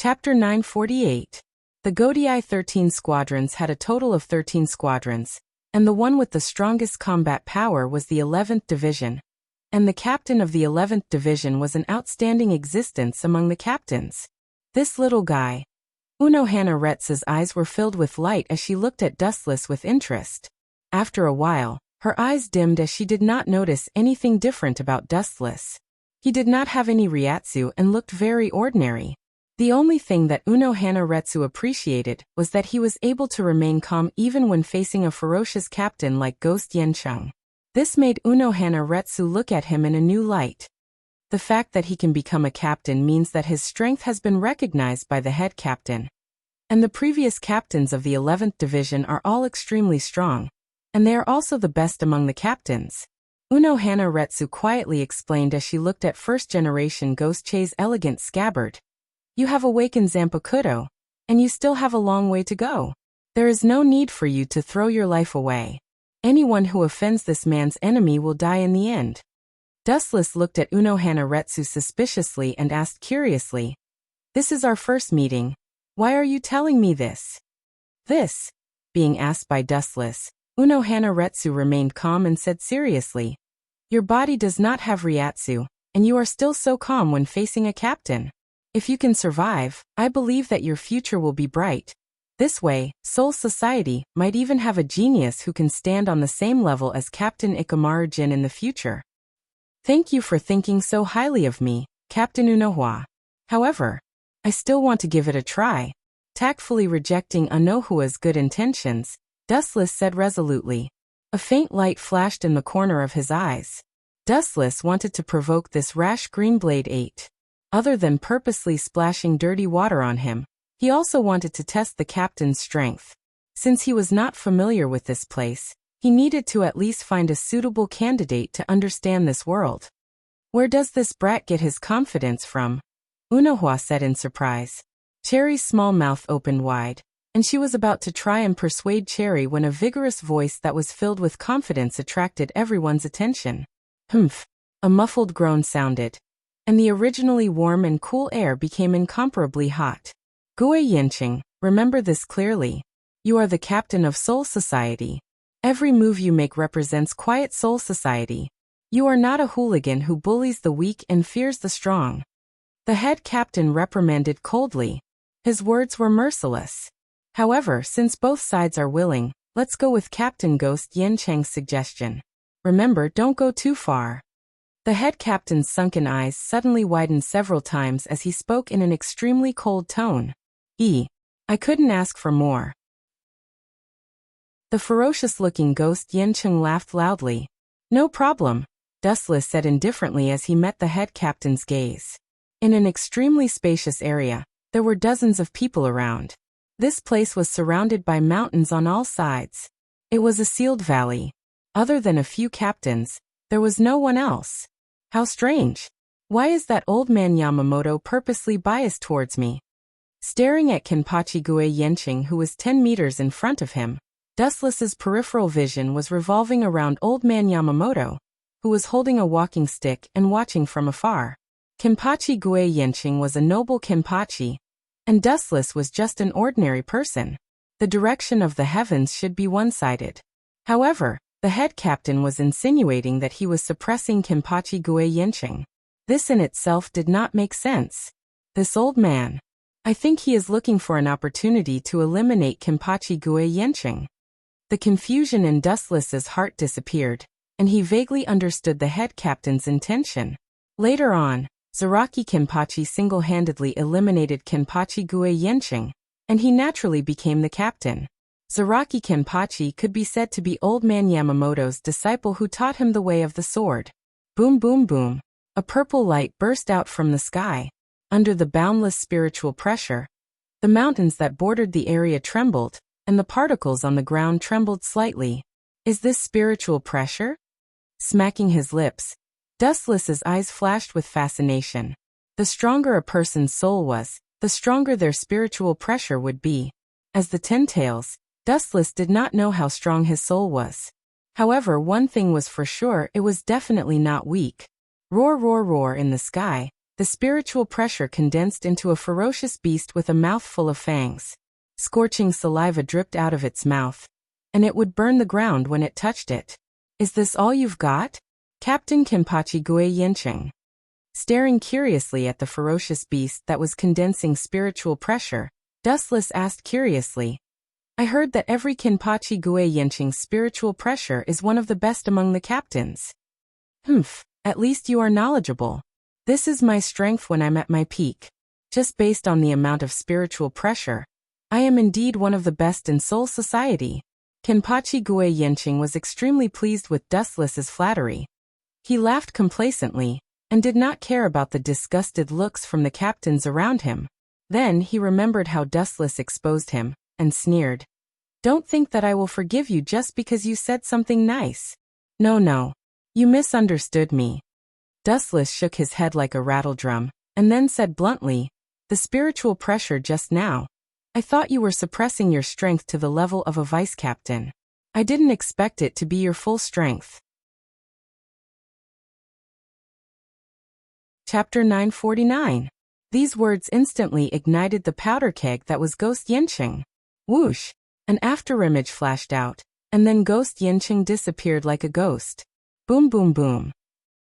Chapter 948. The Godii 13 squadrons had a total of 13 squadrons, and the one with the strongest combat power was the 11th Division, and the captain of the 11th Division was an outstanding existence among the captains. This little guy. Unohana Retsu's eyes were filled with light as she looked at Dustless with interest. After a while, her eyes dimmed as she did not notice anything different about Dustless. He did not have any Ryatsu and looked very ordinary. The only thing that Unohana Retsu appreciated was that he was able to remain calm even when facing a ferocious captain like Ghost Yencheng. This made Unohana Retsu look at him in a new light. The fact that he can become a captain means that his strength has been recognized by the head captain. And the previous captains of the 11th Division are all extremely strong, and they are also the best among the captains. Unohana Retsu quietly explained as she looked at first-generation Ghost Che's elegant scabbard. You have awakened Zanpakuto, and you still have a long way to go. There is no need for you to throw your life away. Anyone who offends this man's enemy will die in the end. Dustless looked at Unohana Retsu suspiciously and asked curiously, "This is our first meeting. Why are you telling me this?" This, being asked by Dustless, Unohana Retsu remained calm and said seriously, "Your body does not have Ryatsu, and you are still so calm when facing a captain. If you can survive, I believe that your future will be bright. This way, Seoul Society might even have a genius who can stand on the same level as Captain Ikamaru Jin in the future. Thank you for thinking so highly of me, Captain Unohua. However, I still want to give it a try." Tactfully rejecting Unohua's good intentions, Dustless said resolutely. A faint light flashed in the corner of his eyes. Dustless wanted to provoke this rash Greenblade 8. Other than purposely splashing dirty water on him, he also wanted to test the captain's strength. Since he was not familiar with this place, he needed to at least find a suitable candidate to understand this world. "Where does this brat get his confidence from?" Unohua said in surprise. Cherry's small mouth opened wide, and she was about to try and persuade Cherry when a vigorous voice that was filled with confidence attracted everyone's attention. "Humph." A muffled groan sounded, and the originally warm and cool air became incomparably hot. "Gue Yencheng, remember this clearly. You are the captain of Seoul Society. Every move you make represents quiet Seoul Society. You are not a hooligan who bullies the weak and fears the strong." The head captain reprimanded coldly. His words were merciless. However, since both sides are willing, let's go with Captain Ghost Yencheng's suggestion. Remember, don't go too far. The head captain's sunken eyes suddenly widened several times as he spoke in an extremely cold tone. I couldn't ask for more." The ferocious-looking Ghost Yencheng laughed loudly. "No problem," Dustless said indifferently as he met the head captain's gaze. In an extremely spacious area, there were dozens of people around. This place was surrounded by mountains on all sides. It was a sealed valley. Other than a few captains, there was no one else. How strange. Why is that old man Yamamoto purposely biased towards me? Staring at Kenpachi Gue Yencheng, who was 10 meters in front of him, Dustless's peripheral vision was revolving around old man Yamamoto, who was holding a walking stick and watching from afar. Kenpachi Gue Yencheng was a noble Kenpachi, and Dustless was just an ordinary person. The direction of the heavens should be one-sided. However, the head captain was insinuating that he was suppressing Kenpachi Gue Yencheng. This in itself did not make sense. This old man. I think he is looking for an opportunity to eliminate Kenpachi Gue Yencheng. The confusion in Dustless's heart disappeared, and he vaguely understood the head captain's intention. Later on, Zaraki Kenpachi single-handedly eliminated Kenpachi Gue Yencheng, and he naturally became the captain. Zaraki Kenpachi could be said to be old man Yamamoto's disciple who taught him the way of the sword. Boom boom boom. A purple light burst out from the sky. Under the boundless spiritual pressure, the mountains that bordered the area trembled, and the particles on the ground trembled slightly. Is this spiritual pressure? Smacking his lips, Dustless's eyes flashed with fascination. The stronger a person's soul was, the stronger their spiritual pressure would be. As the Ten Tails, Dustless did not know how strong his soul was. However, one thing was for sure, it was definitely not weak. Roar roar roar in the sky, The spiritual pressure condensed into a ferocious beast with a mouth full of fangs. Scorching saliva dripped out of its mouth, and it would burn the ground when it touched it. Is this all you've got? Captain Kenpachi Gue Yencheng. Staring curiously at the ferocious beast that was condensing spiritual pressure, Dustless asked curiously, I heard that every Kenpachi Gue Yencheng's spiritual pressure is one of the best among the captains. Humph, at least you are knowledgeable. This is my strength when I'm at my peak. Just based on the amount of spiritual pressure, I am indeed one of the best in Soul Society. Kenpachi Gue Yencheng was extremely pleased with Dustless's flattery. He laughed complacently, and did not care about the disgusted looks from the captains around him. Then he remembered how Dustless exposed him, and sneered. Don't think that I will forgive you just because you said something nice. No. You misunderstood me. Dustless shook his head like a rattledrum, and then said bluntly, the spiritual pressure just now. I thought you were suppressing your strength to the level of a vice captain. I didn't expect it to be your full strength. Chapter 949. These words instantly ignited the powder keg that was Ghost Yencheng. Whoosh! An afterimage flashed out, and then Ghost Yencheng disappeared like a ghost. Boom boom boom.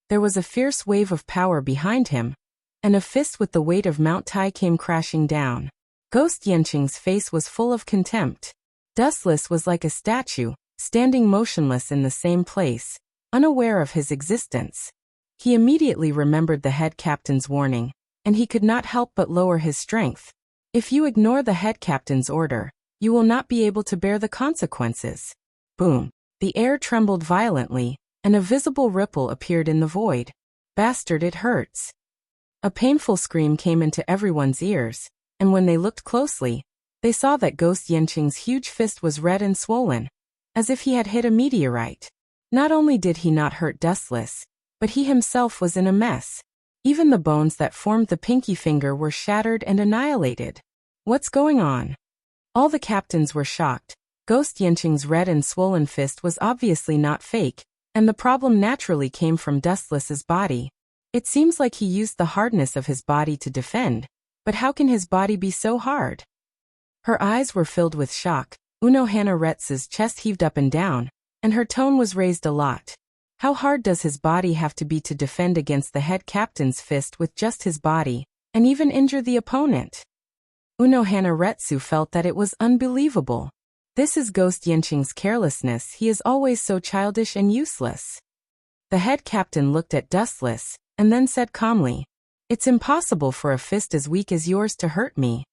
There was a fierce wave of power behind him, and a fist with the weight of Mount Tai came crashing down. Ghost Yencheng's face was full of contempt. Dustless was like a statue, standing motionless in the same place, unaware of his existence. He immediately remembered the head captain's warning, and he could not help but lower his strength. If you ignore the head captain's order, you will not be able to bear the consequences. Boom. The air trembled violently, and a visible ripple appeared in the void. Bastard, it hurts. A painful scream came into everyone's ears, and when they looked closely, they saw that Ghost Yencheng's huge fist was red and swollen, as if he had hit a meteorite. Not only did he not hurt Dustless, but he himself was in a mess. Even the bones that formed the pinky finger were shattered and annihilated. What's going on? All the captains were shocked. Ghost Yencheng's red and swollen fist was obviously not fake, and the problem naturally came from Dustless's body. It seems like he used the hardness of his body to defend, but how can his body be so hard? Her eyes were filled with shock. Unohana Retsu's chest heaved up and down, and her tone was raised a lot. How hard does his body have to be to defend against the head captain's fist with just his body, and even injure the opponent? Unohana Retsu felt that it was unbelievable. This is Ghost Yencheng's carelessness. He is always so childish and useless. The head captain looked at Dustless, and then said calmly, It's impossible for a fist as weak as yours to hurt me.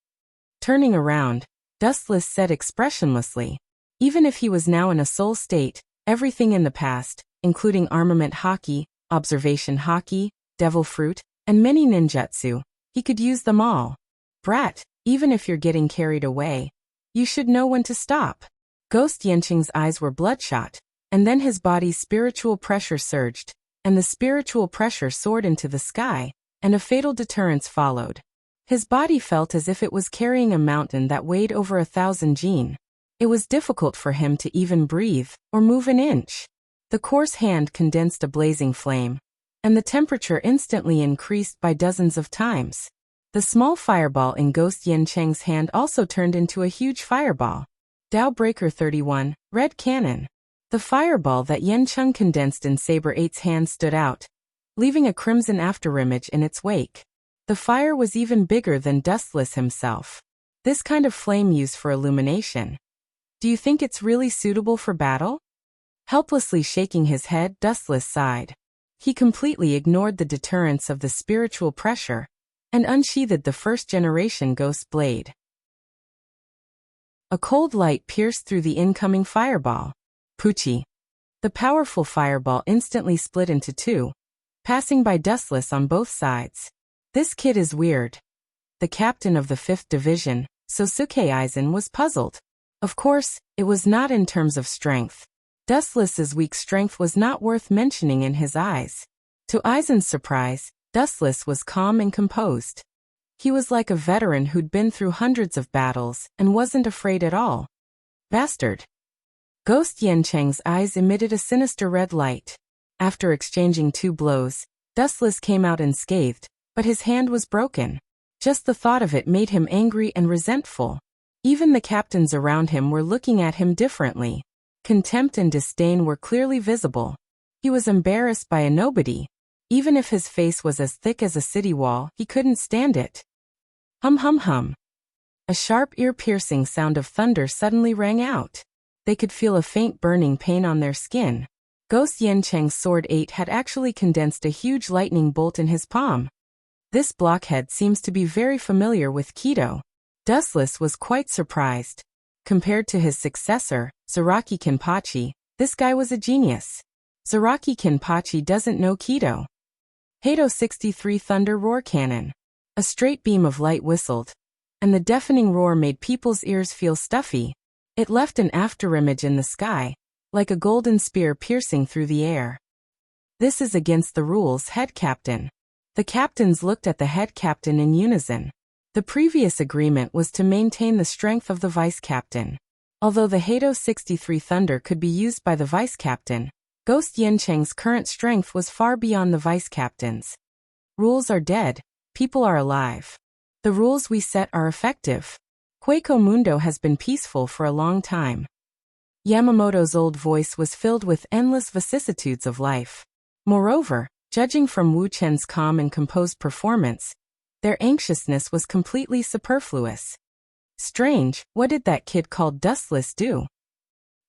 Turning around, Dustless said expressionlessly, even if he was now in a soul state, everything in the past, including armament haki, observation haki, devil fruit, and many ninjutsu, he could use them all. Brat, even if you're getting carried away, you should know when to stop. Ghost Yencheng's eyes were bloodshot, and then his body's spiritual pressure surged, and the spiritual pressure soared into the sky, and a fatal deterrence followed. His body felt as if it was carrying a mountain that weighed over 1,000 jin. It was difficult for him to even breathe, or move an inch. The coarse hand condensed a blazing flame, and the temperature instantly increased by dozens of times. The small fireball in Ghost Yencheng's hand also turned into a huge fireball. Tao Breaker 31, Red Cannon. The fireball that Yencheng condensed in Saber 8's hand stood out, leaving a crimson afterimage in its wake. The fire was even bigger than Dustless himself. This kind of flame used for illumination. Do you think it's really suitable for battle? Helplessly shaking his head, Dustless sighed. He completely ignored the deterrence of the spiritual pressure, and unsheathed the first-generation Ghost Blade. A cold light pierced through the incoming fireball. Poochie. The powerful fireball instantly split into two, passing by Dustless on both sides. This kid is weird. The captain of the 5th Division, Sosuke Aizen, was puzzled. Of course, it was not in terms of strength. Dustless's weak strength was not worth mentioning in his eyes. To Aizen's surprise, Dustless was calm and composed. He was like a veteran who'd been through hundreds of battles and wasn't afraid at all. Bastard. Ghost Yencheng's eyes emitted a sinister red light. After exchanging 2 blows, Dustless came out unscathed, but his hand was broken. Just the thought of it made him angry and resentful. Even the captains around him were looking at him differently. Contempt and disdain were clearly visible. He was embarrassed by a nobody. Even if his face was as thick as a city wall, he couldn't stand it. Hum hum hum. A sharp ear-piercing sound of thunder suddenly rang out. They could feel a faint burning pain on their skin. Ghost Yancheng's sword 8 had actually condensed a huge lightning bolt in his palm. This blockhead seems to be very familiar with Kido. Dustless was quite surprised. Compared to his successor, Zaraki Kenpachi, this guy was a genius. Zaraki Kenpachi doesn't know Kido. Hado 63 Thunder Roar Cannon. A straight beam of light whistled, and the deafening roar made people's ears feel stuffy. It left an afterimage in the sky, like a golden spear piercing through the air. This is against the rules, head captain. The captains looked at the head captain in unison. The previous agreement was to maintain the strength of the vice captain. Although the Hado 63 Thunder could be used by the vice captain, Ghost Yancheng's current strength was far beyond the vice captain's. Rules are dead, people are alive. The rules we set are effective. Hueco Mundo has been peaceful for a long time. Yamamoto's old voice was filled with endless vicissitudes of life. Moreover, judging from Wu Chen's calm and composed performance, their anxiousness was completely superfluous. Strange, what did that kid called Dustless do?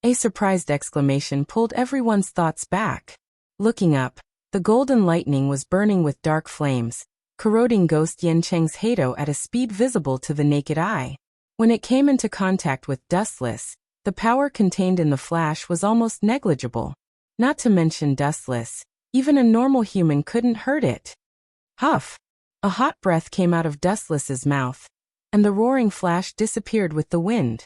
A surprised exclamation pulled everyone's thoughts back. Looking up, the golden lightning was burning with dark flames, corroding Ghost Yancheng's Hado at a speed visible to the naked eye. When it came into contact with Dustless, the power contained in the flash was almost negligible. Not to mention Dustless, even a normal human couldn't hurt it. Huff! A hot breath came out of Dustless's mouth, and the roaring flash disappeared with the wind.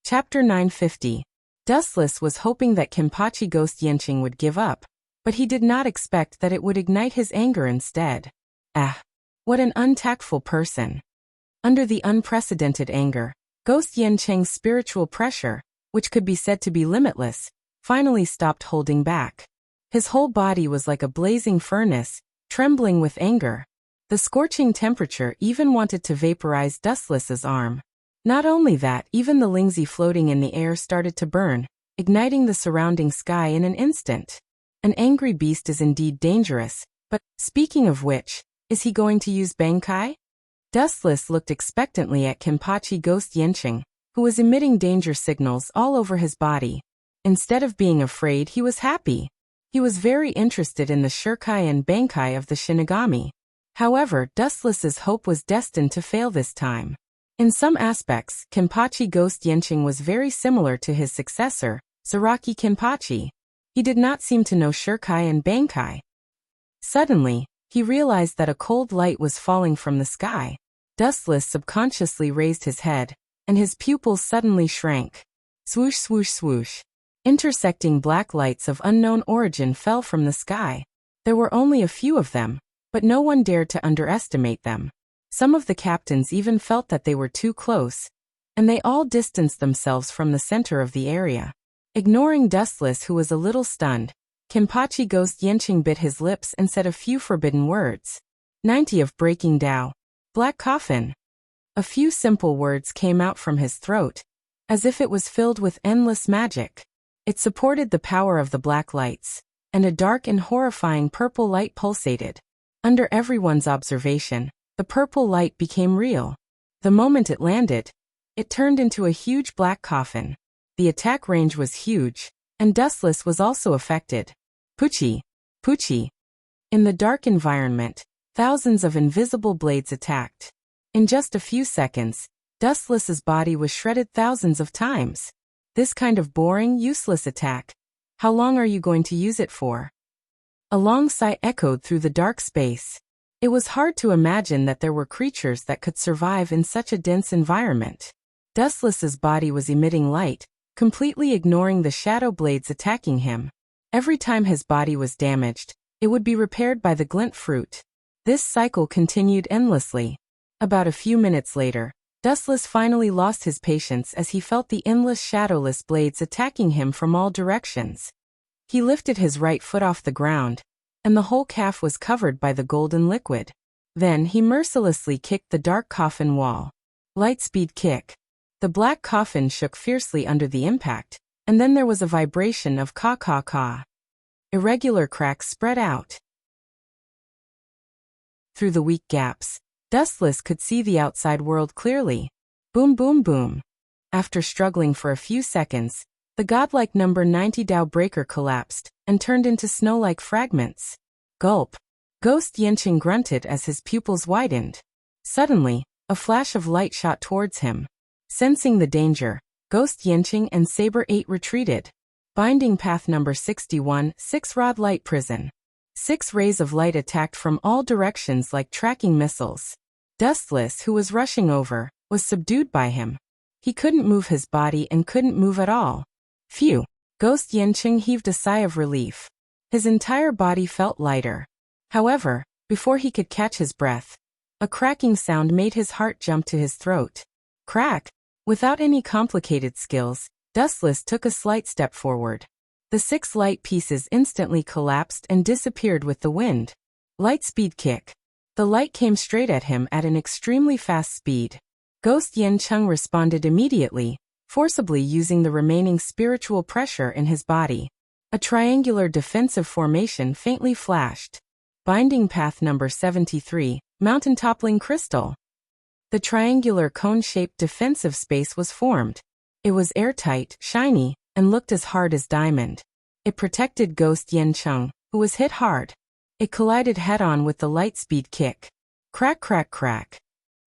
Chapter 950. Dustless was hoping that Kenpachi Ghost Yancheng would give up, but he did not expect that it would ignite his anger instead. Ah! What an untactful person. Under the unprecedented anger, Ghost Yancheng's spiritual pressure, which could be said to be limitless, finally stopped holding back. His whole body was like a blazing furnace, trembling with anger. The scorching temperature even wanted to vaporize Dustless's arm. Not only that, even the Lingzi floating in the air started to burn, igniting the surrounding sky in an instant. An angry beast is indeed dangerous, but, speaking of which, is he going to use Bankai? Dustless looked expectantly at Kenpachi Ghost Yancheng, who was emitting danger signals all over his body. Instead of being afraid, he was happy. He was very interested in the Shurkai and Bankai of the Shinigami. However, Dustless's hope was destined to fail this time. In some aspects, Kenpachi Ghost Yancheng was very similar to his successor, Zaraki Kenpachi. He did not seem to know Shurkai and Bankai. Suddenly, he realized that a cold light was falling from the sky. Dustless subconsciously raised his head, and his pupils suddenly shrank. Swoosh swoosh swoosh. Intersecting black lights of unknown origin fell from the sky. There were only a few of them, but no one dared to underestimate them. Some of the captains even felt that they were too close, and they all distanced themselves from the center of the area. Ignoring Dustless, who was a little stunned, Kenpachi Ghost Yancheng bit his lips and said a few forbidden words. 90 of Breaking Tao. Black Coffin. A few simple words came out from his throat, as if it was filled with endless magic. It supported the power of the black lights, and a dark and horrifying purple light pulsated. Under everyone's observation, the purple light became real. The moment it landed, it turned into a huge black coffin. The attack range was huge, and Dustless was also affected. Puchi! Puchi! In the dark environment, thousands of invisible blades attacked. In just a few seconds, Dustless's body was shredded thousands of times. This kind of boring, useless attack. How long are you going to use it for? A long sigh echoed through the dark space. It was hard to imagine that there were creatures that could survive in such a dense environment. Dustless's body was emitting light, completely ignoring the shadow blades attacking him. Every time his body was damaged, it would be repaired by the glint fruit. This cycle continued endlessly. About a few minutes later, Dustless finally lost his patience as he felt the endless shadowless blades attacking him from all directions. He lifted his right foot off the ground, and the whole calf was covered by the golden liquid. Then he mercilessly kicked the dark coffin wall. Lightspeed kick. The black coffin shook fiercely under the impact, and then there was a vibration of caw-caw-caw. Irregular cracks spread out. Through the weak gaps, Dustless could see the outside world clearly. Boom boom boom. After struggling for a few seconds, the godlike number 90 Tao breaker collapsed and turned into snow-like fragments. Gulp. Ghost Yanqing grunted as his pupils widened. Suddenly, a flash of light shot towards him. Sensing the danger, Ghost Yanqing and Saber 8 retreated. Binding path number 61, 6-rod light prison. 6 rays of light attacked from all directions like tracking missiles. Dustless, who was rushing over, was subdued by him. He couldn't move his body and couldn't move at all. Phew! Ghost Yanqing heaved a sigh of relief. His entire body felt lighter. However, before he could catch his breath, a cracking sound made his heart jump to his throat. Crack! Without any complicated skills, Dustless took a slight step forward. The 6 light pieces instantly collapsed and disappeared with the wind. Lightspeed kick. The light came straight at him at an extremely fast speed. Ghost Yanqing responded immediately, forcibly using the remaining spiritual pressure in his body. A triangular defensive formation faintly flashed. Binding path number 73, mountain-toppling crystal. The triangular cone-shaped defensive space was formed. It was airtight, shiny, and looked as hard as diamond. It protected Ghost Yanqing, who was hit hard. It collided head-on with the lightspeed kick. Crack crack crack.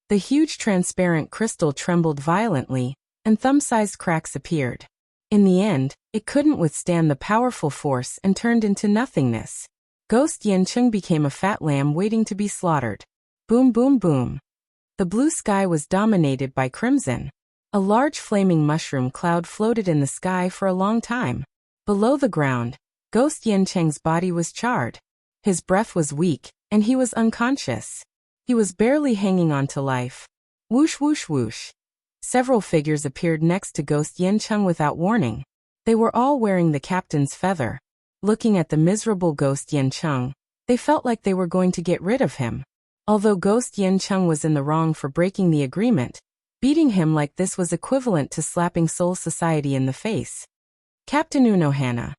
The huge transparent crystal trembled violently, and thumb-sized cracks appeared. In the end, it couldn't withstand the powerful force and turned into nothingness. Ghost Yanqing became a fat lamb waiting to be slaughtered. Boom boom boom. The blue sky was dominated by crimson. A large flaming mushroom cloud floated in the sky for a long time. Below the ground, Ghost Yanqing's body was charred. His breath was weak, and he was unconscious. He was barely hanging on to life. Whoosh whoosh whoosh. Several figures appeared next to Ghost Yanqing without warning. They were all wearing the captain's feather. Looking at the miserable Ghost Yanqing, they felt like they were going to get rid of him. Although Ghost Yanqing was in the wrong for breaking the agreement, beating him like this was equivalent to slapping Soul Society in the face. Captain Unohana.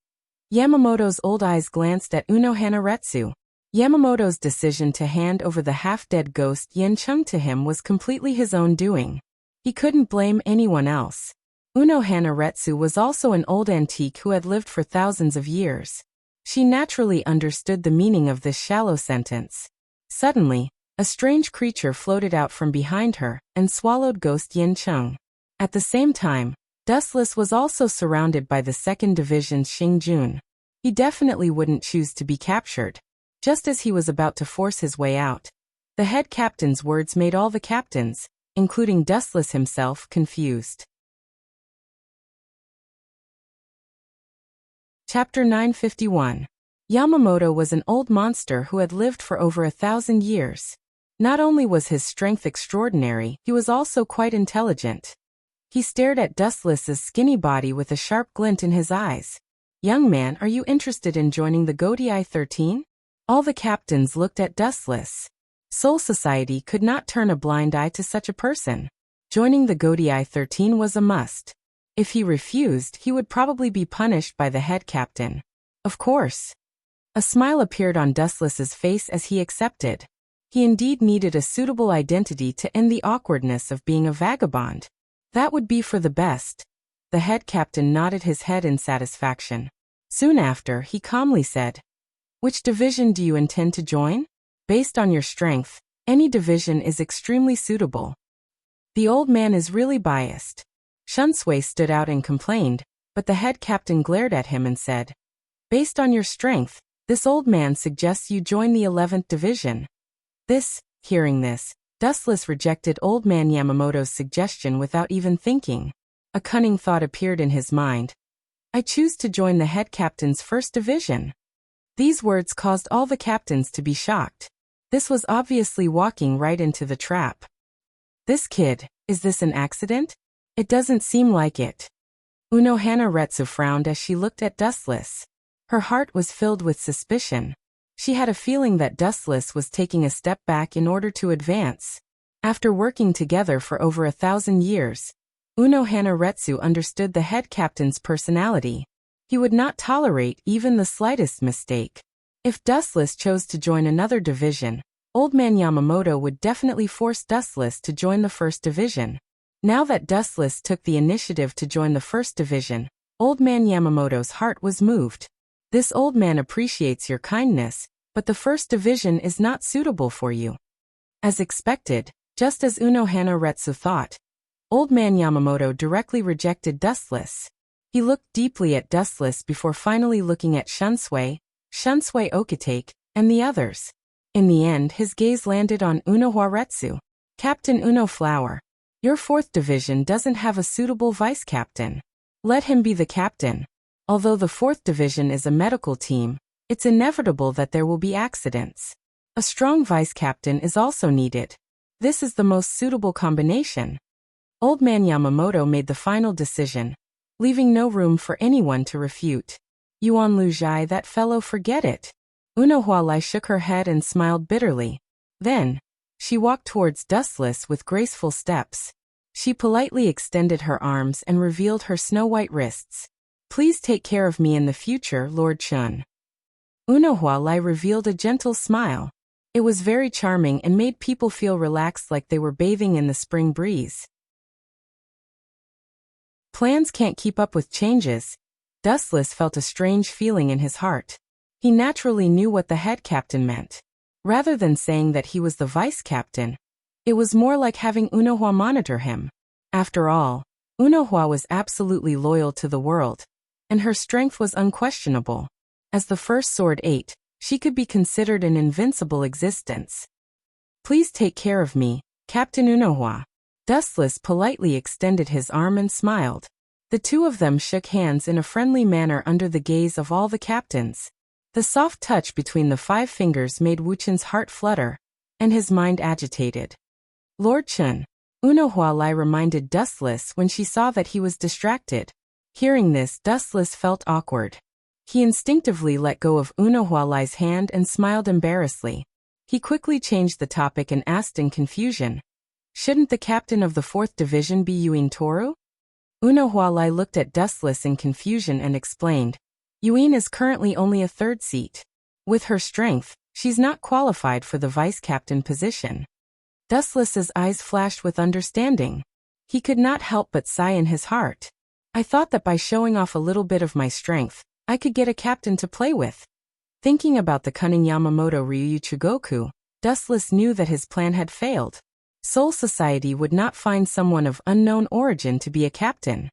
Yamamoto's old eyes glanced at Unohana Retsu. Yamamoto's decision to hand over the half-dead Ghost Yanqing to him was completely his own doing. He couldn't blame anyone else. Unohana Retsu was also an old antique who had lived for thousands of years. She naturally understood the meaning of this shallow sentence. Suddenly, a strange creature floated out from behind her and swallowed Ghost Yanqing. At the same time, Dustless was also surrounded by the 2nd Division's Xingjun. He definitely wouldn't choose to be captured. Just as he was about to force his way out, the head captain's words made all the captains, including Dustless himself, confused. Chapter 951. Yamamoto was an old monster who had lived for over 1,000 years. Not only was his strength extraordinary, he was also quite intelligent. He stared at Dustless's skinny body with a sharp glint in his eyes. "Young man, are you interested in joining the Godii 13? All the captains looked at Dustless. Soul Society could not turn a blind eye to such a person. Joining the Godii 13 was a must. If he refused, he would probably be punished by the head captain. Of course. A smile appeared on Dustless's face as he accepted. He indeed needed a suitable identity to end the awkwardness of being a vagabond. That would be for the best. The head captain nodded his head in satisfaction. Soon after, he calmly said, "Which division do you intend to join? Based on your strength, any division is extremely suitable." The old man is really biased. Shunsui stood out and complained, but the head captain glared at him and said, "Based on your strength, this old man suggests you join the 11th Division." Hearing this, Dustless rejected old man Yamamoto's suggestion without even thinking. A cunning thought appeared in his mind. "I choose to join the head captain's 1st Division." These words caused all the captains to be shocked. This was obviously walking right into the trap. "This kid, is this an accident? It doesn't seem like it." Unohana Retsu frowned as she looked at Dustless. Her heart was filled with suspicion. She had a feeling that Dustless was taking a step back in order to advance. After working together for over 1,000 years, Unohana Retsu understood the head captain's personality. He would not tolerate even the slightest mistake. If Dustless chose to join another division, Old Man Yamamoto would definitely force Dustless to join the first division. Now that Dustless took the initiative to join the first division, Old Man Yamamoto's heart was moved. This old man appreciates your kindness, but the first division is not suitable for you. As expected, just as Unohana Retsu thought, Old Man Yamamoto directly rejected Dustless. He looked deeply at Dustless before finally looking at Shunsui Okitake, and the others. In the end, his gaze landed on Unohana Retsu. Captain Uno Flower, your 4th division doesn't have a suitable vice-captain. Let him be the captain. Although the 4th division is a medical team, it's inevitable that there will be accidents. A strong vice-captain is also needed. This is the most suitable combination. Old Man Yamamoto made the final decision, leaving no room for anyone to refute. Yuan Lujai, that fellow, forget it. Unohana shook her head and smiled bitterly. Then, she walked towards Dustless with graceful steps. She politely extended her arms and revealed her snow-white wrists. Please take care of me in the future, Lord Chun. Unohana revealed a gentle smile. It was very charming and made people feel relaxed like they were bathing in the spring breeze. Plans can't keep up with changes. Dustless felt a strange feeling in his heart. He naturally knew what the head captain meant. Rather than saying that he was the vice captain, it was more like having Unohana monitor him. After all, Unohana was absolutely loyal to the world, and her strength was unquestionable. As the first Sword 8, she could be considered an invincible existence. Please take care of me, Captain Unohana. Dustless politely extended his arm and smiled. The two of them shook hands in a friendly manner under the gaze of all the captains. The soft touch between the 5 fingers made Wuchen's heart flutter, and his mind agitated. Lord Chun, Unohana reminded Dustless when she saw that he was distracted. Hearing this, Dustless felt awkward. He instinctively let go of Unohana's hand and smiled embarrassedly. He quickly changed the topic and asked in confusion, shouldn't the captain of the 4th division be Yuin Toru? Unohana looked at Dustless in confusion and explained, Yuin is currently only a 3rd seat. With her strength, she's not qualified for the vice-captain position. Dustless's eyes flashed with understanding. He could not help but sigh in his heart. I thought that by showing off a little bit of my strength, I could get a captain to play with. Thinking about the cunning Yamamoto Ryuyu Chugoku, Dustless knew that his plan had failed. Soul Society would not find someone of unknown origin to be a captain.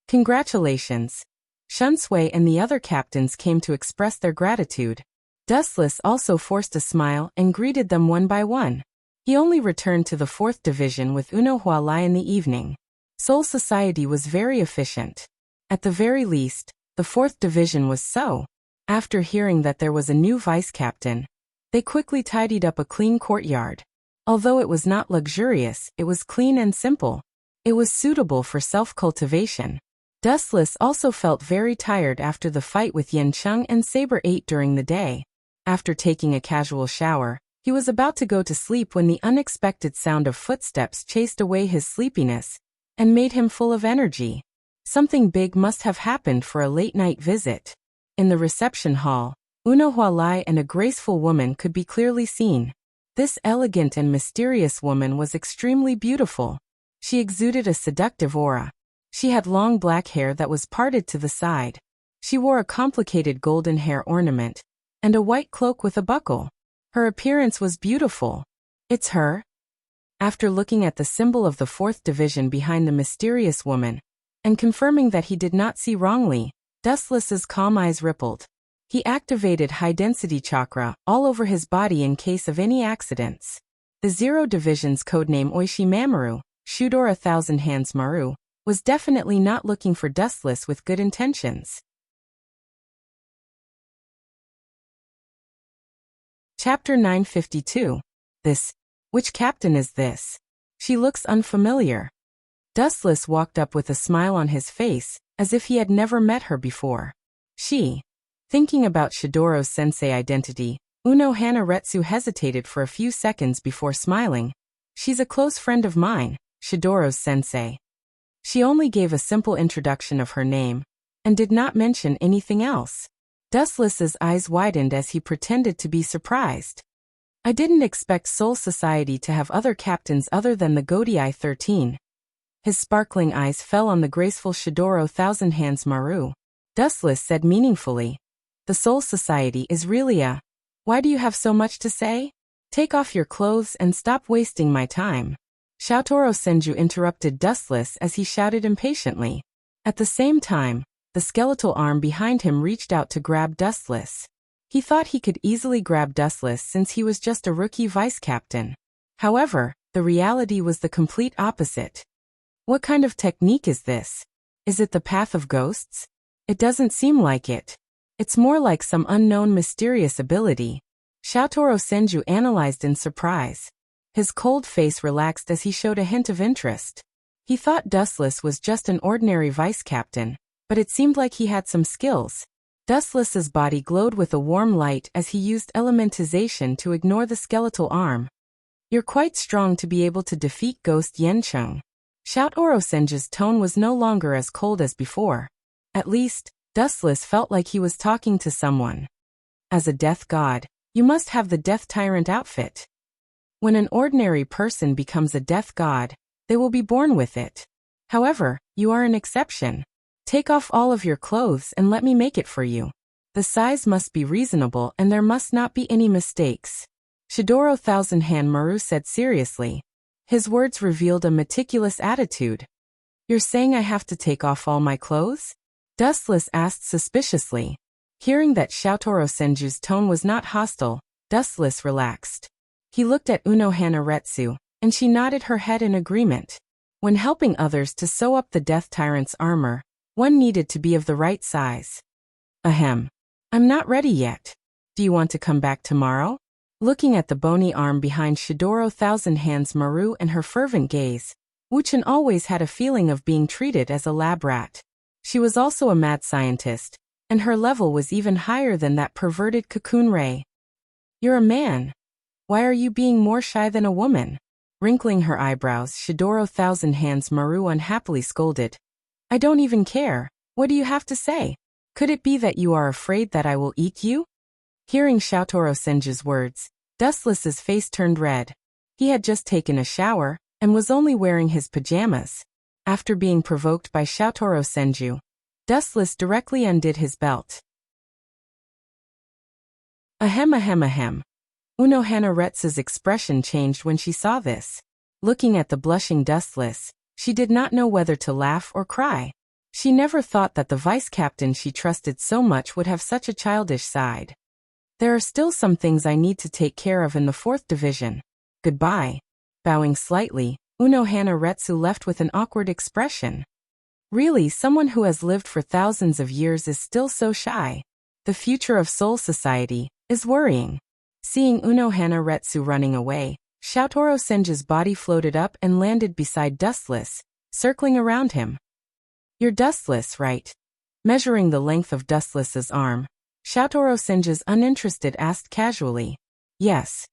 Congratulations. Shunsui and the other captains came to express their gratitude. Dustless also forced a smile and greeted them one by one. He only returned to the 4th division with Unohana in the evening. Soul Society was very efficient. At the very least, the 4th division was so. After hearing that there was a new vice-captain, they quickly tidied up a clean courtyard. Although it was not luxurious, it was clean and simple. It was suitable for self-cultivation. Dustless also felt very tired after the fight with Yen Chung and Saber 8 during the day. After taking a casual shower, he was about to go to sleep when the unexpected sound of footsteps chased away his sleepiness and made him full of energy. Something big must have happened for a late-night visit. In the reception hall, Unohana and a graceful woman could be clearly seen. This elegant and mysterious woman was extremely beautiful. She exuded a seductive aura. She had long black hair that was parted to the side. She wore a complicated golden hair ornament and a white cloak with a buckle. Her appearance was beautiful. It's her? After looking at the symbol of the 4th division behind the mysterious woman and confirming that he did not see wrongly, Dustless's calm eyes rippled. He activated high-density chakra all over his body in case of any accidents. The 0 Division's codename Oishi Mamoru, Shudor 1,000 Hands Maru, was definitely not looking for Dustless with good intentions. Chapter 952. Which captain is this? She looks unfamiliar. Dustless walked up with a smile on his face, as if he had never met her before. She, thinking about Shidoro-sensei identity, Uno Hanaretsu hesitated for a few seconds before smiling. She's a close friend of mine, Shidoro's sensei. She only gave a simple introduction of her name, and did not mention anything else. Dustless's eyes widened as he pretended to be surprised. I didn't expect Soul Society to have other captains other than the Godii 13. His sparkling eyes fell on the graceful Shidoro Thousand Hands Maru. Dustless said meaningfully, "The Soul Society is really a... Why do you have so much to say? Take off your clothes and stop wasting my time." Shoutoro Senju interrupted Dustless as he shouted impatiently. At the same time, the skeletal arm behind him reached out to grab Dustless. He thought he could easily grab Dustless since he was just a rookie vice captain. However, the reality was the complete opposite. What kind of technique is this? Is it the path of ghosts? It doesn't seem like it. It's more like some unknown mysterious ability. Shoutoro Senju analyzed in surprise. His cold face relaxed as he showed a hint of interest. He thought Dustless was just an ordinary vice captain, but it seemed like he had some skills. Dustless's body glowed with a warm light as he used elementization to ignore the skeletal arm. "You're quite strong to be able to defeat Ghost Yencheng." Shoutoro Senju's tone was no longer as cold as before. At least, Dustless felt like he was talking to someone. As a death god, you must have the Death Tyrant outfit. When an ordinary person becomes a death god, they will be born with it. However, you are an exception. Take off all of your clothes and let me make it for you. The size must be reasonable and there must not be any mistakes. Shidoro Thousand Hand Maru said seriously. His words revealed a meticulous attitude. "You're saying I have to take off all my clothes?" Dustless asked suspiciously. Hearing that Shoutoro Senju's tone was not hostile, Dustless relaxed. He looked at Uno Hanaretsu, and she nodded her head in agreement. When helping others to sew up the Death Tyrant's armor, one needed to be of the right size. "Ahem. I'm not ready yet. Do you want to come back tomorrow?" Looking at the bony arm behind Shidoro Thousand Hands Maru and her fervent gaze, Wuchen always had a feeling of being treated as a lab rat. She was also a mad scientist, and her level was even higher than that perverted Cocoon Ray. "You're a man. Why are you being more shy than a woman?" Wrinkling her eyebrows, Shidoro Thousand Hands Maru unhappily scolded. "I don't even care. What do you have to say? Could it be that you are afraid that I will eat you?" Hearing Shoutoro Senju's words, Dustless's face turned red. He had just taken a shower, and was only wearing his pajamas. After being provoked by Shoutoro Senju, Dustless directly undid his belt. Ahem ahem ahem. Uno Hanaretsu's expression changed when she saw this. Looking at the blushing Dustless, she did not know whether to laugh or cry. She never thought that the vice captain she trusted so much would have such a childish side. "There are still some things I need to take care of in the 4th division. Goodbye." Bowing slightly, Uno Hanaretsu left with an awkward expression. Really, someone who has lived for thousands of years is still so shy. The future of Soul Society is worrying. Seeing Uno Hanaretsu running away, Shoutoro Senju's body floated up and landed beside Dustless, circling around him. "You're Dustless, right?" Measuring the length of Dustless's arm, Shoutoro Senju's uninterested asked casually. "Yes."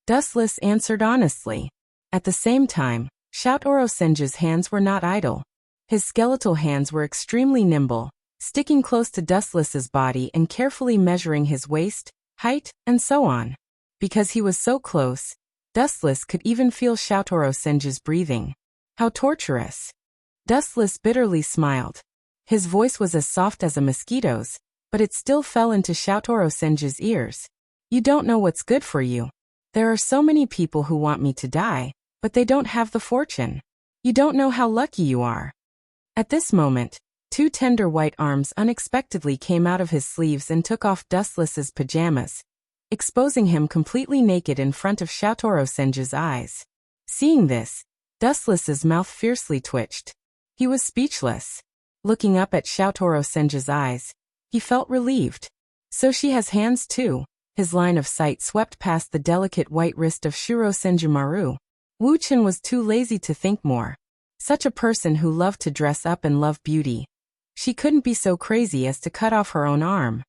Dustless answered honestly. At the same time, Shoutoro Senju's hands were not idle. His skeletal hands were extremely nimble, sticking close to Dustless's body and carefully measuring his waist, height, and so on. Because he was so close, Dustless could even feel Shoutoro Senju's breathing. How torturous. Dustless bitterly smiled. His voice was as soft as a mosquito's, but it still fell into Shoutoro Senju's ears. "You don't know what's good for you. There are so many people who want me to die, but they don't have the fortune. You don't know how lucky you are." At this moment, 2 tender white arms unexpectedly came out of his sleeves and took off Dustless's pajamas, exposing him completely naked in front of Shoutoro Senju's eyes. Seeing this, Dustless's mouth fiercely twitched. He was speechless. Looking up at Shoutoro Senju's eyes, he felt relieved. So she has hands too. His line of sight swept past the delicate white wrist of Shuro Senju Maru. Wuchen was too lazy to think more. Such a person who loved to dress up and love beauty. She couldn't be so crazy as to cut off her own arm.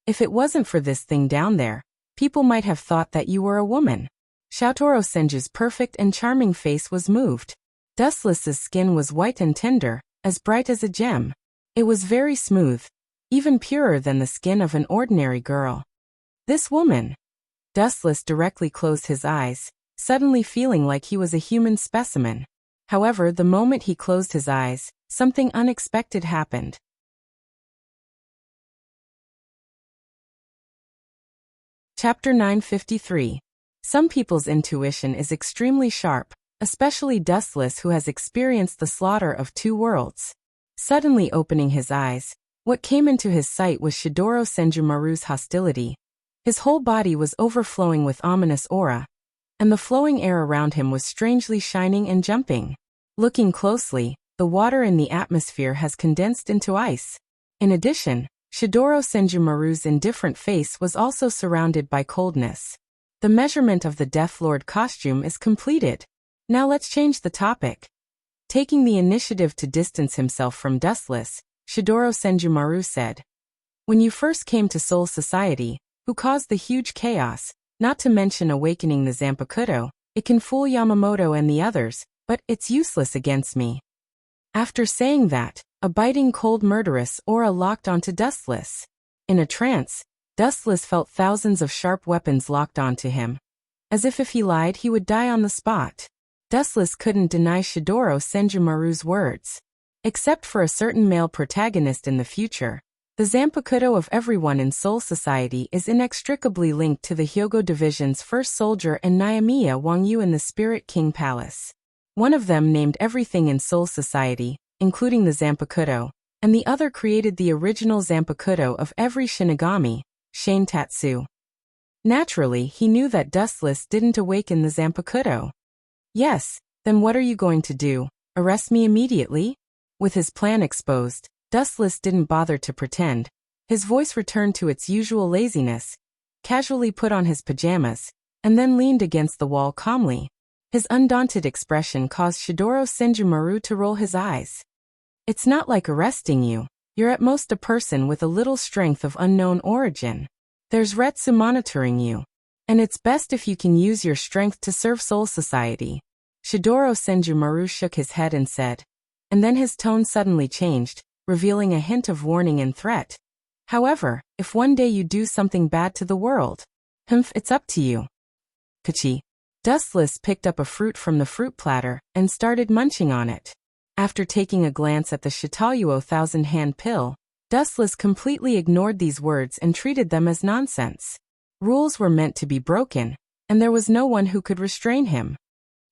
If it wasn't for this thing down there, People might have thought that you were a woman. Shoutoro Senju's perfect and charming face was moved. Dustless's skin was white and tender, as bright as a gem. It was very smooth, even purer than the skin of an ordinary girl. This woman. Dustless directly closed his eyes, suddenly feeling like he was a human specimen. However, the moment he closed his eyes, something unexpected happened. Chapter 953. Some people's intuition is extremely sharp, especially Dustless, who has experienced the slaughter of 2 worlds. Suddenly opening his eyes, what came into his sight was Shidoro Senjumaru's hostility. His whole body was overflowing with ominous aura, and the flowing air around him was strangely shining and jumping. Looking closely, the water in the atmosphere has condensed into ice. In addition, Shidoro Senjumaru's indifferent face was also surrounded by coldness. The measurement of the Death Lord costume is completed. Now let's change the topic. Taking the initiative to distance himself from Dustless, Shidoro Senjumaru said, "When you first came to Soul Society, who caused the huge chaos, not to mention awakening the Zanpakuto, it can fool Yamamoto and the others, but it's useless against me." After saying that, a biting cold murderous aura locked onto Dustless. In a trance, Dustless felt thousands of sharp weapons locked onto him. As if he lied he would die on the spot. Dustless couldn't deny Shidoro Senjumaru's words. Except for a certain male protagonist in the future, the Zanpakuto of everyone in Soul Society is inextricably linked to the Hyogo Division's first soldier and Nyamiya Wangyu in the Spirit King Palace. One of them named everything in Soul Society, including the Zanpakuto, and the other created the original Zanpakuto of every Shinigami, Shane Tatsu. Naturally, he knew that Dustless didn't awaken the Zanpakuto. Yes, then what are you going to do? Arrest me immediately? With his plan exposed, Dustless didn't bother to pretend. His voice returned to its usual laziness, casually put on his pajamas, and then leaned against the wall calmly. His undaunted expression caused Shidoro Senjumaru to roll his eyes. "It's not like arresting you. You're at most a person with a little strength of unknown origin. There's Retsu monitoring you. And it's best if you can use your strength to serve Soul Society." Shidoro Senjumaru shook his head and said. And then his tone suddenly changed, revealing a hint of warning and threat. "However, if one day you do something bad to the world, it's up to you." Kachi. Dustless picked up a fruit from the fruit platter and started munching on it. After taking a glance at the Shitayuo thousand-hand pill, Dustless completely ignored these words and treated them as nonsense. Rules were meant to be broken, and there was no one who could restrain him.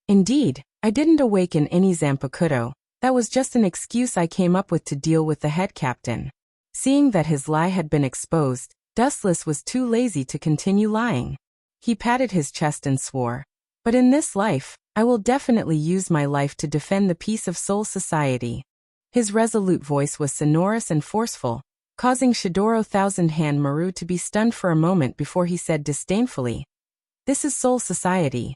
"Indeed, I didn't awaken any Zanpakuto. That was just an excuse I came up with to deal with the head captain." Seeing that his lie had been exposed, Dustless was too lazy to continue lying. He patted his chest and swore, "But in this life, I will definitely use my life to defend the peace of Soul Society." His resolute voice was sonorous and forceful, causing Shidoro Thousand-Hand Maru to be stunned for a moment before he said disdainfully, "This is Soul Society.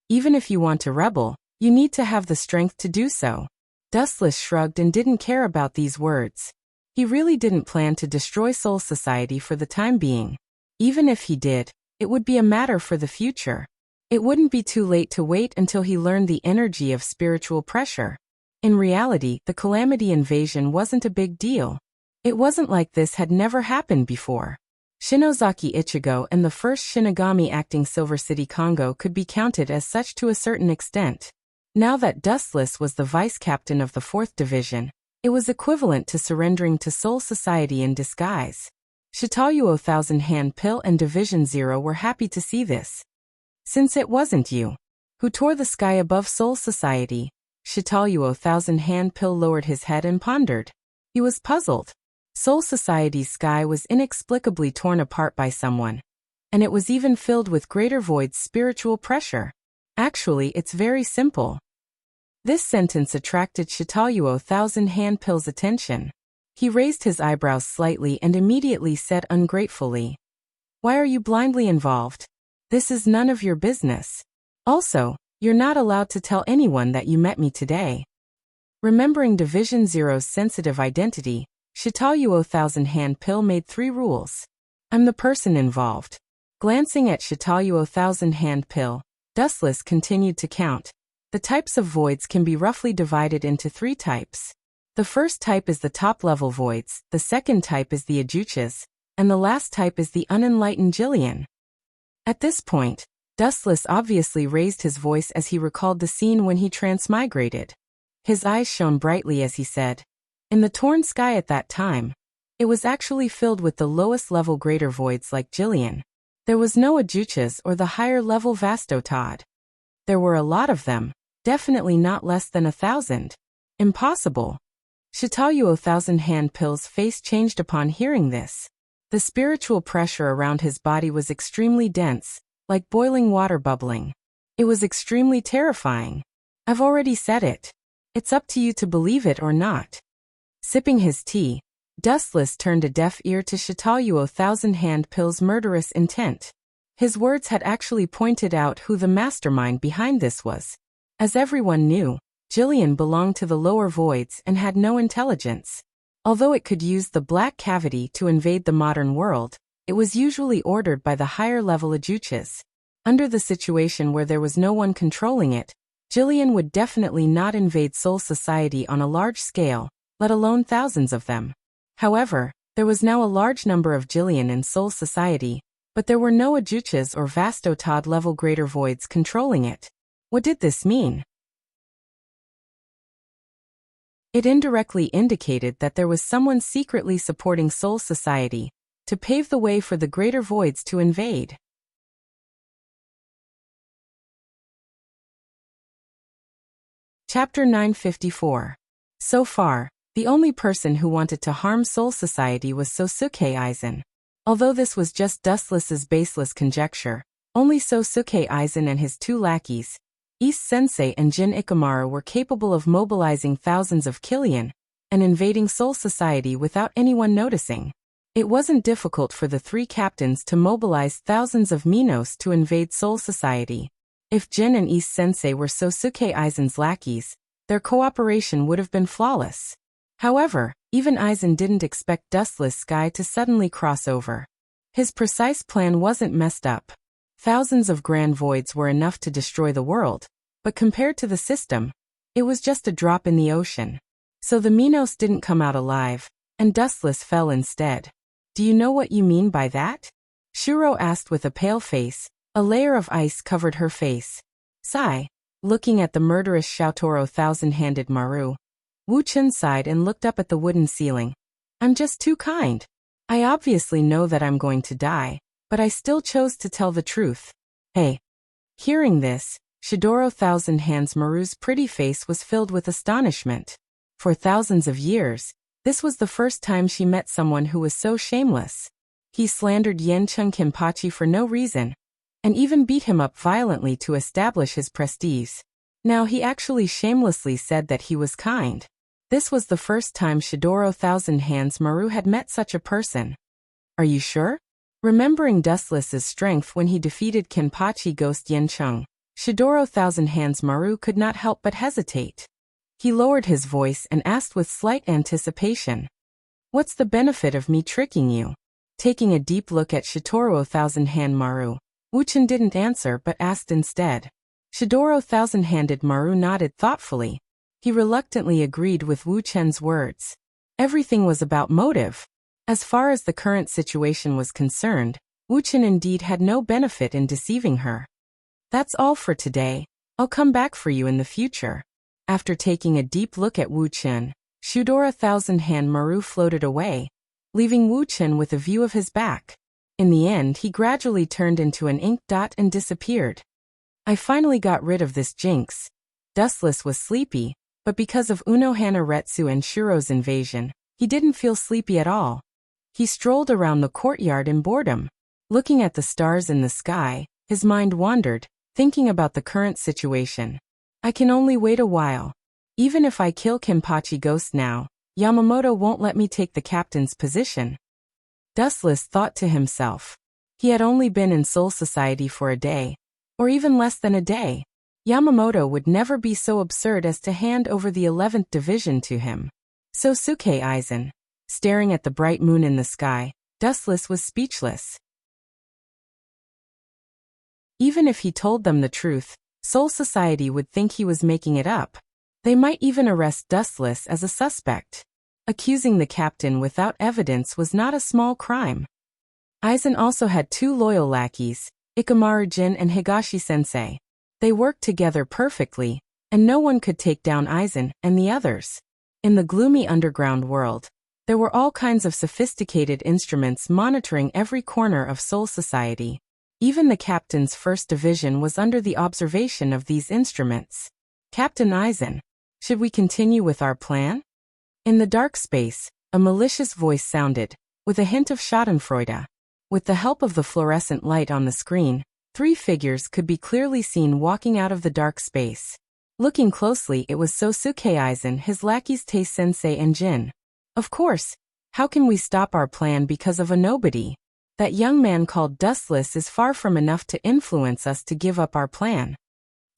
Even if you want to rebel, you need to have the strength to do so." Dustless shrugged and didn't care about these words. He really didn't plan to destroy Soul Society for the time being. Even if he did, it would be a matter for the future. It wouldn't be too late to wait until he learned the energy of spiritual pressure. In reality, the Calamity invasion wasn't a big deal. It wasn't like this had never happened before. Shinozaki Ichigo and the first Shinigami acting Silver City Kongo could be counted as such to a certain extent. Now that Dustless was the vice-captain of the 4th Division, it was equivalent to surrendering to Soul Society in disguise. Shitayuo Thousand-Hand Pill and Division Zero were happy to see this. "Since it wasn't you who tore the sky above Soul Society," Shitayuo Thousand-Hand Pill lowered his head and pondered. He was puzzled. Soul Society's sky was inexplicably torn apart by someone, and it was even filled with Greater Void's spiritual pressure. Actually, it's very simple. This sentence attracted Shitayuo Thousand-Hand Pill's attention. He raised his eyebrows slightly and immediately said ungratefully, "Why are you blindly involved? This is none of your business. Also, you're not allowed to tell anyone that you met me today." Remembering Division Zero's sensitive identity, Shitayuo Thousand-Hand Pill made 3 rules. I'm the person involved. Glancing at Shitayu thousand-hand pill, Dustless continued to count. The types of voids can be roughly divided into 3 types. The first type is the top-level voids, the second type is the Ajuchas, and the last type is the unenlightened Jillian. At this point, Dustless obviously raised his voice as he recalled the scene when he transmigrated. His eyes shone brightly as he said, "In the torn sky at that time, it was actually filled with the lowest-level greater voids like Jillian. There was no Ajuchas or the higher-level Vastotad. There were a lot of them, definitely not less than 1,000. Impossible." Shitayu thousand-hand pill's face changed upon hearing this. The spiritual pressure around his body was extremely dense, like boiling water bubbling. It was extremely terrifying. "I've already said it. It's up to you to believe it or not." Sipping his tea, Dustless turned a deaf ear to Shitayu thousand-hand pill's murderous intent. His words had actually pointed out who the mastermind behind this was. As everyone knew, Jillian belonged to the lower voids and had no intelligence. Although it could use the black cavity to invade the modern world, it was usually ordered by the higher-level Ajuchas. Under the situation where there was no one controlling it, Jillian would definitely not invade Soul Society on a large scale, let alone thousands of them. However, there was now a large number of Jillian in Soul Society, but there were no Ajuchas or Vastotad-level greater voids controlling it. What did this mean? It indirectly indicated that there was someone secretly supporting Soul Society to pave the way for the greater voids to invade. Chapter 954. So far, the only person who wanted to harm Soul Society was Sosuke Aizen. Although this was just Dustless's baseless conjecture, only Sosuke Aizen and his 2 lackeys, East Sensei and Jin Ikamaru, were capable of mobilizing thousands of Killian and invading Soul Society without anyone noticing. It wasn't difficult for the 3 captains to mobilize thousands of Minos to invade Soul Society. If Jin and East Sensei were Sosuke Aizen's lackeys, their cooperation would have been flawless. However, even Aizen didn't expect Dustless Sky to suddenly cross over. His precise plan wasn't messed up. Thousands of grand voids were enough to destroy the world, but compared to the system, it was just a drop in the ocean. So the Minos didn't come out alive, and Dustless fell instead. "Do you know what you mean by that?" Shuro asked with a pale face. A layer of ice covered her face. Sigh. Looking at the murderous Shoutoro thousand-handed Maru, Wu Chen sighed and looked up at the wooden ceiling. "I'm just too kind. I obviously know that I'm going to die, but I still chose to tell the truth. Hey." Hearing this, Shidoro Thousand Hands Maru's pretty face was filled with astonishment. For thousands of years, this was the first time she met someone who was so shameless. He slandered Yenchung Kenpachi for no reason, and even beat him up violently to establish his prestige. Now he actually shamelessly said that he was kind. This was the first time Shidoro Thousand Hands Maru had met such a person. "Are you sure?" Remembering Dustless's strength when he defeated Kenpachi Ghost Yenchung, Shidoro Thousand Hands Maru could not help but hesitate. He lowered his voice and asked with slight anticipation, "What's the benefit of me tricking you?" Taking a deep look at Shidoro Thousand Hand Maru, Wuchen didn't answer but asked instead. Shidoro Thousand-Handed Maru nodded thoughtfully. He reluctantly agreed with Wu Chen's words. Everything was about motive. As far as the current situation was concerned, Wu Chen indeed had no benefit in deceiving her. "That's all for today. I'll come back for you in the future." After taking a deep look at Wu Chen, Shidoro Thousand-Hand Maru floated away, leaving Wu Chen with a view of his back. In the end, he gradually turned into an ink dot and disappeared. "I finally got rid of this jinx." Dustless was sleepy, but because of Unohana Retsu and Shuro's invasion, he didn't feel sleepy at all. He strolled around the courtyard in boredom. Looking at the stars in the sky, his mind wandered, thinking about the current situation. "I can only wait a while. Even if I kill Kenpachi Ghost now, Yamamoto won't let me take the captain's position." Dustless thought to himself. He had only been in Soul Society for a day, or even less than a day. Yamamoto would never be so absurd as to hand over the 11th Division to him. Sosuke Aizen, staring at the bright moon in the sky, Dustless was speechless. Even if he told them the truth, Soul Society would think he was making it up. They might even arrest Dustless as a suspect. Accusing the captain without evidence was not a small crime. Aizen also had 2 loyal lackeys, Ikamaru-jin and Higashi-sensei. They worked together perfectly, and no one could take down Aizen and the others. In the gloomy underground world, there were all kinds of sophisticated instruments monitoring every corner of Soul Society. Even the captain's first division was under the observation of these instruments. Captain Aizen, should we continue with our plan? In the dark space, a malicious voice sounded, with a hint of schadenfreude. With the help of the fluorescent light on the screen, 3 figures could be clearly seen walking out of the dark space. Looking closely, it was Sosuke Aizen, his lackeys Tei-sensei and Jin. Of course, how can we stop our plan because of a nobody? That young man called Dustless is far from enough to influence us to give up our plan.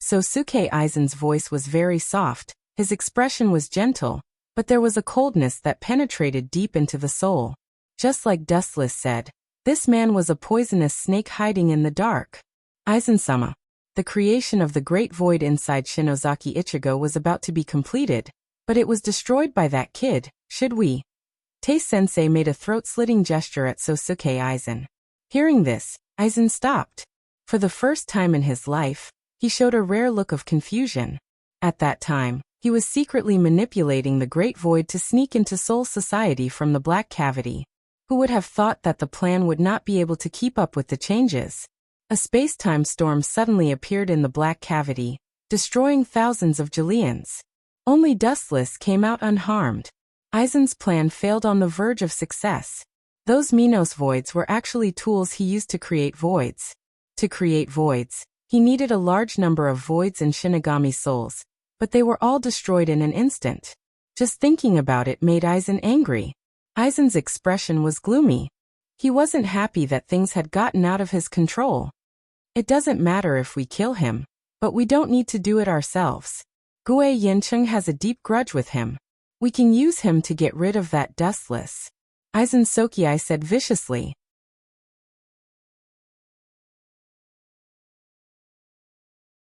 Sosuke Aizen's voice was very soft, his expression was gentle, but there was a coldness that penetrated deep into the soul. Just like Dustless said, this man was a poisonous snake hiding in the dark. Aizen-sama, the creation of the great void inside Shinozaki Ichigo was about to be completed, but it was destroyed by that kid, should we? Tei-sensei made a throat-slitting gesture at Sosuke Aizen. Hearing this, Aizen stopped. For the first time in his life, he showed a rare look of confusion. At that time, he was secretly manipulating the Great Void to sneak into Soul Society from the Black Cavity. Who would have thought that the plan would not be able to keep up with the changes? A space-time storm suddenly appeared in the Black Cavity, destroying thousands of Jillians. Only Dustless came out unharmed. Aizen's plan failed on the verge of success. Those Minos voids were actually tools he used to create voids. To create voids, he needed a large number of voids and Shinigami souls, but they were all destroyed in an instant. Just thinking about it made Aizen angry. Aizen's expression was gloomy. He wasn't happy that things had gotten out of his control. It doesn't matter if we kill him, but we don't need to do it ourselves. Gue Yincheng has a deep grudge with him. We can use him to get rid of that Dustless. Aizen Sokiai said viciously.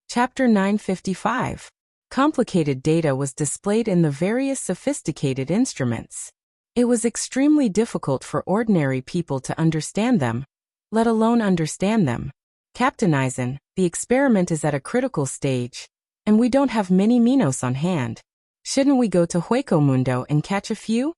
Chapter 955. Complicated data was displayed in the various sophisticated instruments. It was extremely difficult for ordinary people to understand them, let alone understand them. Captain Aizen, the experiment is at a critical stage, and we don't have many Minos on hand. Shouldn't we go to Hueco Mundo and catch a few?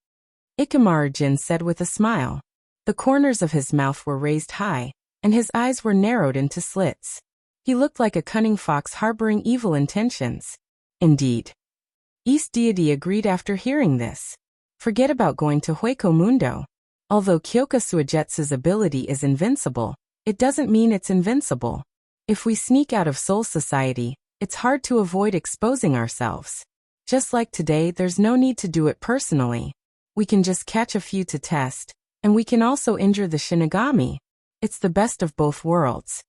Ikamaru-jin said with a smile. The corners of his mouth were raised high, and his eyes were narrowed into slits. He looked like a cunning fox harboring evil intentions. Indeed. East Deity agreed after hearing this. Forget about going to Hueco Mundo. Although Kyoka Suigetsu's ability is invincible, it doesn't mean it's invincible. If we sneak out of Soul Society, it's hard to avoid exposing ourselves. Just like today, there's no need to do it personally. We can just catch a few to test, and we can also injure the Shinigami. It's the best of both worlds.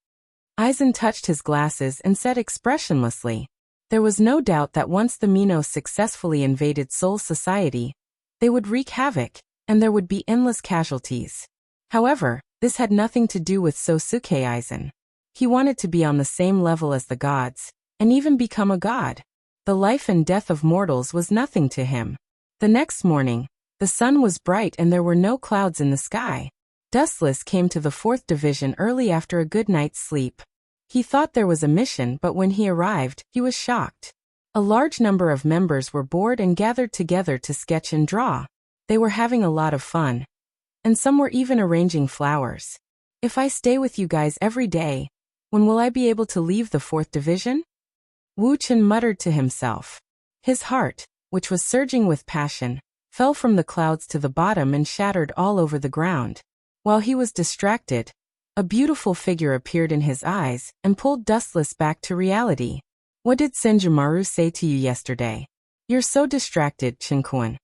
Aizen touched his glasses and said expressionlessly. There was no doubt that once the Minos successfully invaded Soul Society, they would wreak havoc, and there would be endless casualties. However, this had nothing to do with Sosuke Aizen. He wanted to be on the same level as the gods, and even become a god. The life and death of mortals was nothing to him. The next morning, the sun was bright and there were no clouds in the sky. Dustless came to the 4th Division early after a good night's sleep. He thought there was a mission, but when he arrived, he was shocked. A large number of members were bored and gathered together to sketch and draw. They were having a lot of fun. And some were even arranging flowers. If I stay with you guys every day, when will I be able to leave the 4th Division? Wu Chen muttered to himself. His heart, which was surging with passion, fell from the clouds to the bottom and shattered all over the ground. While he was distracted, a beautiful figure appeared in his eyes and pulled Dustless back to reality. What did Senjumaru say to you yesterday? You're so distracted, Chinkun.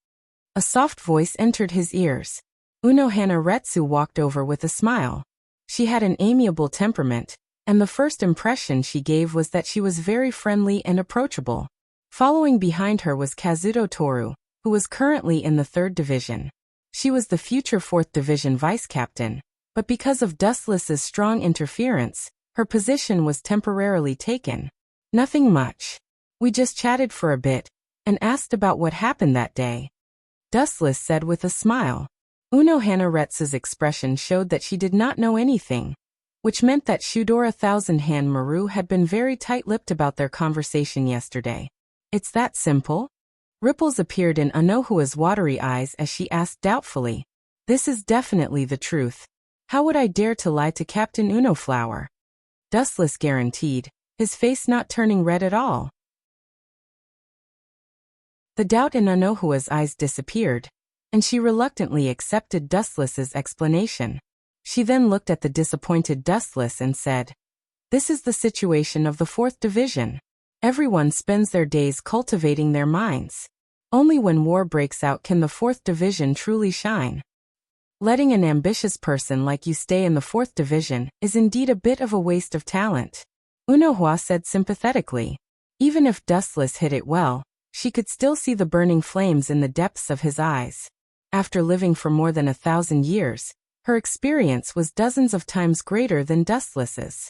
A soft voice entered his ears. Unohana Retsu walked over with a smile. She had an amiable temperament, and the first impression she gave was that she was very friendly and approachable. Following behind her was Kazuto Toru, who was currently in the 3rd Division. She was the future 4th Division vice captain, but because of Dustless's strong interference, her position was temporarily taken. Nothing much. We just chatted for a bit, and asked about what happened that day. Dustless said with a smile. Uno Hanaretz's expression showed that she did not know anything, which meant that Shudora Thousand-Hand Maru had been very tight-lipped about their conversation yesterday. It's that simple? Ripples appeared in Anohua's watery eyes as she asked doubtfully. This is definitely the truth. How would I dare to lie to Captain Uno Flower? Dustless guaranteed, his face not turning red at all. The doubt in Anohua's eyes disappeared, and she reluctantly accepted Dustless's explanation. She then looked at the disappointed Dustless and said, "This is the situation of the 4th Division. Everyone spends their days cultivating their minds. Only when war breaks out can the 4th Division truly shine. Letting an ambitious person like you stay in the 4th Division is indeed a bit of a waste of talent," Unohua said sympathetically. Even if Dustless hit it well, she could still see the burning flames in the depths of his eyes. After living for more than 1,000 years, her experience was dozens of times greater than Dustless's.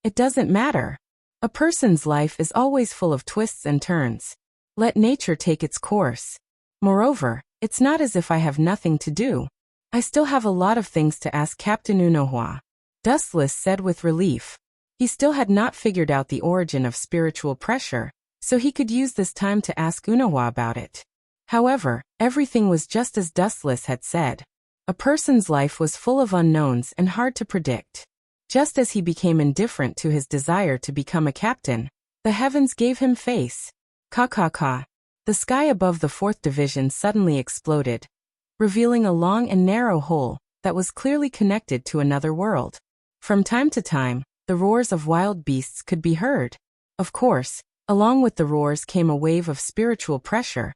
It doesn't matter. A person's life is always full of twists and turns. Let nature take its course. Moreover, it's not as if I have nothing to do. I still have a lot of things to ask Captain Unohua, Dustless said with relief. He still had not figured out the origin of spiritual pressure, so he could use this time to ask Unohua about it. However, everything was just as Dustless had said. A person's life was full of unknowns and hard to predict. Just as he became indifferent to his desire to become a captain, the heavens gave him face. Ka. The sky above the 4th Division suddenly exploded, revealing a long and narrow hole that was clearly connected to another world. From time to time, the roars of wild beasts could be heard. Of course, along with the roars came a wave of spiritual pressure,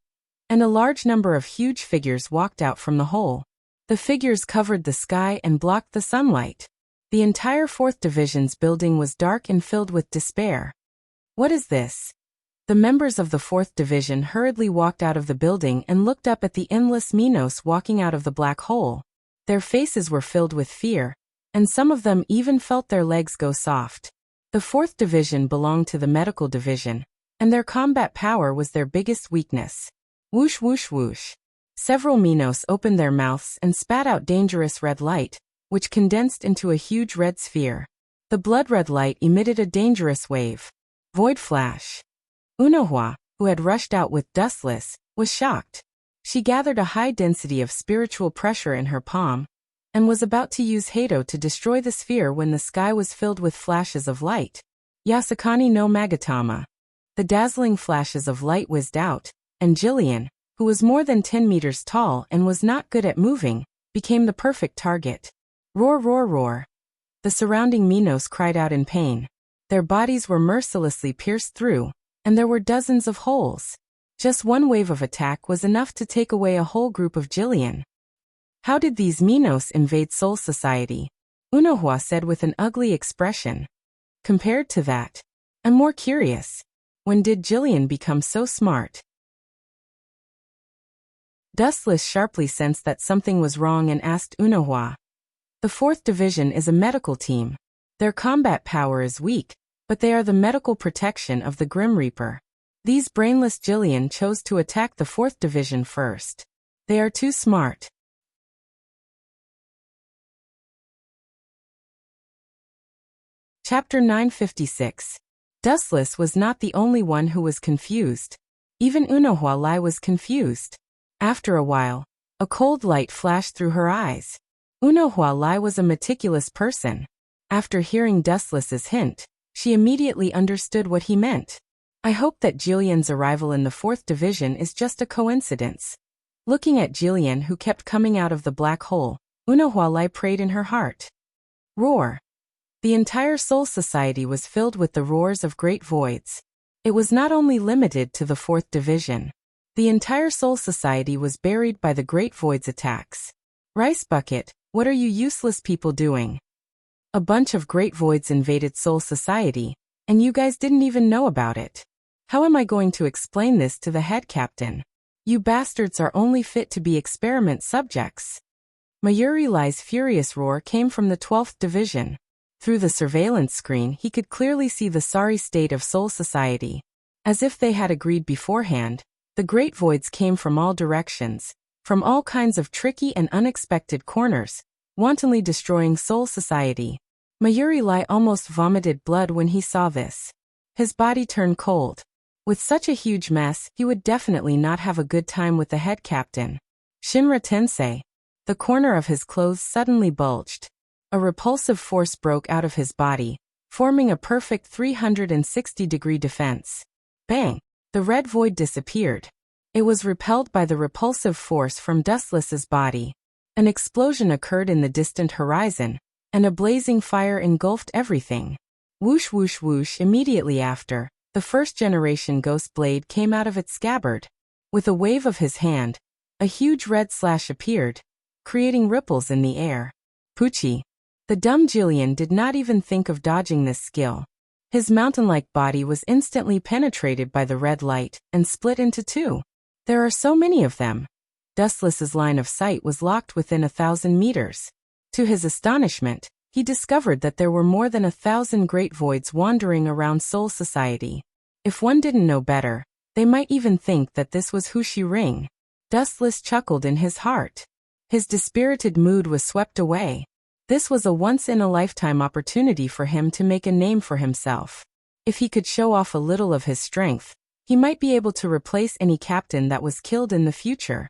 and a large number of huge figures walked out from the hole. The figures covered the sky and blocked the sunlight. The entire 4th Division's building was dark and filled with despair. What is this? The members of the 4th Division hurriedly walked out of the building and looked up at the endless Minos walking out of the black hole. Their faces were filled with fear, and some of them even felt their legs go soft. The 4th Division belonged to the medical division, and their combat power was their biggest weakness. Whoosh whoosh whoosh. Several Minos opened their mouths and spat out dangerous red light, which condensed into a huge red sphere. The blood-red light emitted a dangerous wave. Void flash. Unohua, who had rushed out with Dustless, was shocked. She gathered a high density of spiritual pressure in her palm, and was about to use Hato to destroy the sphere when the sky was filled with flashes of light. Yasakani no Magatama. The dazzling flashes of light whizzed out, and Jillian, who was more than 10 meters tall and was not good at moving, became the perfect target. Roar roar roar. The surrounding Minos cried out in pain. Their bodies were mercilessly pierced through, and there were dozens of holes. Just one wave of attack was enough to take away a whole group of Jillian. How did these Minos invade Soul Society? Unohua said with an ugly expression. Compared to that, I'm more curious. When did Jillian become so smart? Dustless sharply sensed that something was wrong and asked Unohua. The 4th Division is a medical team. Their combat power is weak, but they are the medical protection of the Grim Reaper. These brainless Jillian chose to attack the 4th Division first. They are too smart. Chapter 956. Dustless was not the only one who was confused. Even Unohua Lai was confused. After a while, a cold light flashed through her eyes. Unohua Lai was a meticulous person. After hearing Dustless's hint, she immediately understood what he meant. I hope that Jillian's arrival in the 4th Division is just a coincidence. Looking at Jillian, who kept coming out of the black hole, Unohua Lai prayed in her heart. Roar. The entire Soul Society was filled with the roars of great voids. It was not only limited to the 4th Division. The entire Soul Society was buried by the Great Void's attacks. Rice Bucket, what are you useless people doing? A bunch of Great Voids invaded Soul Society, and you guys didn't even know about it. How am I going to explain this to the head captain? You bastards are only fit to be experiment subjects. Mayuri Lai's furious roar came from the 12th Division. Through the surveillance screen he could clearly see the sorry state of Soul Society. As if they had agreed beforehand, the great voids came from all directions, from all kinds of tricky and unexpected corners, wantonly destroying Soul Society. Mayuri Lai almost vomited blood when he saw this. His body turned cold. With such a huge mess, he would definitely not have a good time with the head captain. Shinra Tensei. The corner of his clothes suddenly bulged. A repulsive force broke out of his body, forming a perfect 360-degree defense. Bang! The red void disappeared. It was repelled by the repulsive force from Dustless's body. An explosion occurred in the distant horizon, and a blazing fire engulfed everything. Whoosh whoosh whoosh. Immediately after, the first-generation ghost blade came out of its scabbard. With a wave of his hand, a huge red slash appeared, creating ripples in the air. Poochie. The dumb Jillian did not even think of dodging this skill. His mountain-like body was instantly penetrated by the red light and split into two. There are so many of them. Dustless's line of sight was locked within 1,000 meters. To his astonishment, he discovered that there were more than 1,000 great voids wandering around Soul Society. If one didn't know better, they might even think that this was Hushi Ring. Dustless chuckled in his heart. His dispirited mood was swept away. This was a once-in-a-lifetime opportunity for him to make a name for himself. If he could show off a little of his strength, he might be able to replace any captain that was killed in the future.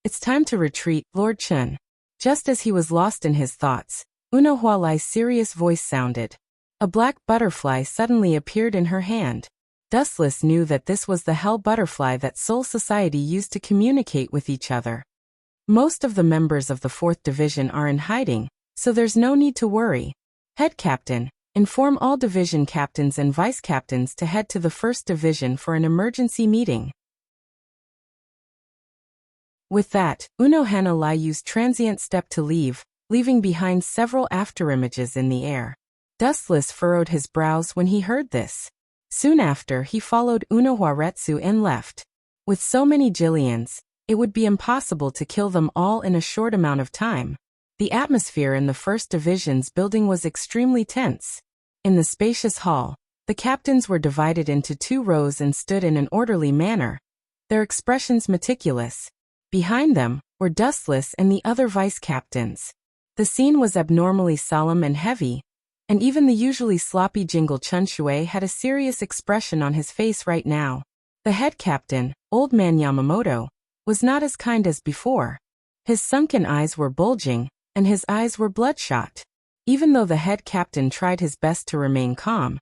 It's time to retreat, Lord Chun. Just as he was lost in his thoughts, Unohua Lai's serious voice sounded. A black butterfly suddenly appeared in her hand. Dustless knew that this was the hell butterfly that Soul Society used to communicate with each other. Most of the members of the 4th Division are in hiding, so there's no need to worry. Head Captain, inform all division captains and vice captains to head to the 1st Division for an emergency meeting. With that, Unohana Lai used transient step to leave, leaving behind several afterimages in the air. Dustless furrowed his brows when he heard this. Soon after, he followed Unohua Retsu and left. With so many Jillians, it would be impossible to kill them all in a short amount of time. The atmosphere in the 1st Division's building was extremely tense. In the spacious hall, the captains were divided into 2 rows and stood in an orderly manner, their expressions meticulous. Behind them were Dustless and the other vice captains. The scene was abnormally solemn and heavy, and even the usually sloppy Jingle Chunshui had a serious expression on his face right now. The head captain, Old Man Yamamoto, was not as kind as before. His sunken eyes were bulging, and his eyes were bloodshot. Even though the head captain tried his best to remain calm,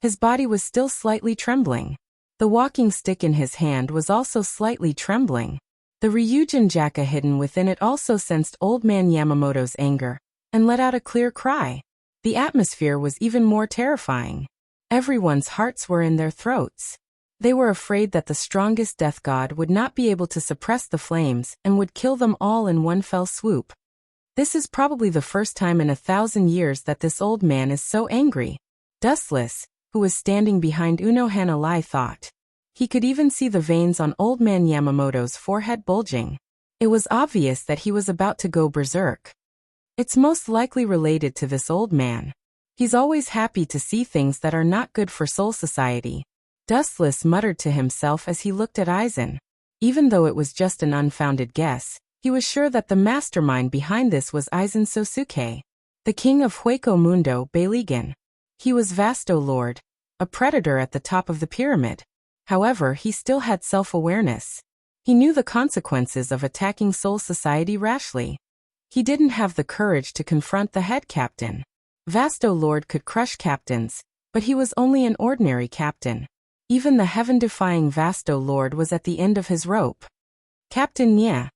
his body was still slightly trembling. The walking stick in his hand was also slightly trembling. The Ryujin Jaka hidden within it also sensed Old Man Yamamoto's anger, and let out a clear cry. The atmosphere was even more terrifying. Everyone's hearts were in their throats. They were afraid that the strongest death god would not be able to suppress the flames and would kill them all in one fell swoop. This is probably the first time in 1,000 years that this old man is so angry. Dustless, who was standing behind Unohana Lai, thought. He could even see the veins on Old Man Yamamoto's forehead bulging. It was obvious that he was about to go berserk. It's most likely related to this old man. He's always happy to see things that are not good for Soul Society. Dustless muttered to himself as he looked at Aizen. Even though it was just an unfounded guess, he was sure that the mastermind behind this was Aizen Sosuke, the king of Hueco Mundo, Beiligan. He was Vasto Lord, a predator at the top of the pyramid. However, he still had self-awareness. He knew the consequences of attacking Soul Society rashly. He didn't have the courage to confront the head captain. Vasto Lord could crush captains, but he was only an ordinary captain. Even the heaven-defying Vasto Lord was at the end of his rope. Captain Nya.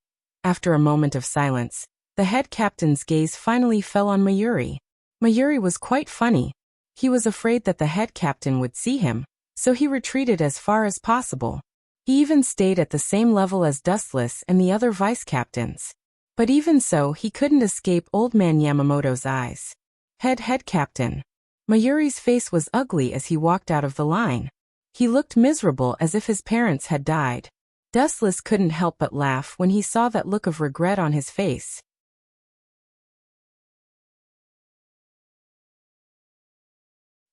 After a moment of silence, the head captain's gaze finally fell on Mayuri. Mayuri was quite funny. He was afraid that the head captain would see him, so he retreated as far as possible. He even stayed at the same level as Dustless and the other vice captains. But even so, he couldn't escape Old Man Yamamoto's eyes. Head captain. Mayuri's face was ugly as he walked out of the line. He looked miserable as if his parents had died. Dustless couldn't help but laugh when he saw that look of regret on his face.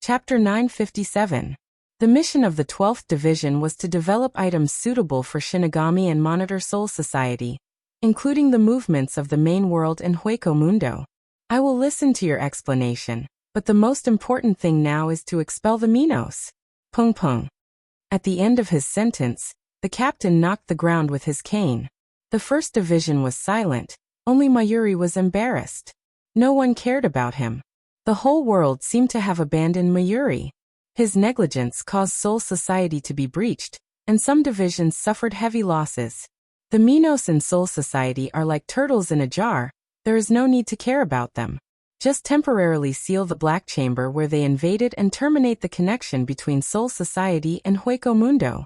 Chapter 957. The mission of the 12th Division was to develop items suitable for Shinigami and monitor Soul Society, including the movements of the main world and Hueco Mundo. I will listen to your explanation, but the most important thing now is to expel the Minos. Pung pung. At the end of his sentence, the captain knocked the ground with his cane. The 1st Division was silent, only Mayuri was embarrassed. No one cared about him. The whole world seemed to have abandoned Mayuri. His negligence caused Soul Society to be breached, and some divisions suffered heavy losses. The Minos in Soul Society are like turtles in a jar. There is no need to care about them. Just temporarily seal the Black Chamber where they invaded and terminate the connection between Soul Society and Hueco Mundo.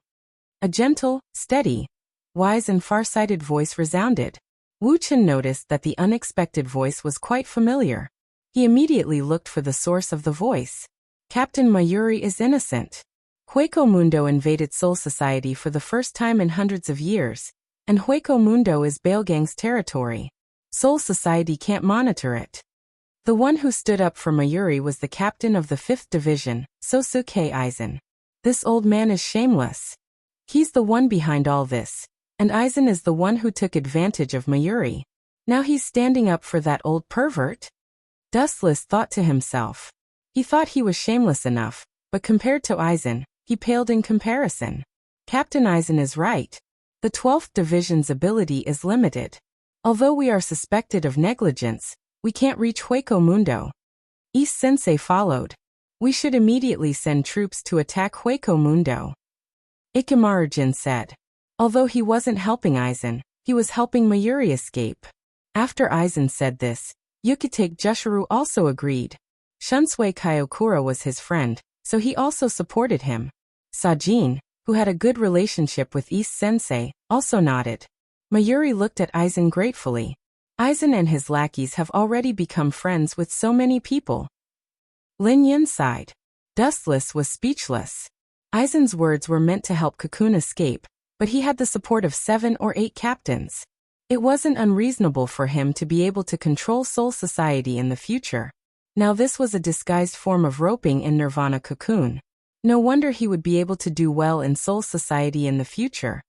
A gentle, steady, wise and far-sighted voice resounded. Wu Chen noticed that the unexpected voice was quite familiar. He immediately looked for the source of the voice. Captain Mayuri is innocent. Hueco Mundo invaded Soul Society for the first time in hundreds of years, and Hueco Mundo is Baelgang's territory. Soul Society can't monitor it. The one who stood up for Mayuri was the captain of the 5th Division, Sosuke Aizen. This old man is shameless. He's the one behind all this, and Aizen is the one who took advantage of Mayuri. Now he's standing up for that old pervert? Dustless thought to himself. He thought he was shameless enough, but compared to Aizen, he paled in comparison. Captain Aizen is right. The 12th Division's ability is limited. Although we are suspected of negligence, we can't reach Hueco Mundo. East Sensei followed. We should immediately send troops to attack Hueco Mundo. Ikamaru-jin said. Although he wasn't helping Aizen, he was helping Mayuri escape. After Aizen said this, Yukitake Jushiro also agreed. Shunsui Kayokura was his friend, so he also supported him. Sajin, who had a good relationship with East Sensei, also nodded. Mayuri looked at Aizen gratefully. Aizen and his lackeys have already become friends with so many people. Lin Yun sighed. Dustless was speechless. Aizen's words were meant to help Cocoon escape, but he had the support of 7 or 8 captains. It wasn't unreasonable for him to be able to control Soul Society in the future. Now this was a disguised form of roping in Nirvana Cocoon. No wonder he would be able to do well in Soul Society in the future.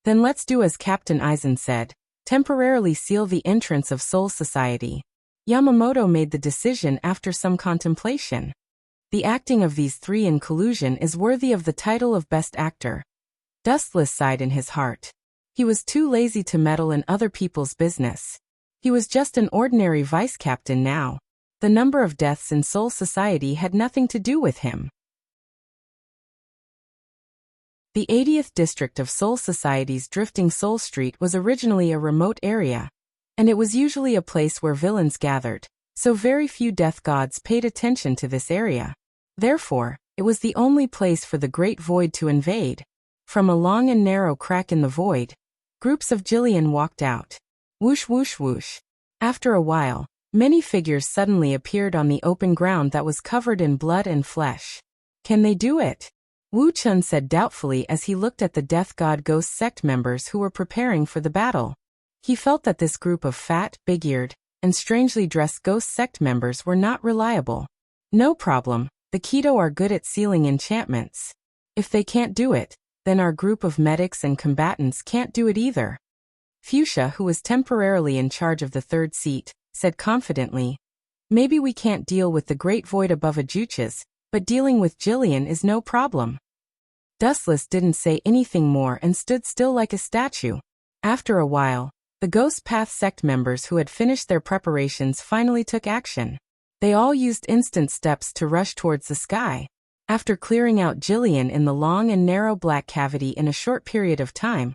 Then let's do as Captain Aizen said, temporarily seal the entrance of Soul Society. Yamamoto made the decision after some contemplation. The acting of these 3 in collusion is worthy of the title of Best Actor. Dustless sighed in his heart. He was too lazy to meddle in other people's business. He was just an ordinary vice captain now. The number of deaths in Soul Society had nothing to do with him. The 80th district of Soul Society's Drifting Soul Street was originally a remote area, and it was usually a place where villains gathered, so very few death gods paid attention to this area. Therefore, it was the only place for the Great Void to invade. From a long and narrow crack in the void, groups of Jillian walked out. Whoosh whoosh whoosh. After a while, many figures suddenly appeared on the open ground that was covered in blood and flesh. Can they do it? Wu Chun said doubtfully as he looked at the Death God Ghost sect members who were preparing for the battle. He felt that this group of fat, big-eared, and strangely dressed ghost sect members were not reliable. No problem, the Keto are good at sealing enchantments. If they can't do it, then our group of medics and combatants can't do it either. Fuchsia, who was temporarily in charge of the 3rd seat, said confidently, maybe we can't deal with the Great Void above Ajuchas, but dealing with Jillian is no problem. Dustless didn't say anything more and stood still like a statue. After a while, the Ghost Path sect members who had finished their preparations finally took action. They all used instant steps to rush towards the sky. After clearing out Jillian in the long and narrow black cavity in a short period of time,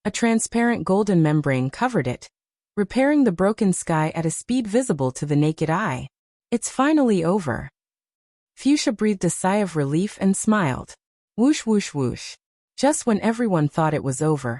a transparent golden membrane covered it, repairing the broken sky at a speed visible to the naked eye. It's finally over. Fuchsia breathed a sigh of relief and smiled. Whoosh whoosh whoosh. Just when everyone thought it was over,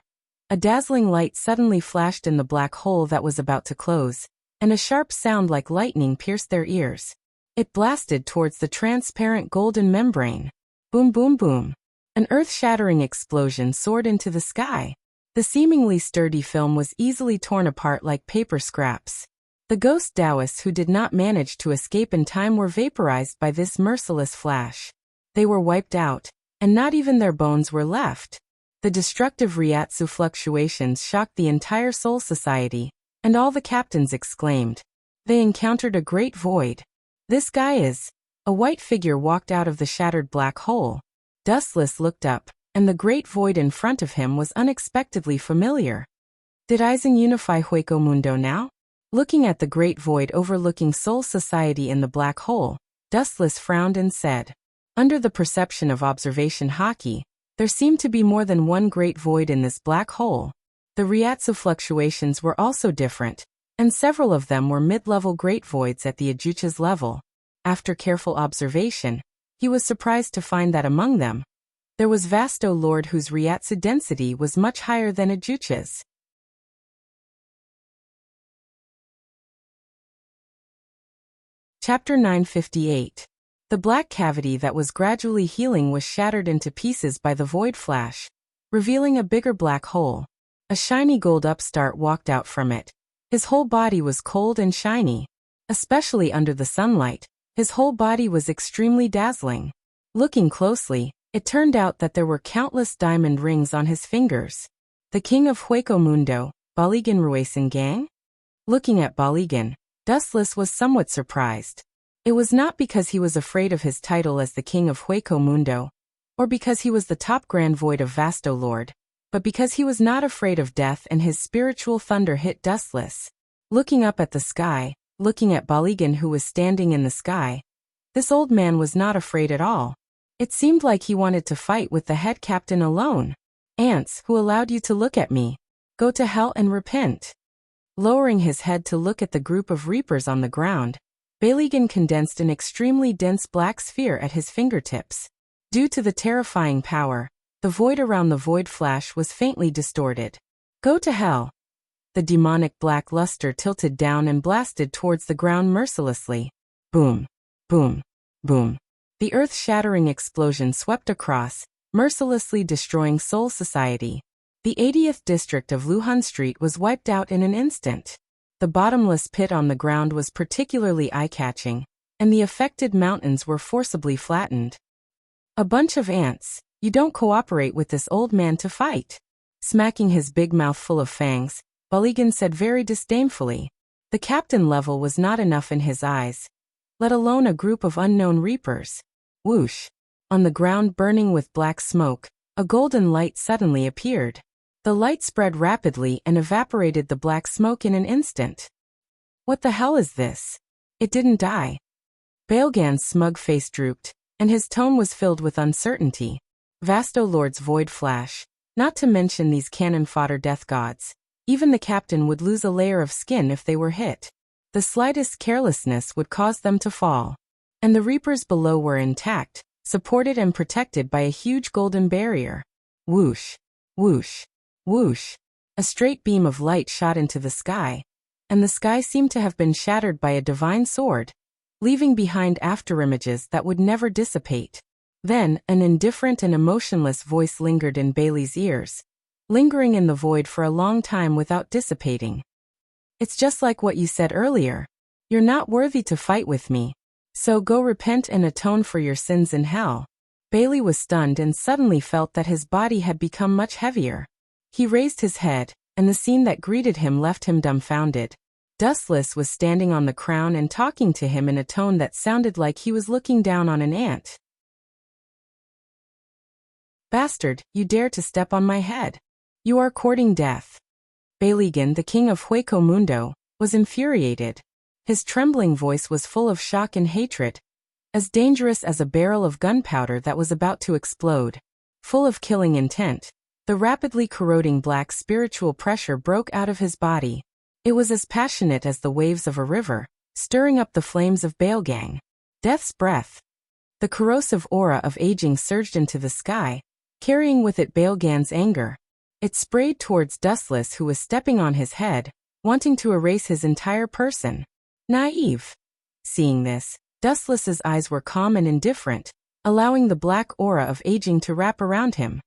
a dazzling light suddenly flashed in the black hole that was about to close, and a sharp sound like lightning pierced their ears. It blasted towards the transparent golden membrane. Boom boom boom. An earth-shattering explosion soared into the sky. The seemingly sturdy film was easily torn apart like paper scraps. The ghost Taoists who did not manage to escape in time were vaporized by this merciless flash. They were wiped out, and not even their bones were left. The destructive Ryatsu fluctuations shocked the entire Soul Society, and all the captains exclaimed. They encountered a great void. This guy is... A white figure walked out of the shattered black hole. Dustless looked up, and the great void in front of him was unexpectedly familiar. Did Aizen unify Hueco Mundo now? Looking at the great void overlooking Soul Society in the black hole, Dustless frowned and said, under the perception of observation haki, there seemed to be more than one great void in this black hole. The Ryatsu fluctuations were also different, and several of them were mid-level great voids at the Ajucha's level. After careful observation, he was surprised to find that among them, there was Vasto Lord whose Ryatsu density was much higher than Ajucha's. Chapter 958. The black cavity that was gradually healing was shattered into pieces by the void flash, revealing a bigger black hole. A shiny gold upstart walked out from it. His whole body was cold and shiny. Especially under the sunlight, his whole body was extremely dazzling. Looking closely, it turned out that there were countless diamond rings on his fingers. The king of Hueco Mundo, Baligan Ruesan Gang? Looking at Baligan, Dustless was somewhat surprised. It was not because he was afraid of his title as the king of Hueco Mundo, or because he was the top grand void of Vasto Lord, but because he was not afraid of death, and his spiritual thunder hit Dustless. Looking up at the sky, looking at Baligan who was standing in the sky, this old man was not afraid at all. It seemed like he wanted to fight with the head captain alone. Ants, who allowed you to look at me? Go to hell and repent. Lowering his head to look at the group of reapers on the ground, Baligan condensed an extremely dense black sphere at his fingertips. Due to the terrifying power, the void around the void flash was faintly distorted. Go to hell. The demonic black luster tilted down and blasted towards the ground mercilessly. Boom, boom, boom. The earth-shattering explosion swept across, mercilessly destroying Soul Society. The 80th district of Luhan Street was wiped out in an instant. The bottomless pit on the ground was particularly eye-catching, and the affected mountains were forcibly flattened. A bunch of ants, you don't cooperate with this old man to fight. Smacking his big mouth full of fangs, Baligan said very disdainfully. The captain level was not enough in his eyes, let alone a group of unknown reapers. Whoosh! On the ground burning with black smoke, a golden light suddenly appeared. The light spread rapidly and evaporated the black smoke in an instant. What the hell is this? It didn't die. Bailgan's smug face drooped, and his tone was filled with uncertainty. Vasto Lord's void flash, not to mention these cannon fodder death gods. Even the captain would lose a layer of skin if they were hit. The slightest carelessness would cause them to fall. And the reapers below were intact, supported and protected by a huge golden barrier. Whoosh, whoosh, whoosh. A straight beam of light shot into the sky, and the sky seemed to have been shattered by a divine sword, leaving behind afterimages that would never dissipate. Then, an indifferent and emotionless voice lingered in Bailey's ears, lingering in the void for a long time without dissipating. It's just like what you said earlier. You're not worthy to fight with me. So go repent and atone for your sins in hell. Bailey was stunned and suddenly felt that his body had become much heavier. He raised his head, and the scene that greeted him left him dumbfounded. Dustless was standing on the crown and talking to him in a tone that sounded like he was looking down on an ant. Bastard, you dare to step on my head. You are courting death. Baligan, the king of Hueco Mundo, was infuriated. His trembling voice was full of shock and hatred, as dangerous as a barrel of gunpowder that was about to explode. Full of killing intent, the rapidly corroding black spiritual pressure broke out of his body. It was as passionate as the waves of a river, stirring up the flames of Bailgang. Death's breath. The corrosive aura of aging surged into the sky, carrying with it Bailgan's anger. It sprayed towards Dustless, who was stepping on his head, wanting to erase his entire person. Naive. Seeing this, Dustless's eyes were calm and indifferent, allowing the black aura of aging to wrap around him.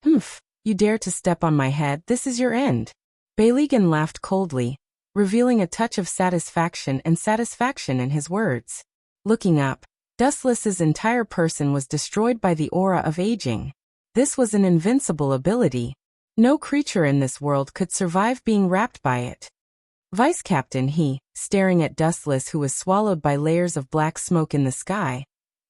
Humph, You dare to step on my head, this is your end. Beyligan laughed coldly, revealing a touch of satisfaction in his words. Looking up, Dustless's entire person was destroyed by the aura of aging. This was an invincible ability. No creature in this world could survive being wrapped by it. Vice Captain, he, staring at Dustless, who was swallowed by layers of black smoke in the sky.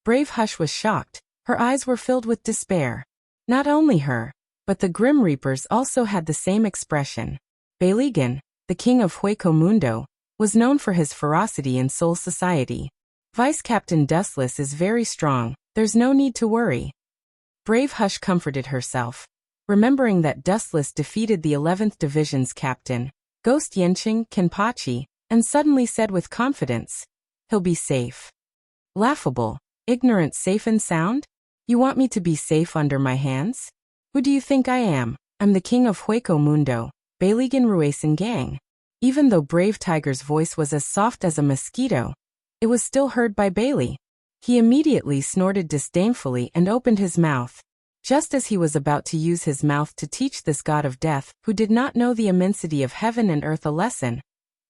Brave Hush was shocked. Her eyes were filled with despair. Not only her, but the Grim Reapers also had the same expression. Beyligan, the king of Hueco Mundo, was known for his ferocity in Soul Society. Vice Captain Dustless is very strong, there's no need to worry. Brave Hush comforted herself, remembering that Dustless defeated the 11th Division's captain, Ghost Yenching Kenpachi, and suddenly said with confidence, "He'll be safe." Laughable, ignorant, safe and sound? You want me to be safe under my hands? Who do you think I am? I'm the king of Hueco Mundo, Beyligan Ruesan Gang. Even though Brave Tiger's voice was as soft as a mosquito, it was still heard by Bailey. He immediately snorted disdainfully and opened his mouth. Just as he was about to use his mouth to teach this god of death, who did not know the immensity of heaven and earth, a lesson,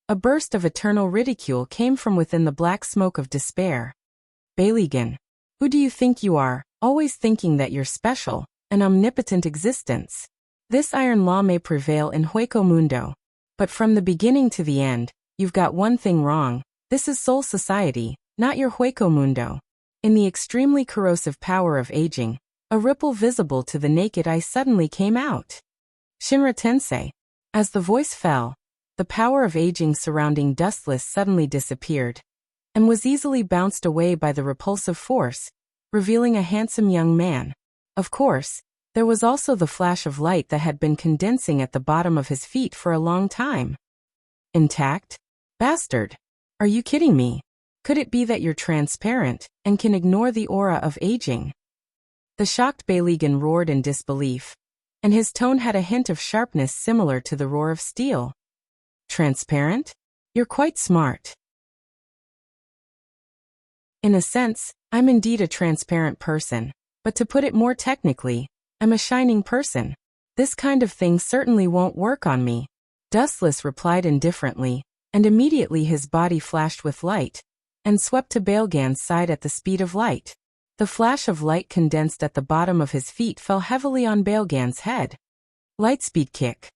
a burst of eternal ridicule came from within the black smoke of despair. Beyligan, who do you think you are, always thinking that you're special, an omnipotent existence? This iron law may prevail in Hueco Mundo, but from the beginning to the end, you've got one thing wrong. This is Soul Society, not your Hueco Mundo. In the extremely corrosive power of aging, a ripple visible to the naked eye suddenly came out. Shinra Tensei. As the voice fell, the power of aging surrounding Dustless suddenly disappeared, and was easily bounced away by the repulsive force, revealing a handsome young man. Of course, there was also the flash of light that had been condensing at the bottom of his feet for a long time. Intact? Bastard! Are you kidding me? Could it be that you're transparent, and can ignore the aura of aging? The shocked Beyligan roared in disbelief, and his tone had a hint of sharpness similar to the roar of steel. Transparent? You're quite smart. In a sense, I'm indeed a transparent person, but to put it more technically, I'm a shining person. This kind of thing certainly won't work on me. Dustless replied indifferently, and immediately his body flashed with light, and swept to Beyligan's side at the speed of light. The flash of light condensed at the bottom of his feet fell heavily on Beyligan's head. Lightspeed kick.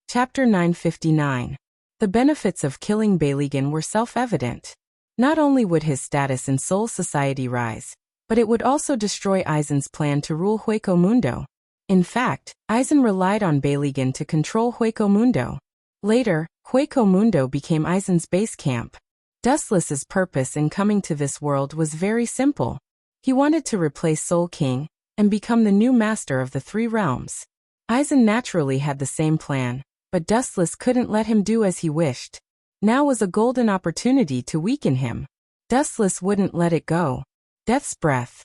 Chapter 959. The benefits of killing Beyligan were self-evident. Not only would his status in Soul Society rise, but it would also destroy Aizen's plan to rule Hueco Mundo. In fact, Aizen relied on Beyligan to control Hueco Mundo. Later, Hueco Mundo became Aizen's base camp. Dustless's purpose in coming to this world was very simple. He wanted to replace Soul King, and become the new master of the three realms. Aizen naturally had the same plan, but Dustless couldn't let him do as he wished. Now was a golden opportunity to weaken him. Dustless wouldn't let it go. Death's breath.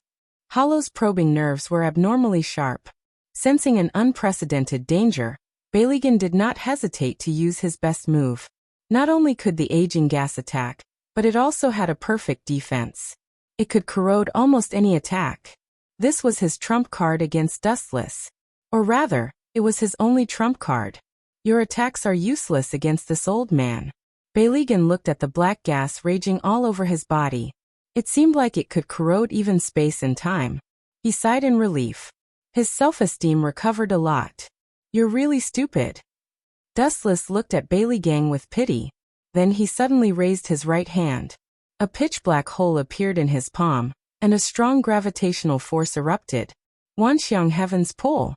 Hollow's probing nerves were abnormally sharp. Sensing an unprecedented danger, Beyligan did not hesitate to use his best move. Not only could the aging gas attack, but it also had a perfect defense. It could corrode almost any attack. This was his trump card against Dustless. Or rather, it was his only trump card. Your attacks are useless against this old man. Beyligan looked at the black gas raging all over his body. It seemed like it could corrode even space and time. He sighed in relief. His self-esteem recovered a lot. You're really stupid. Dustless looked at Beyligan with pity. Then he suddenly raised his right hand. A pitch-black hole appeared in his palm, and a strong gravitational force erupted. Wanxiang Heaven's Pole.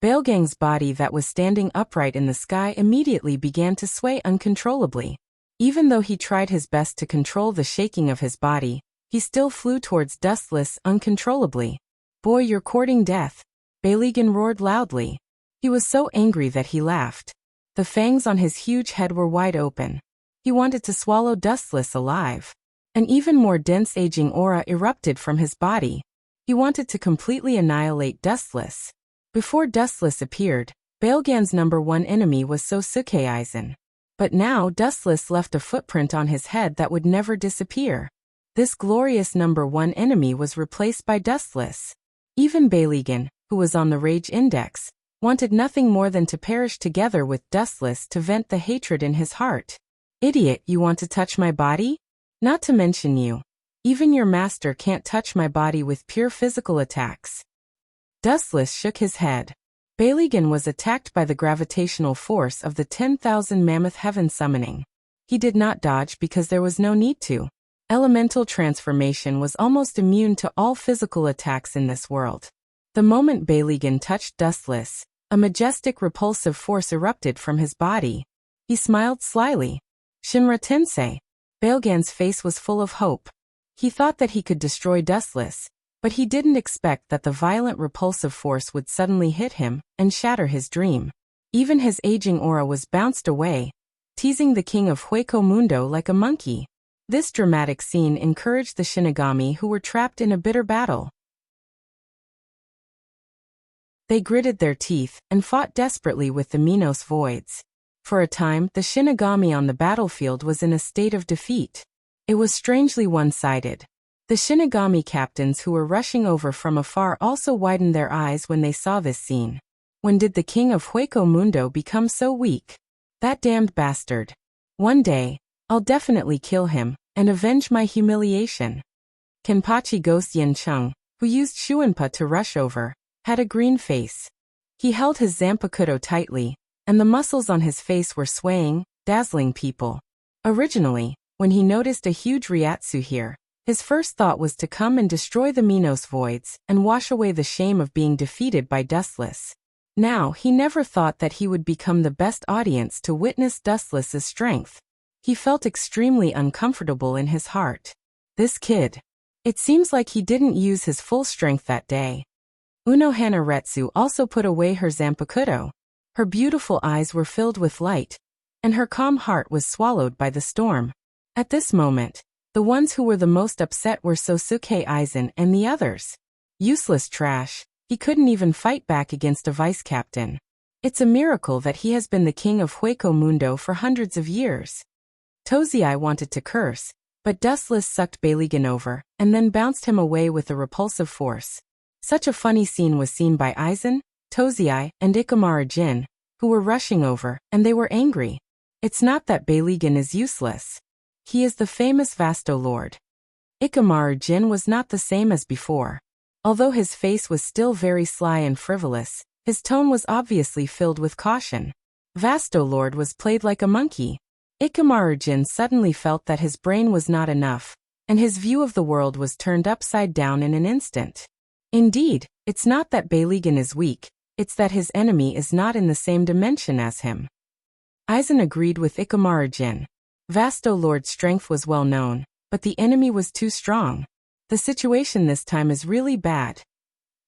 Beyligan's body that was standing upright in the sky immediately began to sway uncontrollably. Even though he tried his best to control the shaking of his body, he still flew towards Dustless uncontrollably. Boy, you're courting death. Beyligan roared loudly. He was so angry that he laughed. The fangs on his huge head were wide open. He wanted to swallow Dustless alive. An even more dense aging aura erupted from his body. He wanted to completely annihilate Dustless. Before Dustless appeared, Beyligan's #1 enemy was Sosuke Aizen. But now Dustless left a footprint on his head that would never disappear. This glorious number one enemy was replaced by Dustless. Even Balegan, who was on the rage index, wanted nothing more than to perish together with Dustless to vent the hatred in his heart. Idiot, you want to touch my body? Not to mention you. Even your master can't touch my body with pure physical attacks. Dustless shook his head. Balegan was attacked by the gravitational force of the 10,000 Mammoth Heaven summoning. He did not dodge because there was no need to. Elemental transformation was almost immune to all physical attacks in this world. The moment Balegan touched Dustless, a majestic repulsive force erupted from his body. He smiled slyly. Shinra Tensei. Balegan's face was full of hope. He thought that he could destroy Dustless, but he didn't expect that the violent repulsive force would suddenly hit him and shatter his dream. Even his aging aura was bounced away, teasing the king of Hueco Mundo like a monkey. This dramatic scene encouraged the Shinigami who were trapped in a bitter battle. They gritted their teeth and fought desperately with the Minos voids. For a time, the Shinigami on the battlefield was in a state of defeat. It was strangely one-sided. The Shinigami captains who were rushing over from afar also widened their eyes when they saw this scene. When did the king of Hueco Mundo become so weak? That damned bastard. One day, I'll definitely kill him and avenge my humiliation. Kenpachi Ghost Yin Chung, who used Shuinpa to rush over, had a green face. He held his Zanpakuto tightly, and the muscles on his face were swaying, dazzling people. Originally, when he noticed a huge Ryatsu here, his first thought was to come and destroy the Minos voids and wash away the shame of being defeated by Dustless. Now, he never thought that he would become the best audience to witness Dustless's strength. He felt extremely uncomfortable in his heart. This kid. It seems like he didn't use his full strength that day. Unohana Retsu also put away her Zanpakuto. Her beautiful eyes were filled with light, and her calm heart was swallowed by the storm. At this moment, the ones who were the most upset were Sosuke Aizen and the others. Useless trash, he couldn't even fight back against a vice captain. It's a miracle that he has been the king of Hueco Mundo for hundreds of years. Tozai wanted to curse, but Dustless sucked Balegan over, and then bounced him away with a repulsive force. Such a funny scene was seen by Aizen, Tozai, and Ikamaru Jin, who were rushing over, and they were angry. It's not that Balegan is useless. He is the famous Vasto Lord. Ikamaru Jin was not the same as before. Although his face was still very sly and frivolous, his tone was obviously filled with caution. Vasto Lord was played like a monkey. Ikamaru Jin suddenly felt that his brain was not enough, and his view of the world was turned upside down in an instant. Indeed, it's not that Balegan is weak, it's that his enemy is not in the same dimension as him. Aizen agreed with Ikamaru Jin. Vasto Lord's strength was well known, but the enemy was too strong. The situation this time is really bad.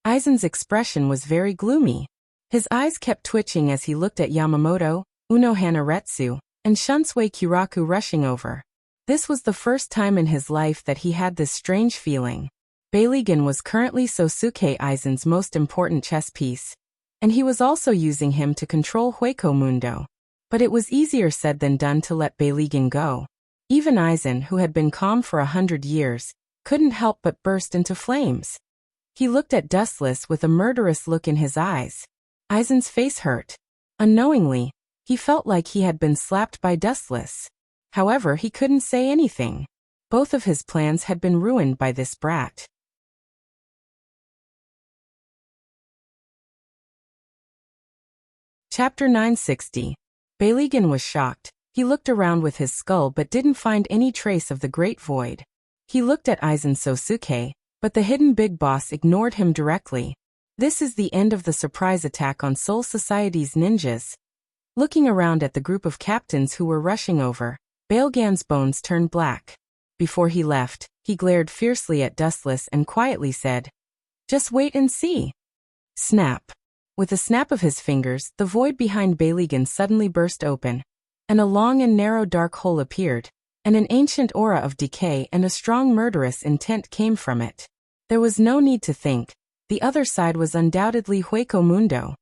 Aizen's expression was very gloomy. His eyes kept twitching as he looked at Yamamoto, Unohana Retsu, and Shunsui Kiraku rushing over. This was the first time in his life that he had this strange feeling. Balegan was currently Sosuke Aizen's most important chess piece, and he was also using him to control Hueco Mundo. But it was easier said than done to let Balegan go. Even Aizen, who had been calm for 100 years, couldn't help but burst into flames. He looked at Dustless with a murderous look in his eyes. Aizen's face hurt. Unknowingly, he felt like he had been slapped by Dustless. However, he couldn't say anything. Both of his plans had been ruined by this brat. Chapter 960. Balegan was shocked. He looked around with his skull but didn't find any trace of the Great Void. He looked at Aizen Sosuke, but the hidden big boss ignored him directly. This is the end of the surprise attack on Soul Society's ninjas. Looking around at the group of captains who were rushing over, Balegan's bones turned black. Before he left, he glared fiercely at Dustless and quietly said, "Just wait and see." Snap. With a snap of his fingers, the void behind Balegan suddenly burst open, and a long and narrow dark hole appeared, and an ancient aura of decay and a strong murderous intent came from it. There was no need to think. The other side was undoubtedly Hueco Mundo.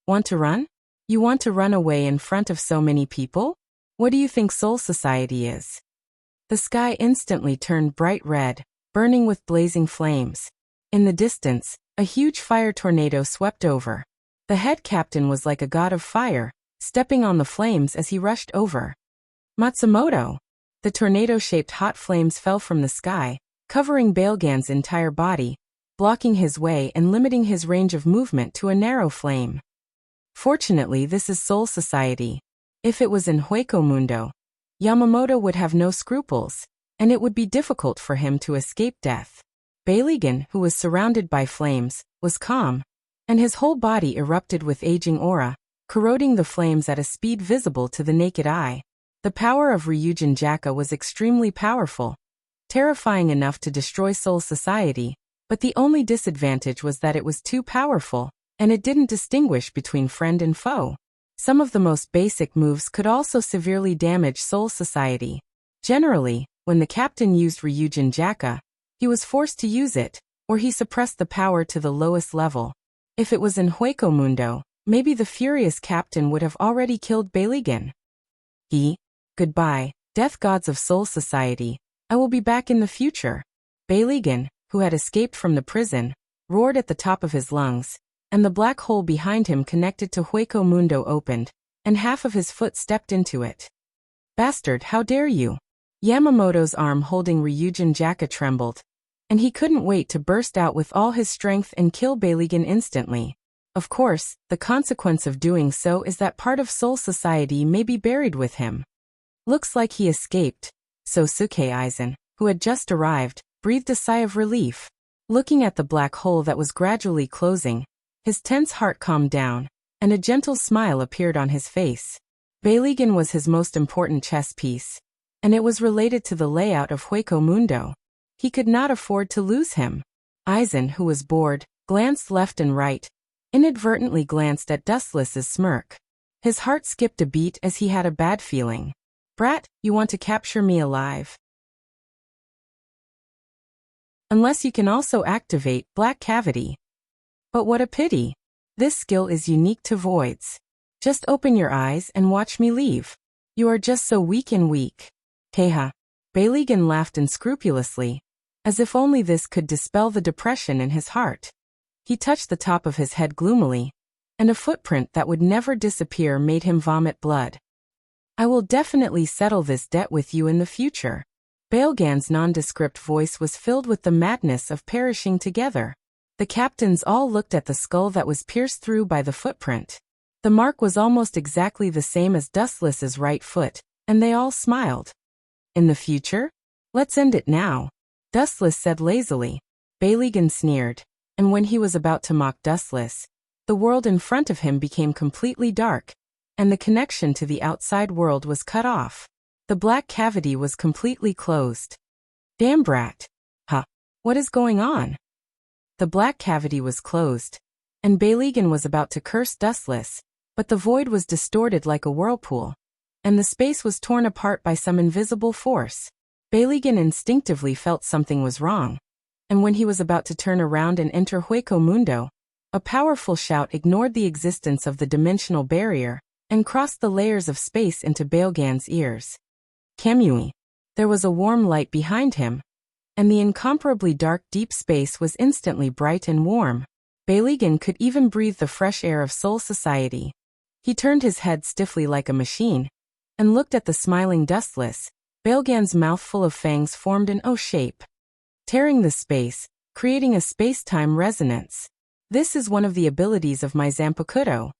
Want to run? You want to run away in front of so many people? What do you think Soul Society is? The sky instantly turned bright red, burning with blazing flames. In the distance, a huge fire tornado swept over. The head captain was like a god of fire, stepping on the flames as he rushed over. Matsumoto! The tornado-shaped hot flames fell from the sky, covering Bailgan's entire body, blocking his way and limiting his range of movement to a narrow flame. Fortunately, this is Soul Society. If it was in Hueco Mundo, Yamamoto would have no scruples, and it would be difficult for him to escape death. Bailigan, who was surrounded by flames, was calm, and his whole body erupted with aging aura, corroding the flames at a speed visible to the naked eye. The power of Ryujin Jaka was extremely powerful, terrifying enough to destroy Soul Society, but the only disadvantage was that it was too powerful, and it didn't distinguish between friend and foe. Some of the most basic moves could also severely damage Soul Society. Generally, when the captain used Ryujin Jaka, he was forced to use it, or he suppressed the power to the lowest level. If it was in Hueco Mundo, maybe the furious captain would have already killed Bailigan. Goodbye, death gods of Soul Society. I will be back in the future. Bailigan, who had escaped from the prison, roared at the top of his lungs, and the black hole behind him connected to Hueco Mundo opened, and half of his foot stepped into it. Bastard, how dare you! Yamamoto's arm holding Ryujin Jaka trembled, and he couldn't wait to burst out with all his strength and kill Bailigan instantly. Of course, the consequence of doing so is that part of Soul Society may be buried with him. Looks like he escaped. Sosuke Aizen, who had just arrived, breathed a sigh of relief. Looking at the black hole that was gradually closing, his tense heart calmed down, and a gentle smile appeared on his face. Bailigan was his most important chess piece, and it was related to the layout of Hueco Mundo. He could not afford to lose him. Aizen, who was bored, glanced left and right, inadvertently glanced at Dustless's smirk. His heart skipped a beat as he had a bad feeling. Brat, you want to capture me alive? Unless you can also activate Black Cavity. But what a pity. This skill is unique to voids. Just open your eyes and watch me leave. You are just so weak and weak. Teha. Bailigan laughed unscrupulously, as if only this could dispel the depression in his heart. He touched the top of his head gloomily, and a footprint that would never disappear made him vomit blood. I will definitely settle this debt with you in the future. Bailgan's nondescript voice was filled with the madness of perishing together. The captains all looked at the skull that was pierced through by the footprint. The mark was almost exactly the same as Dustless's right foot, and they all smiled. In the future? Let's end it now, Dustless said lazily. Bailigan sneered, and when he was about to mock Dustless, the world in front of him became completely dark, and the connection to the outside world was cut off. The black cavity was completely closed. Damn brat. What is going on? The black cavity was closed, and Bailigan was about to curse Dustless, but the void was distorted like a whirlpool, and the space was torn apart by some invisible force. Bailigan instinctively felt something was wrong, and when he was about to turn around and enter Hueco Mundo, a powerful shout ignored the existence of the dimensional barrier and crossed the layers of space into Bailgan's ears. Kemui. There was a warm light behind him, and the incomparably dark deep space was instantly bright and warm. Bailigan could even breathe the fresh air of Soul Society. He turned his head stiffly like a machine, and looked at the smiling Dustless. Bailgan's mouth full of fangs formed an O shape, tearing the space, creating a space-time resonance. This is one of the abilities of my Zanpakuto.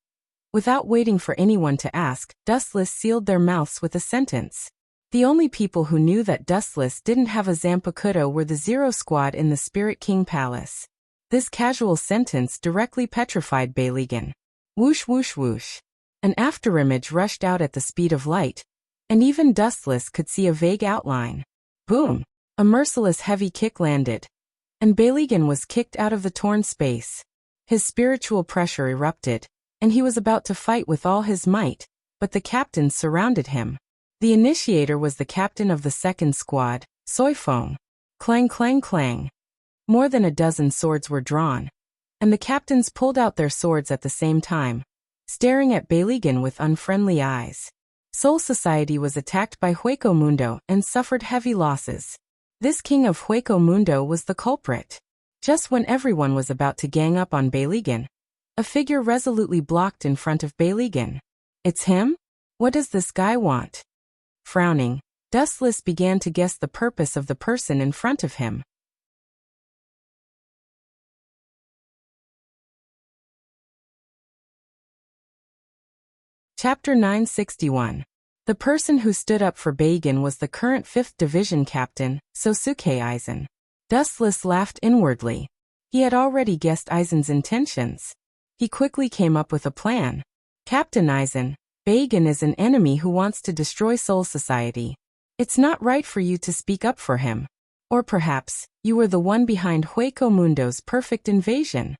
Without waiting for anyone to ask, Dustless sealed their mouths with a sentence. The only people who knew that Dustless didn't have a Zanpakuto were the Zero Squad in the Spirit King Palace. This casual sentence directly petrified Bailigan. Whoosh whoosh whoosh. An afterimage rushed out at the speed of light, and even Dustless could see a vague outline. Boom! A merciless heavy kick landed, and Bailigan was kicked out of the torn space. His spiritual pressure erupted, and he was about to fight with all his might, but the captains surrounded him. The initiator was the captain of the second squad, Soifeng. Clang clang clang. More than a dozen swords were drawn, and the captains pulled out their swords at the same time, staring at Bailigan with unfriendly eyes. Soul Society was attacked by Hueco Mundo and suffered heavy losses. This king of Hueco Mundo was the culprit. Just when everyone was about to gang up on Baligan, a figure resolutely blocked in front of Baligan. It's him? What does this guy want? Frowning, Dustless began to guess the purpose of the person in front of him. Chapter 961. The person who stood up for Baligan was the current 5th Division captain, Sosuke Aizen. Dustless laughed inwardly. He had already guessed Aizen's intentions. He quickly came up with a plan. Captain Aizen, Baligan is an enemy who wants to destroy Soul Society. It's not right for you to speak up for him. Or perhaps, you were the one behind Hueco Mundo's perfect invasion.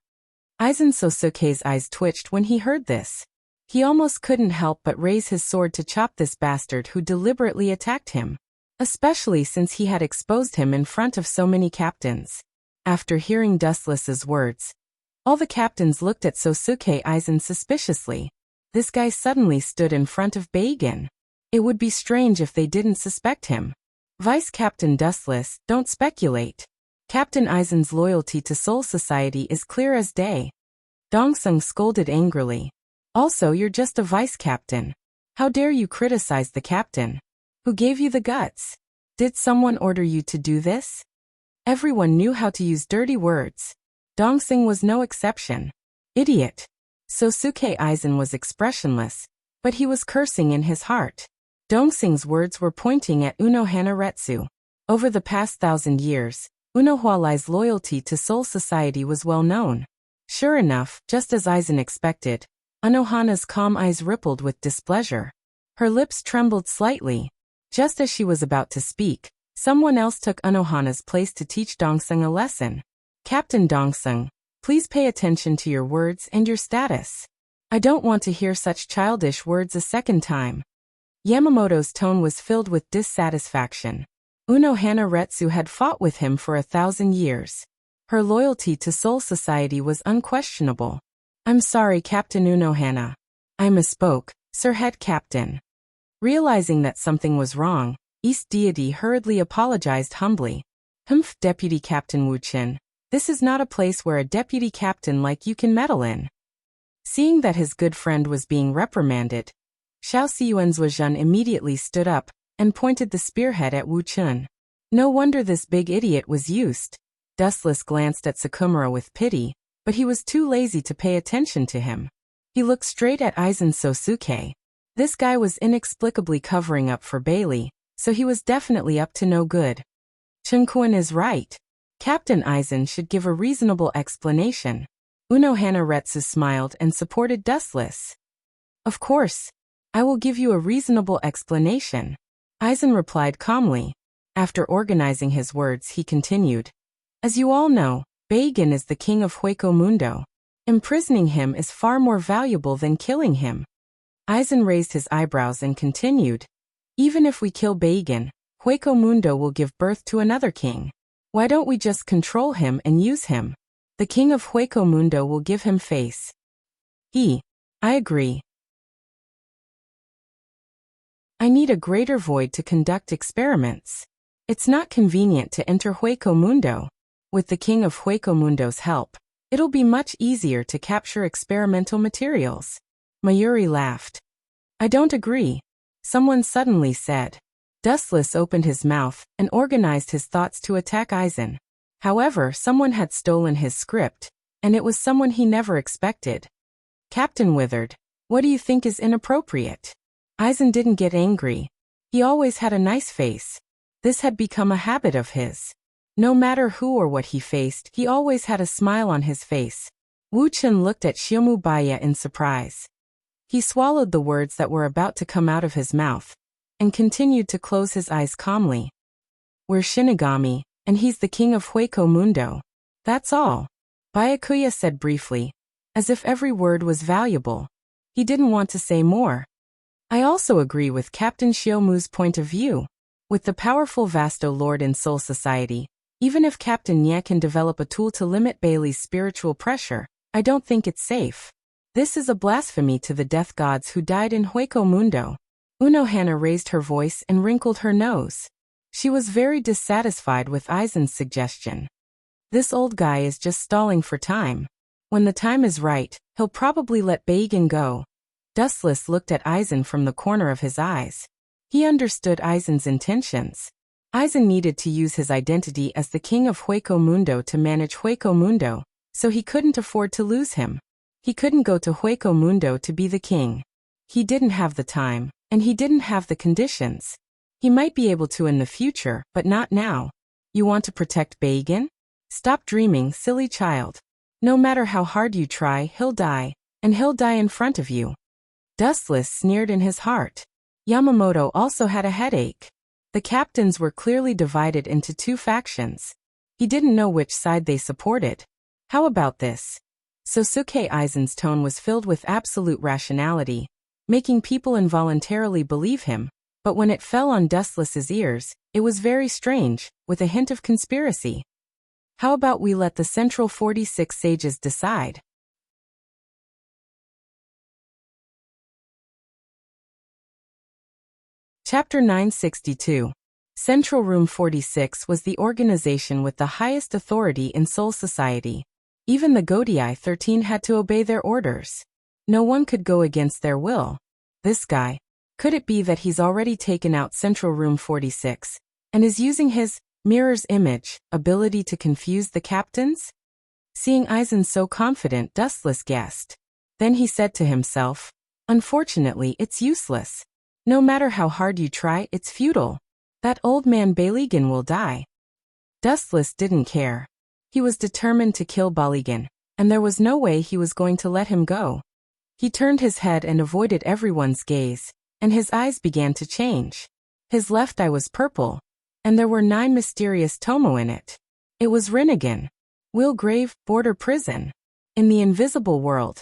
Aizen Sosuke's eyes twitched when he heard this. He almost couldn't help but raise his sword to chop this bastard who deliberately attacked him, especially since he had exposed him in front of so many captains. After hearing Dustless's words, all the captains looked at Sosuke Aizen suspiciously. This guy suddenly stood in front of Baligan. It would be strange if they didn't suspect him. Vice Captain Dustless, don't speculate. Captain Aizen's loyalty to Soul Society is clear as day. Dongsung scolded angrily. Also, you're just a vice captain. How dare you criticize the captain? Who gave you the guts? Did someone order you to do this? Everyone knew how to use dirty words. Dongsung was no exception. Idiot. Sosuke Aizen was expressionless, but he was cursing in his heart. Dongsung's words were pointing at Unohana Retsu. Over the past 1,000 years, Unohualai's loyalty to Soul Society was well known. Sure enough, just as Aizen expected, Unohana's calm eyes rippled with displeasure. Her lips trembled slightly. Just as she was about to speak, someone else took Unohana's place to teach Dongsung a lesson. Captain Dongsung, please pay attention to your words and your status. I don't want to hear such childish words a second time. Yamamoto's tone was filled with dissatisfaction. Unohana Retsu had fought with him for 1,000 years. Her loyalty to Soul Society was unquestionable. I'm sorry, Captain Unohana. I misspoke, Sir Head Captain. Realizing that something was wrong, East Deity hurriedly apologized humbly. Humph, Deputy Captain Wuchen. This is not a place where a deputy captain like you can meddle in. Seeing that his good friend was being reprimanded, Xiao Xiyuanzuozhen immediately stood up and pointed the spearhead at Wu Chun. No wonder this big idiot was used. Dustless glanced at Sakumura with pity, but he was too lazy to pay attention to him. He looked straight at Aizen Sosuke. This guy was inexplicably covering up for Bailey, so he was definitely up to no good. Chunkuan is right. Captain Aizen should give a reasonable explanation. Unohana Retsu smiled and supported Dustless. Of course. I will give you a reasonable explanation. Aizen replied calmly. After organizing his words, he continued. As you all know, Baligan is the king of Hueco Mundo. Imprisoning him is far more valuable than killing him. Aizen raised his eyebrows and continued. Even if we kill Baligan, Hueco Mundo will give birth to another king. Why don't we just control him and use him? The king of Hueco Mundo will give him face. I agree. I need a greater void to conduct experiments. It's not convenient to enter Hueco Mundo. With the king of Hueco Mundo's help, it'll be much easier to capture experimental materials. Mayuri laughed. I don't agree. Someone suddenly said. Dustless opened his mouth and organized his thoughts to attack Aizen. However, someone had stolen his script, and it was someone he never expected. Captain Withered, what do you think is inappropriate? Aizen didn't get angry. He always had a nice face. This had become a habit of his. No matter who or what he faced, he always had a smile on his face. Wu Chen looked at Shiomubaya in surprise. He swallowed the words that were about to come out of his mouth, and continued to close his eyes calmly. We're Shinigami, and he's the king of Hueco Mundo. That's all. Byakuya said briefly, as if every word was valuable. He didn't want to say more. I also agree with Captain Shiomu's point of view. With the powerful Vasto Lord in Soul Society, even if Captain Nye can develop a tool to limit Bailey's spiritual pressure, I don't think it's safe. This is a blasphemy to the death gods who died in Hueco Mundo. Unohana raised her voice and wrinkled her nose. She was very dissatisfied with Aizen's suggestion. This old guy is just stalling for time. When the time is right, he'll probably let Bagan go. Dustless looked at Aizen from the corner of his eyes. He understood Aizen's intentions. Aizen needed to use his identity as the king of Hueco Mundo to manage Hueco Mundo, so he couldn't afford to lose him. He couldn't go to Hueco Mundo to be the king. He didn't have the time, and he didn't have the conditions. He might be able to in the future, but not now. You want to protect Bagan? Stop dreaming, silly child. No matter how hard you try, he'll die, and he'll die in front of you. Dustless sneered in his heart. Yamamoto also had a headache. The captains were clearly divided into two factions. He didn't know which side they supported. How about this? Sosuke Aizen's tone was filled with absolute rationality, making people involuntarily believe him, but when it fell on Dustless's ears, it was very strange, with a hint of conspiracy. How about we let the Central 46 sages decide? Chapter 962. Central Room 46 was the organization with the highest authority in Soul Society. Even the Godii 13 had to obey their orders. No one could go against their will. This guy. Could it be that he's already taken out Central Room 46 and is using his mirror's image ability to confuse the captains? Seeing Aizen so confident, Dustless guessed. Then he said to himself, unfortunately, it's useless. No matter how hard you try, it's futile. That old man Baligan will die. Dustless didn't care. He was determined to kill Baligan, and there was no way he was going to let him go. He turned his head and avoided everyone's gaze, and his eyes began to change. His left eye was purple, and there were 9 mysterious tomo in it. It was Rinnegan. Willgrave, border prison. In the invisible world.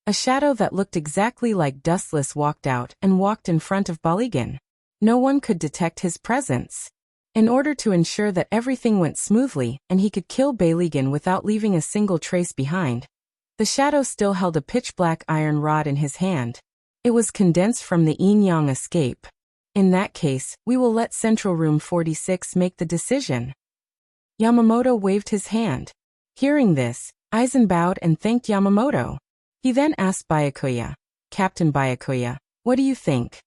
A shadow that looked exactly like Dustless walked out and walked in front of Baligan. No one could detect his presence. In order to ensure that everything went smoothly and he could kill Baligan without leaving a single trace behind, the shadow still held a pitch-black iron rod in his hand. It was condensed from the yin-yang escape. In that case, we will let Central Room 46 make the decision. Yamamoto waved his hand. Hearing this, Aizen bowed and thanked Yamamoto. He then asked Byakuya, Captain Byakuya, what do you think?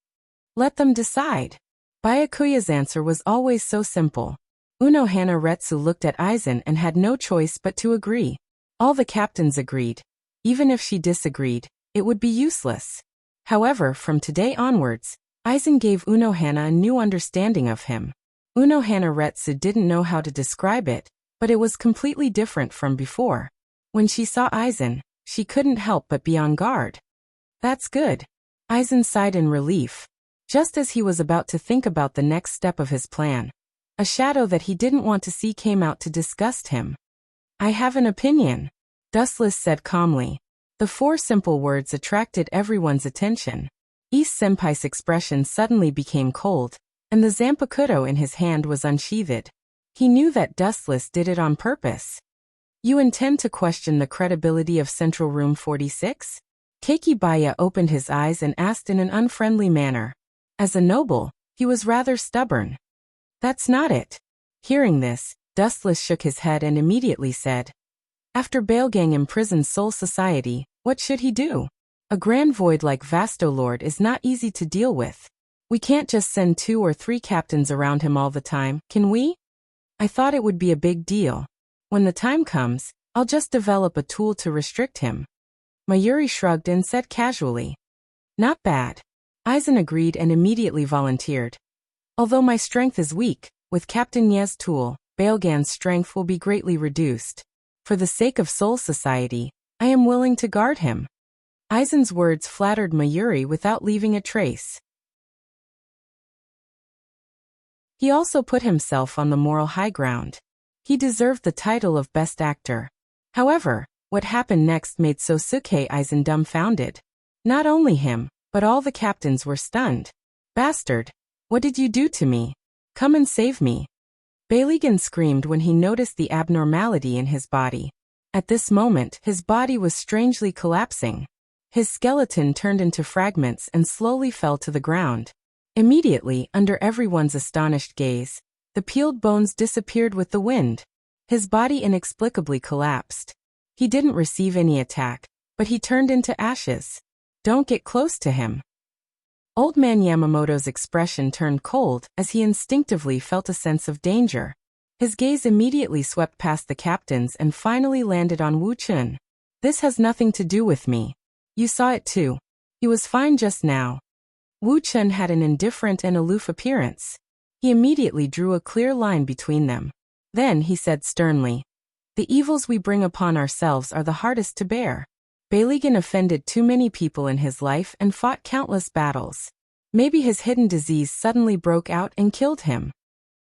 Let them decide. Byakuya's answer was always so simple. Unohana Retsu looked at Aizen and had no choice but to agree. All the captains agreed. Even if she disagreed, it would be useless. However, from today onwards, Aizen gave Unohana a new understanding of him. Unohana Retsu didn't know how to describe it, but it was completely different from before. When she saw Aizen, she couldn't help but be on guard. That's good. Aizen sighed in relief. Just as he was about to think about the next step of his plan, a shadow that he didn't want to see came out to disgust him. I have an opinion, Dustless said calmly. The 4 simple words attracted everyone's attention. East Senpai's expression suddenly became cold, and the Zanpakuto in his hand was unsheathed. He knew that Dustless did it on purpose. You intend to question the credibility of Central Room 46? Keikibaya opened his eyes and asked in an unfriendly manner. As a noble, he was rather stubborn. That's not it. Hearing this, Dustless shook his head and immediately said, after Balegang imprisoned Soul Society, what should he do? A grand void like Vastolord is not easy to deal with. We can't just send 2 or 3 captains around him all the time, can we? I thought it would be a big deal. When the time comes, I'll just develop a tool to restrict him. Mayuri shrugged and said casually. Not bad. Aizen agreed and immediately volunteered. Although my strength is weak, with Captain Ye's tool, Balegan's strength will be greatly reduced. For the sake of Soul Society, I am willing to guard him. Aizen's words flattered Mayuri without leaving a trace. He also put himself on the moral high ground. He deserved the title of Best Actor. However, what happened next made Sosuke Aizen dumbfounded. Not only him, but all the captains were stunned. Bastard! What did you do to me? Come and save me. Baligan screamed when he noticed the abnormality in his body. At this moment, his body was strangely collapsing. His skeleton turned into fragments and slowly fell to the ground. Immediately, under everyone's astonished gaze, the peeled bones disappeared with the wind. His body inexplicably collapsed. He didn't receive any attack, but he turned into ashes. Don't get close to him. Old man Yamamoto's expression turned cold as he instinctively felt a sense of danger. His gaze immediately swept past the captains and finally landed on Wu Chun. This has nothing to do with me. You saw it too. He was fine just now. Wu Chun had an indifferent and aloof appearance. He immediately drew a clear line between them. Then he said sternly, "The evils we bring upon ourselves are the hardest to bear. Beilegan offended too many people in his life and fought countless battles. Maybe his hidden disease suddenly broke out and killed him.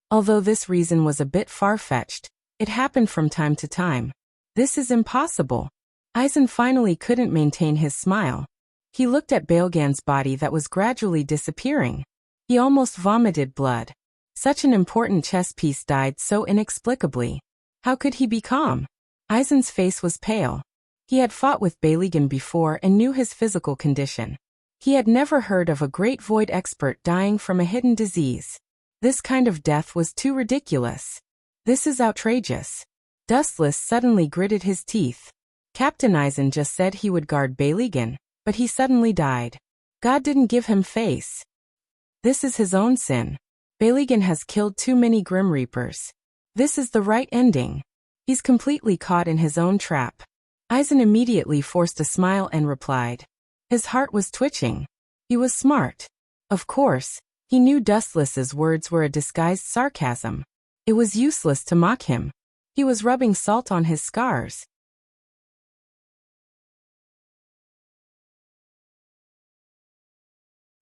Although this reason was a bit far-fetched, it happened from time to time. This is impossible." Aizen finally couldn't maintain his smile. He looked at Beilegan's body that was gradually disappearing. He almost vomited blood. Such an important chess piece died so inexplicably. How could he be calm? Aizen's face was pale. He had fought with Beilegan before and knew his physical condition. He had never heard of a great void expert dying from a hidden disease. This kind of death was too ridiculous. This is outrageous. Dustless suddenly gritted his teeth. Captain Aizen just said he would guard Beilegan, but he suddenly died. God didn't give him face. This is his own sin. Beilegan has killed too many Grim Reapers. This is the right ending. He's completely caught in his own trap. Aizen immediately forced a smile and replied. His heart was twitching. He was smart. Of course, he knew Dustless's words were a disguised sarcasm. It was useless to mock him. He was rubbing salt on his scars.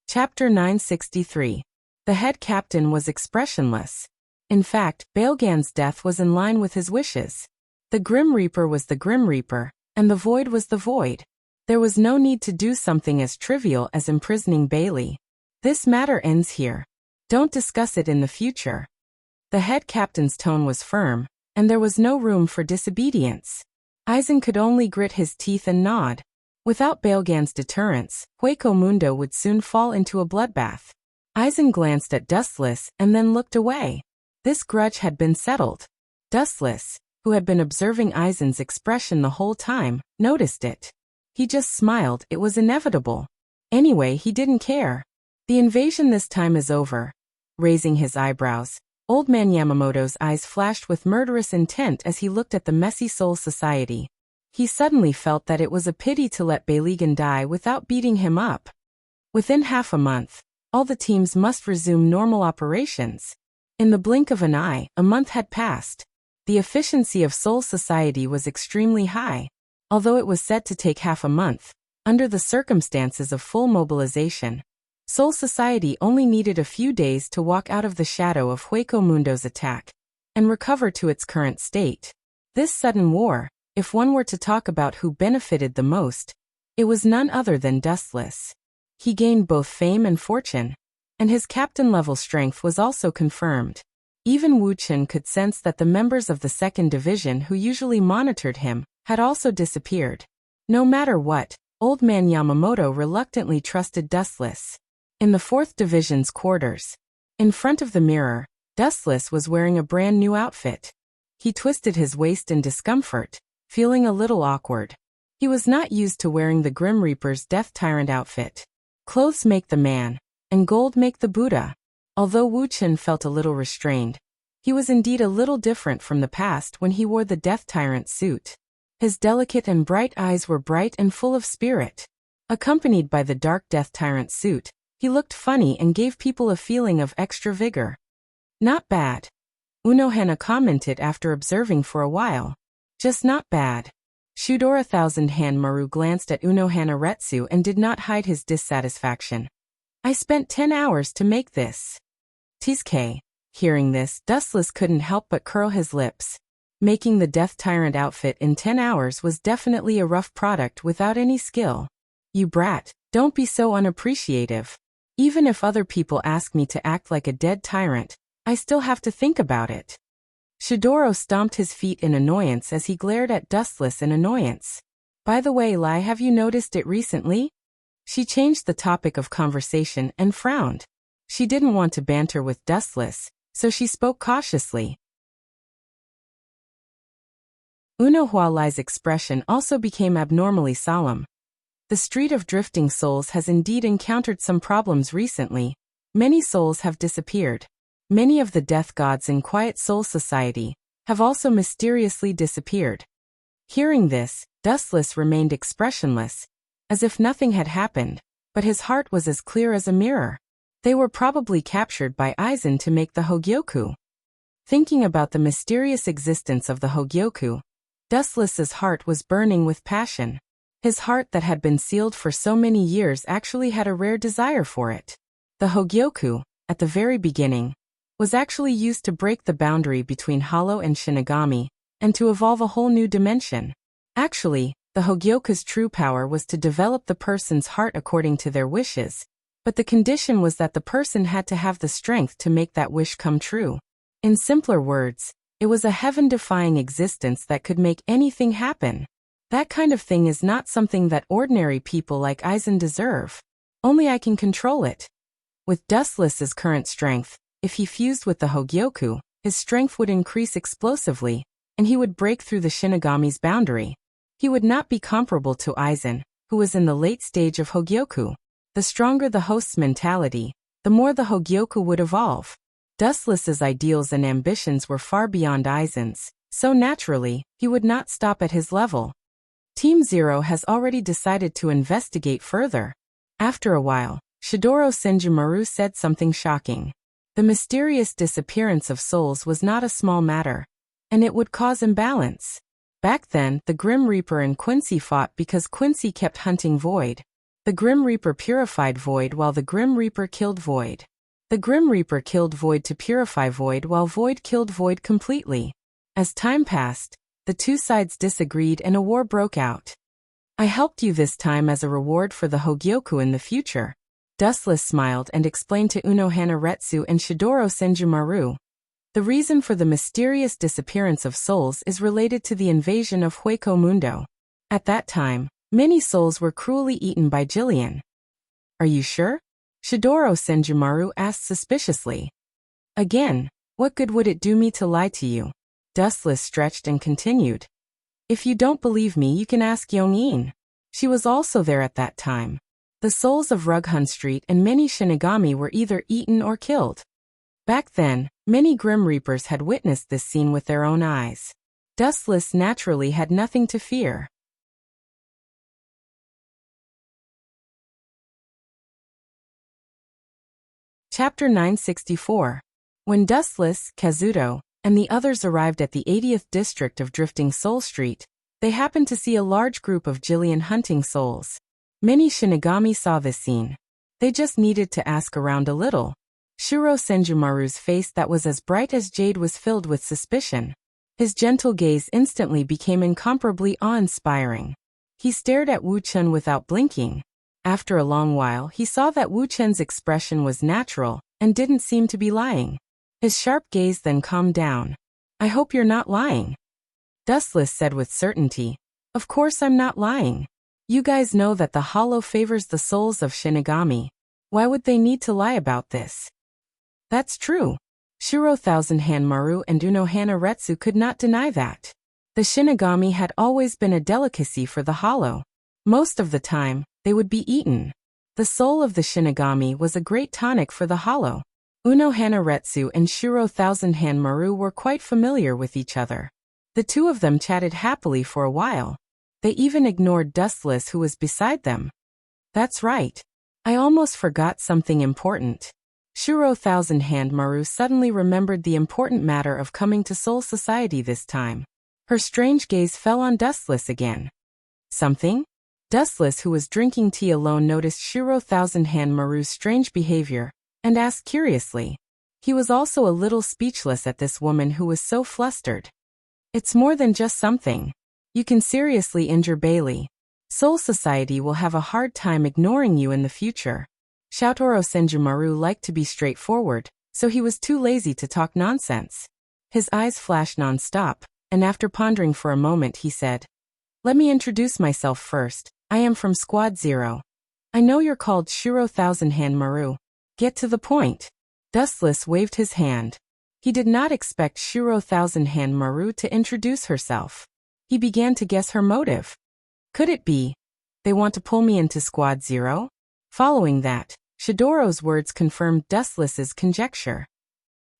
Chapter 963. The head captain was expressionless. In fact, Beilegan's death was in line with his wishes. The Grim Reaper was the Grim Reaper, and the Void was the Void. There was no need to do something as trivial as imprisoning Bailey. This matter ends here. Don't discuss it in the future. The head captain's tone was firm, and there was no room for disobedience. Aizen could only grit his teeth and nod. Without Beilegan's deterrence, Hueco Mundo would soon fall into a bloodbath. Aizen glanced at Dustless and then looked away. This grudge had been settled. Dustless, who had been observing Aizen's expression the whole time, noticed it. He just smiled. It was inevitable. Anyway, he didn't care. The invasion this time is over. Raising his eyebrows, Old Man Yamamoto's eyes flashed with murderous intent as he looked at the messy Soul Society. He suddenly felt that it was a pity to let Beilegan die without beating him up. Within half a month, all the teams must resume normal operations. In the blink of an eye, a month had passed. The efficiency of Soul Society was extremely high. Although it was said to take half a month, under the circumstances of full mobilization, Soul Society only needed a few days to walk out of the shadow of Hueco Mundo's attack and recover to its current state. This sudden war, if one were to talk about who benefited the most, it was none other than Dustless. He gained both fame and fortune, and his captain-level strength was also confirmed. Even Wu Chun could sense that the members of the 2nd Division who usually monitored him had also disappeared. No matter what, Old Man Yamamoto reluctantly trusted Dustless. In the 4th Division's quarters, in front of the mirror, Dustless was wearing a brand new outfit. He twisted his waist in discomfort, feeling a little awkward. He was not used to wearing the Grim Reaper's Death Tyrant outfit. Clothes make the man, and gold make the Buddha. Although Wu Chun felt a little restrained, he was indeed a little different from the past when he wore the Death Tyrant suit. His delicate and bright eyes were bright and full of spirit. Accompanied by the dark Death Tyrant suit, he looked funny and gave people a feeling of extra vigor. Not bad. Unohana commented after observing for a while. Just not bad. Shudora Thousand Hand Maru glanced at Unohana Retsu and did not hide his dissatisfaction. I spent 10 hours to make this. Tisuke. Hearing this, Dustless couldn't help but curl his lips. Making the Death Tyrant outfit in 10 hours was definitely a rough product without any skill. You brat, don't be so unappreciative. Even if other people ask me to act like a dead tyrant, I still have to think about it. Shidoro stomped his feet in annoyance as he glared at Dustless in annoyance. By the way, Lai, have you noticed it recently? She changed the topic of conversation and frowned. She didn't want to banter with Dustless, so she spoke cautiously. Unohualai's expression also became abnormally solemn. The Street of Drifting Souls has indeed encountered some problems recently. Many souls have disappeared. Many of the death gods in Quiet Soul Society have also mysteriously disappeared. Hearing this, Dustless remained expressionless, as if nothing had happened, but his heart was as clear as a mirror. They were probably captured by Aizen to make the Hogyoku. Thinking about the mysterious existence of the Hogyoku, Dustless's heart was burning with passion. His heart that had been sealed for so many years actually had a rare desire for it. The Hogyoku, at the very beginning, was actually used to break the boundary between Hollow and Shinigami, and to evolve a whole new dimension. Actually, the Hogyoku's true power was to develop the person's heart according to their wishes, but the condition was that the person had to have the strength to make that wish come true. In simpler words, it was a heaven-defying existence that could make anything happen. That kind of thing is not something that ordinary people like Aizen deserve. Only I can control it. With Dustless's current strength, if he fused with the Hogyoku, his strength would increase explosively, and he would break through the Shinigami's boundary. He would not be comparable to Aizen, who was in the late stage of Hogyoku. The stronger the host's mentality, the more the Hogyoku would evolve. Dustless's ideals and ambitions were far beyond Aizen's, so naturally, he would not stop at his level. Team Zero has already decided to investigate further. After a while, Shidoro Senjumaru said something shocking. The mysterious disappearance of souls was not a small matter, and it would cause imbalance. Back then, the Grim Reaper and Quincy fought because Quincy kept hunting Void. The Grim Reaper purified Void while the Grim Reaper killed Void. The Grim Reaper killed Void to purify Void while Void killed Void completely. As time passed, the two sides disagreed and a war broke out. I helped you this time as a reward for the Hogyoku in the future. Dustless smiled and explained to Unohana Retsu and Shidoro Senjumaru. The reason for the mysterious disappearance of souls is related to the invasion of Hueco Mundo. At that time, many souls were cruelly eaten by Jillian. Are you sure? Shidoro Senjumaru asked suspiciously. Again, what good would it do me to lie to you? Dustless stretched and continued. If you don't believe me, you can ask Yongin. She was also there at that time. The souls of Rughun Street and many Shinigami were either eaten or killed. Back then, many Grim Reapers had witnessed this scene with their own eyes. Dustless naturally had nothing to fear. Chapter 964. When Dustless, Kazuto, and the others arrived at the 80th district of Drifting Soul Street, they happened to see a large group of Jillian hunting souls. Many Shinigami saw this scene. They just needed to ask around a little. Shiro Senjumaru's face that was as bright as jade was filled with suspicion. His gentle gaze instantly became incomparably awe-inspiring. He stared at Wu Chun without blinking. After a long while, he saw that Wu Chun's expression was natural and didn't seem to be lying. His sharp gaze then calmed down. I hope you're not lying. Dustless said with certainty. Of course I'm not lying. You guys know that the Hollow favors the souls of Shinigami. Why would they need to lie about this? That's true. Shiro Thousand-Hand Maru and Unohana Retsu could not deny that. The Shinigami had always been a delicacy for the Hollow. Most of the time, they would be eaten. The soul of the Shinigami was a great tonic for the Hollow. Unohana Retsu and Shiro Thousand-Hand Maru were quite familiar with each other. The two of them chatted happily for a while. They even ignored Dustless, who was beside them. That's right. I almost forgot something important. Shiro Thousand-Hand Maru suddenly remembered the important matter of coming to Soul Society this time. Her strange gaze fell on Dustless again. Something? Dustless, who was drinking tea alone, noticed Shiro Thousand-Hand Maru's strange behavior, and asked curiously. He was also a little speechless at this woman who was so flustered. It's more than just something. You can seriously injure Bailey. Soul Society will have a hard time ignoring you in the future. Shoutoro Senjumaru liked to be straightforward, so he was too lazy to talk nonsense. His eyes flashed non-stop, and after pondering for a moment he said, Let me introduce myself first. I am from Squad Zero. I know you're called Shiro Thousand-Hand Maru. Get to the point. Dustless waved his hand. He did not expect Shiro Thousand Hand Maru to introduce herself. He began to guess her motive. Could it be they want to pull me into Squad Zero? Following that, Shidoro's words confirmed Dustless's conjecture.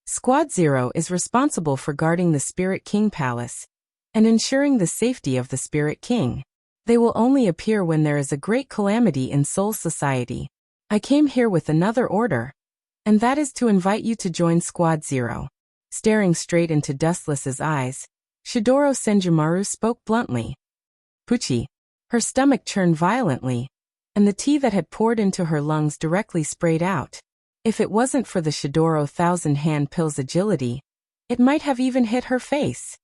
Squad Zero is responsible for guarding the Spirit King Palace and ensuring the safety of the Spirit King. They will only appear when there is a great calamity in Soul Society. I came here with another order, and that is to invite you to join Squad Zero. Staring straight into Dustless's eyes, Shidoro Senjumaru spoke bluntly. Pucci. Her stomach churned violently, and the tea that had poured into her lungs directly sprayed out. If it wasn't for the Shidoro Thousand Hand Pill's agility, it might have even hit her face.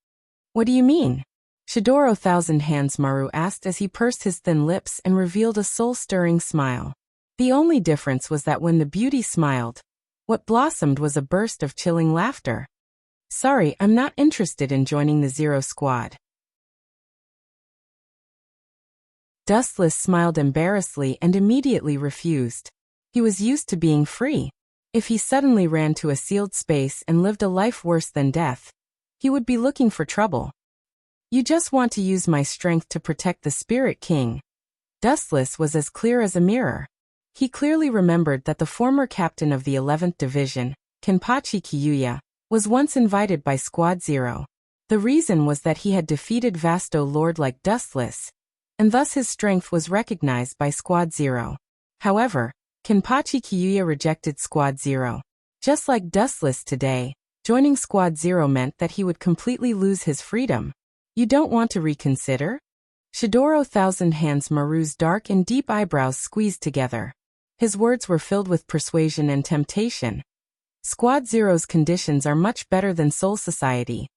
What do you mean? Shidoro Thousand Hands Maru asked as he pursed his thin lips and revealed a soul-stirring smile. The only difference was that when the beauty smiled, what blossomed was a burst of chilling laughter. Sorry, I'm not interested in joining the Zero Squad. Dustless smiled embarrassedly and immediately refused. He was used to being free. If he suddenly ran to a sealed space and lived a life worse than death, he would be looking for trouble. You just want to use my strength to protect the Spirit King. Dustless was as clear as a mirror. He clearly remembered that the former captain of the 11th Division, Kenpachi Kyuya, was once invited by Squad Zero. The reason was that he had defeated Vasto Lord like Dustless, and thus his strength was recognized by Squad Zero. However, Kenpachi Kyuya rejected Squad Zero. Just like Dustless today, joining Squad Zero meant that he would completely lose his freedom. You don't want to reconsider? Shidoro Thousand Hands Maru's dark and deep eyebrows squeezed together. His words were filled with persuasion and temptation. Squad Zero's conditions are much better than Soul Society.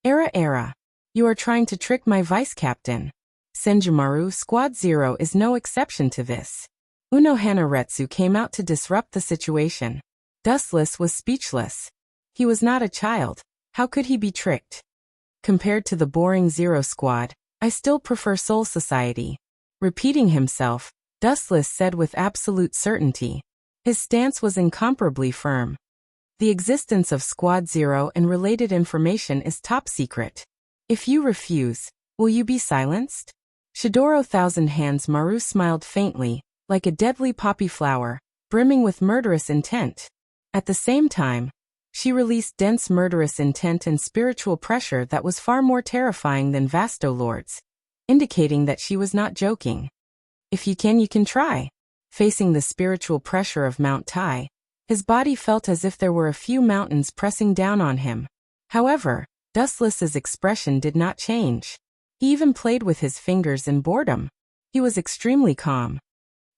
Era. You are trying to trick my vice-captain. Senjumaru, Squad Zero is no exception to this. Unohana Retsu came out to disrupt the situation. Dustless was speechless. He was not a child. How could he be tricked? Compared to the boring Zero Squad, I still prefer Soul Society. Repeating himself, Dustless said with absolute certainty. His stance was incomparably firm. The existence of Squad Zero and related information is top secret. If you refuse, will you be silenced? Shidoro Thousand Hands Maru smiled faintly, like a deadly poppy flower, brimming with murderous intent. At the same time, she released dense murderous intent and spiritual pressure that was far more terrifying than Vasto Lord's, indicating that she was not joking. If you can try. Facing the spiritual pressure of Mount Tai, his body felt as if there were a few mountains pressing down on him. However, Dustless's expression did not change. He even played with his fingers in boredom. He was extremely calm.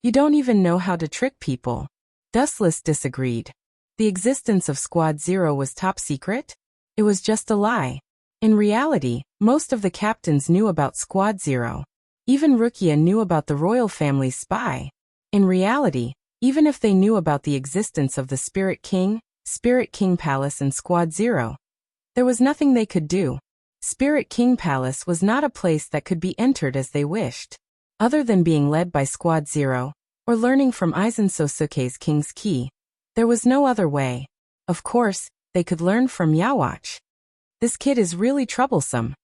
You don't even know how to trick people. Dustless disagreed. The existence of Squad Zero was top secret? It was just a lie. In reality, most of the captains knew about Squad Zero. Even Rukia knew about the royal family's spy. In reality, even if they knew about the existence of the Spirit King Palace and Squad Zero, there was nothing they could do. Spirit King Palace was not a place that could be entered as they wished. Other than being led by Squad Zero, or learning from Aizen Sosuke's King's Key, there was no other way. Of course, they could learn from Yawatch. This kid is really troublesome.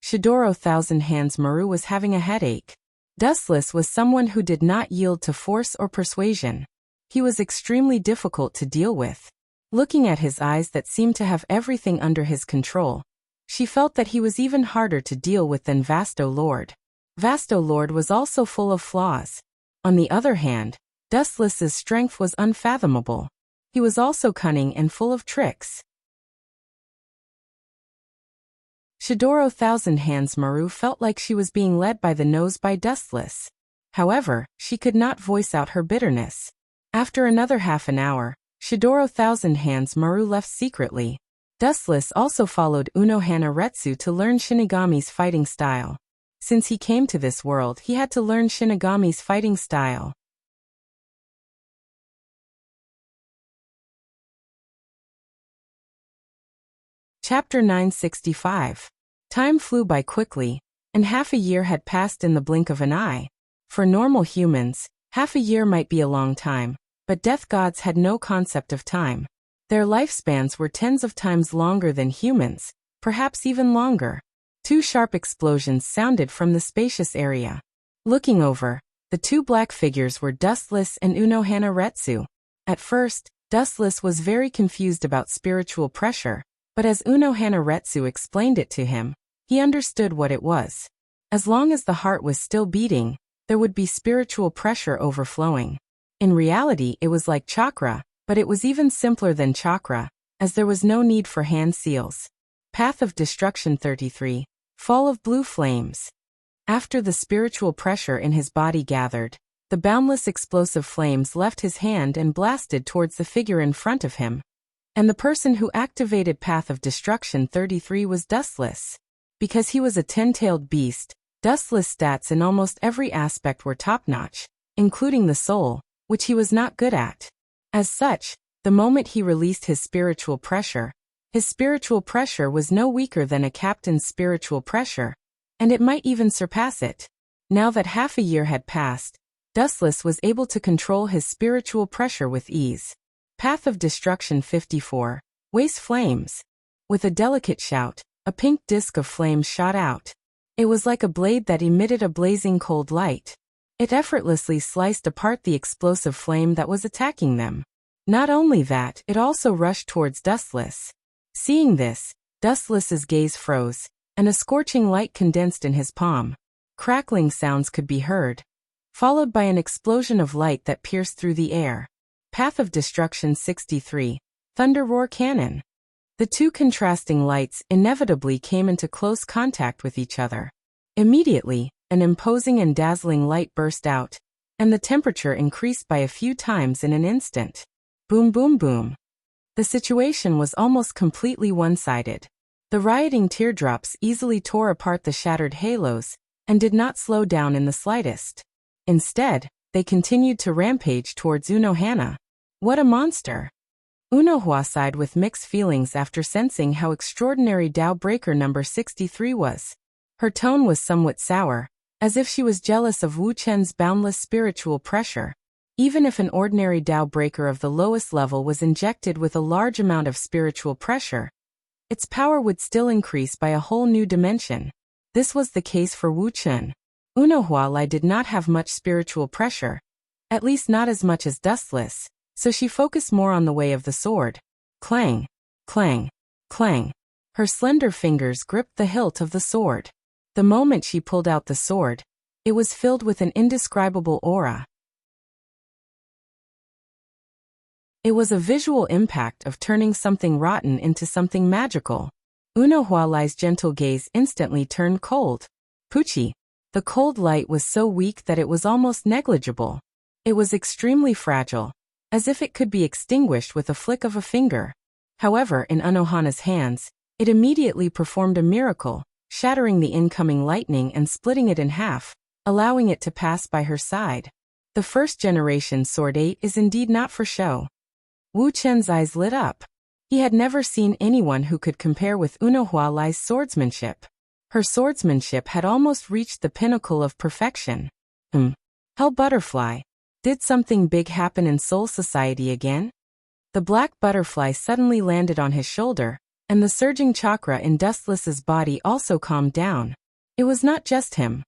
Shidoro Thousand Hands Maru was having a headache. Dustless was someone who did not yield to force or persuasion. He was extremely difficult to deal with. Looking at his eyes that seemed to have everything under his control, she felt that he was even harder to deal with than Vasto Lord. Vasto Lord was also full of flaws. On the other hand, Dustless's strength was unfathomable. He was also cunning and full of tricks. Shidoro Thousand Hands Maru felt like she was being led by the nose by Dustless. However, she could not voice out her bitterness. After another half an hour, Shidoro Thousand Hands Maru left secretly. Dustless also followed Unohana Retsu to learn Shinigami's fighting style. Since he came to this world, he had to learn Shinigami's fighting style. Chapter 965. Time flew by quickly, and half a year had passed in the blink of an eye. For normal humans, half a year might be a long time, but death gods had no concept of time. Their lifespans were tens of times longer than humans, perhaps even longer. Two sharp explosions sounded from the spacious area. Looking over, the two black figures were Dustless and Unohana Retsu. At first, Dustless was very confused about spiritual pressure, but as Unohana Retsu explained it to him, he understood what it was. As long as the heart was still beating, there would be spiritual pressure overflowing. In reality, it was like chakra, but it was even simpler than chakra, as there was no need for hand seals. Path of Destruction 33. Fall of Blue Flames. After the spiritual pressure in his body gathered, the boundless explosive flames left his hand and blasted towards the figure in front of him. And the person who activated Path of Destruction 33 was Dustless. Because he was a 10-tailed beast, Dustless' stats in almost every aspect were top-notch, including the soul, which he was not good at. As such, the moment he released his spiritual pressure was no weaker than a captain's spiritual pressure, and it might even surpass it. Now that half a year had passed, Dustless was able to control his spiritual pressure with ease. Path of Destruction 54. Waste Flames. With a delicate shout, a pink disk of flames shot out. It was like a blade that emitted a blazing cold light. It effortlessly sliced apart the explosive flame that was attacking them. Not only that, it also rushed towards Dustless. Seeing this, Dustless's gaze froze, and a scorching light condensed in his palm. Crackling sounds could be heard, followed by an explosion of light that pierced through the air. Path of Destruction 63. Thunder Roar Cannon. The two contrasting lights inevitably came into close contact with each other. Immediately, an imposing and dazzling light burst out, and the temperature increased by a few times in an instant. Boom boom boom. The situation was almost completely one-sided. The rioting teardrops easily tore apart the shattered halos, and did not slow down in the slightest. Instead, they continued to rampage towards Unohana. What a monster! Unohana sighed with mixed feelings after sensing how extraordinary Tao Breaker number 63 was. Her tone was somewhat sour, as if she was jealous of Wu Chen's boundless spiritual pressure. Even if an ordinary Tao Breaker of the lowest level was injected with a large amount of spiritual pressure, its power would still increase by a whole new dimension. This was the case for Wu Chen. Unohana did not have much spiritual pressure, at least not as much as Dustless, so she focused more on the way of the sword. Clang, clang, clang. Her slender fingers gripped the hilt of the sword. The moment she pulled out the sword, it was filled with an indescribable aura. It was a visual impact of turning something rotten into something magical. Unohana's gentle gaze instantly turned cold. Pucci. The cold light was so weak that it was almost negligible. It was extremely fragile, as if it could be extinguished with a flick of a finger. However, in Unohana's hands, it immediately performed a miracle, shattering the incoming lightning and splitting it in half, allowing it to pass by her side. The first-generation Sword 8 is indeed not for show. Wu Chen's eyes lit up. He had never seen anyone who could compare with Unohana's swordsmanship. Her swordsmanship had almost reached the pinnacle of perfection. Hell Butterfly. Did something big happen in Soul Society again? The black butterfly suddenly landed on his shoulder, and the surging chakra in Dustless's body also calmed down. It was not just him.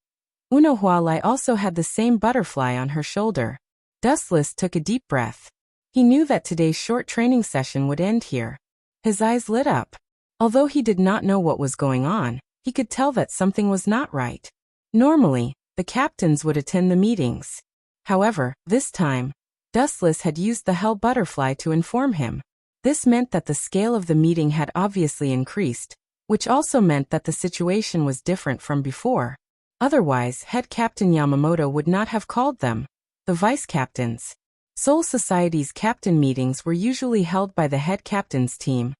Unohana also had the same butterfly on her shoulder. Dustless took a deep breath. He knew that today's short training session would end here. His eyes lit up. Although he did not know what was going on, he could tell that something was not right. Normally, the captains would attend the meetings. However, this time, Dustless had used the Hell Butterfly to inform him. This meant that the scale of the meeting had obviously increased, which also meant that the situation was different from before. Otherwise, Head Captain Yamamoto would not have called them, the vice captains. Soul Society's captain meetings were usually held by the head captain's team,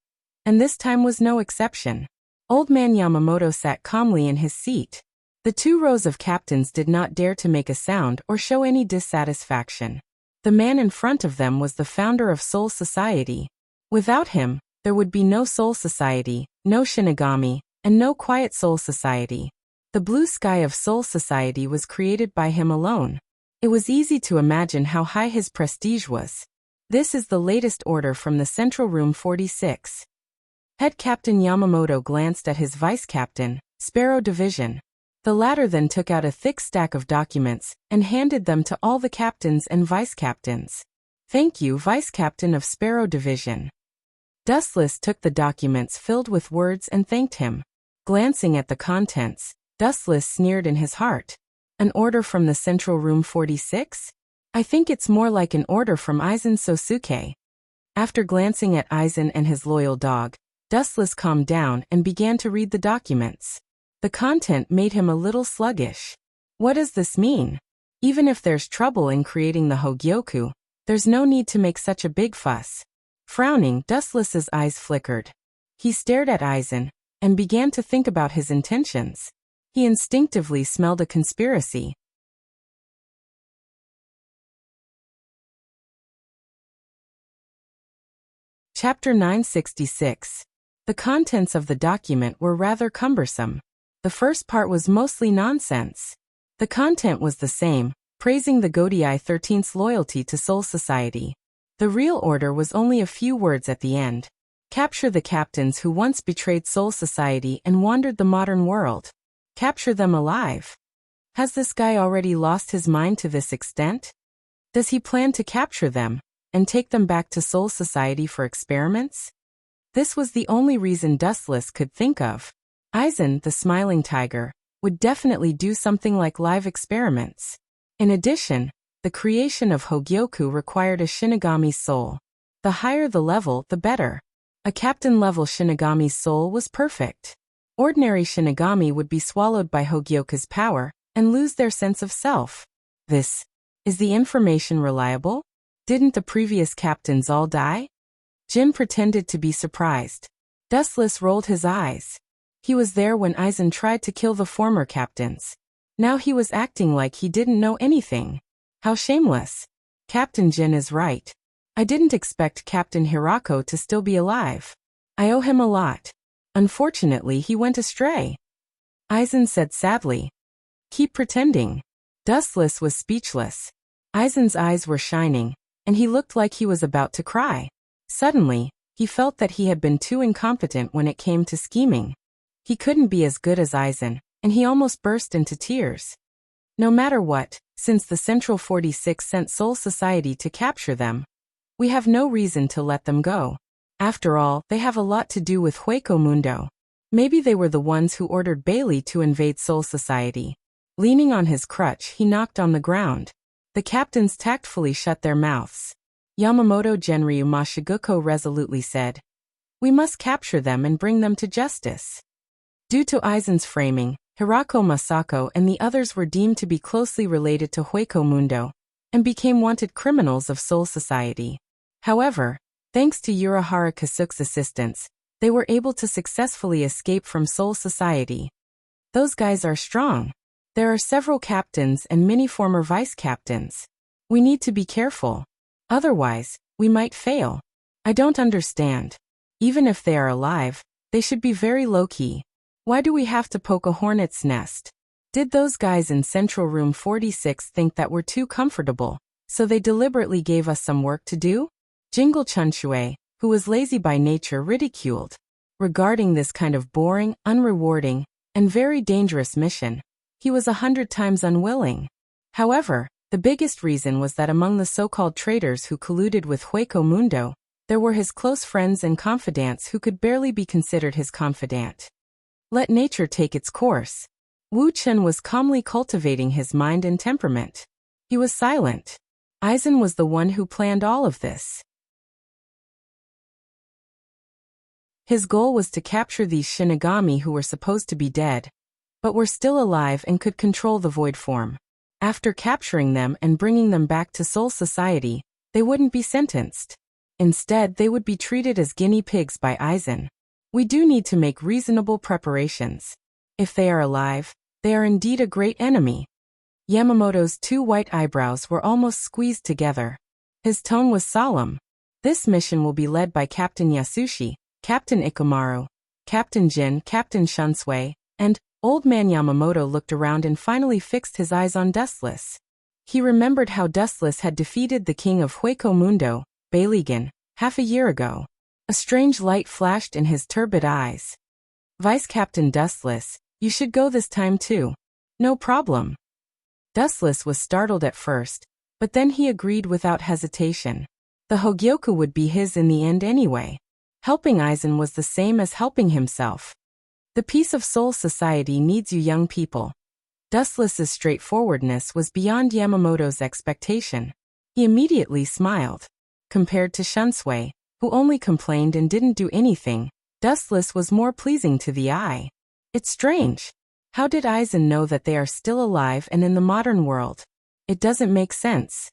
and this time was no exception. Old man Yamamoto sat calmly in his seat. The two rows of captains did not dare to make a sound or show any dissatisfaction. The man in front of them was the founder of Soul Society. Without him, there would be no Soul Society, no Shinigami, and no Quiet Soul Society. The blue sky of Soul Society was created by him alone. It was easy to imagine how high his prestige was. This is the latest order from the Central Room 46. Head Captain Yamamoto glanced at his vice captain, Sparrow Division. The latter then took out a thick stack of documents and handed them to all the captains and vice captains. Thank you, Vice Captain of Sparrow Division. Dustless took the documents filled with words and thanked him. Glancing at the contents, Dustless sneered in his heart. An order from the Central Room 46? I think it's more like an order from Aizen Sosuke. After glancing at Aizen and his loyal dog, Dustless calmed down and began to read the documents. The content made him a little sluggish. What does this mean? Even if there's trouble in creating the Hogyoku, there's no need to make such a big fuss. Frowning, Dustless's eyes flickered. He stared at Aizen and began to think about his intentions. He instinctively smelled a conspiracy. Chapter 966. The contents of the document were rather cumbersome. The first part was mostly nonsense. The content was the same, praising the Godii 13th's loyalty to Soul Society. The real order was only a few words at the end. Capture the captains who once betrayed Soul Society and wandered the modern world. Capture them alive. Has this guy already lost his mind to this extent? Does he plan to capture them and take them back to Soul Society for experiments? This was the only reason Dustless could think of. Aizen, the smiling tiger, would definitely do something like live experiments. In addition, the creation of Hogyoku required a Shinigami's soul. The higher the level, the better. A captain-level Shinigami's soul was perfect. Ordinary Shinigami would be swallowed by Hogyoku's power and lose their sense of self. Is the information reliable? Didn't the previous captains all die? Jin pretended to be surprised. Dustless rolled his eyes. He was there when Aizen tried to kill the former captains. Now he was acting like he didn't know anything. How shameless. Captain Jin is right. I didn't expect Captain Hirako to still be alive. I owe him a lot. Unfortunately, he went astray. Aizen said sadly. Keep pretending. Dustless was speechless. Aizen's eyes were shining, and he looked like he was about to cry. Suddenly, he felt that he had been too incompetent when it came to scheming. He couldn't be as good as Aizen, and he almost burst into tears. No matter what, since the Central 46 sent Soul Society to capture them, we have no reason to let them go. After all, they have a lot to do with Hueco Mundo. Maybe they were the ones who ordered Bailey to invade Soul Society. Leaning on his crutch, he knocked on the ground. The captains tactfully shut their mouths. Yamamoto Genryu Mashiguko resolutely said, "We must capture them and bring them to justice." Due to Aizen's framing, Hirako Masako and the others were deemed to be closely related to Hueco Mundo, and became wanted criminals of Soul Society. However, thanks to Urahara Kasuke's assistance, they were able to successfully escape from Soul Society. Those guys are strong. There are several captains and many former vice captains. We need to be careful. Otherwise, we might fail. I don't understand. Even if they are alive, they should be very low-key. Why do we have to poke a hornet's nest? Did those guys in Central Room 46 think that we're too comfortable, so they deliberately gave us some work to do? Jingle Chunshui, who was lazy by nature, ridiculed. Regarding this kind of boring, unrewarding, and very dangerous mission, he was 100 times unwilling. However, the biggest reason was that among the so-called traitors who colluded with Hueco Mundo, there were his close friends and confidants who could barely be considered his confidant. Let nature take its course. Wu Chen was calmly cultivating his mind and temperament. He was silent. Aizen was the one who planned all of this. His goal was to capture these Shinigami who were supposed to be dead, but were still alive and could control the void form. After capturing them and bringing them back to Soul Society, they wouldn't be sentenced. Instead, they would be treated as guinea pigs by Aizen. We do need to make reasonable preparations. If they are alive, they are indeed a great enemy. Yamamoto's two white eyebrows were almost squeezed together. His tone was solemn. This mission will be led by Captain Yasushi, Captain Ikumaru, Captain Jin, Captain Shunsui, and Old Man Yamamoto looked around and finally fixed his eyes on Dustless. He remembered how Dustless had defeated the king of Hueco Mundo, Baligan, half a year ago. A strange light flashed in his turbid eyes. Vice Captain Dustless, you should go this time too. No problem. Dustless was startled at first, but then he agreed without hesitation. The Hogyoku would be his in the end anyway. Helping Aizen was the same as helping himself. The peace of Soul Society needs you young people. Dustless's straightforwardness was beyond Yamamoto's expectation. He immediately smiled. Compared to Shunsui, who only complained and didn't do anything, Dustless was more pleasing to the eye. It's strange. How did Aizen know that they are still alive and in the modern world? It doesn't make sense.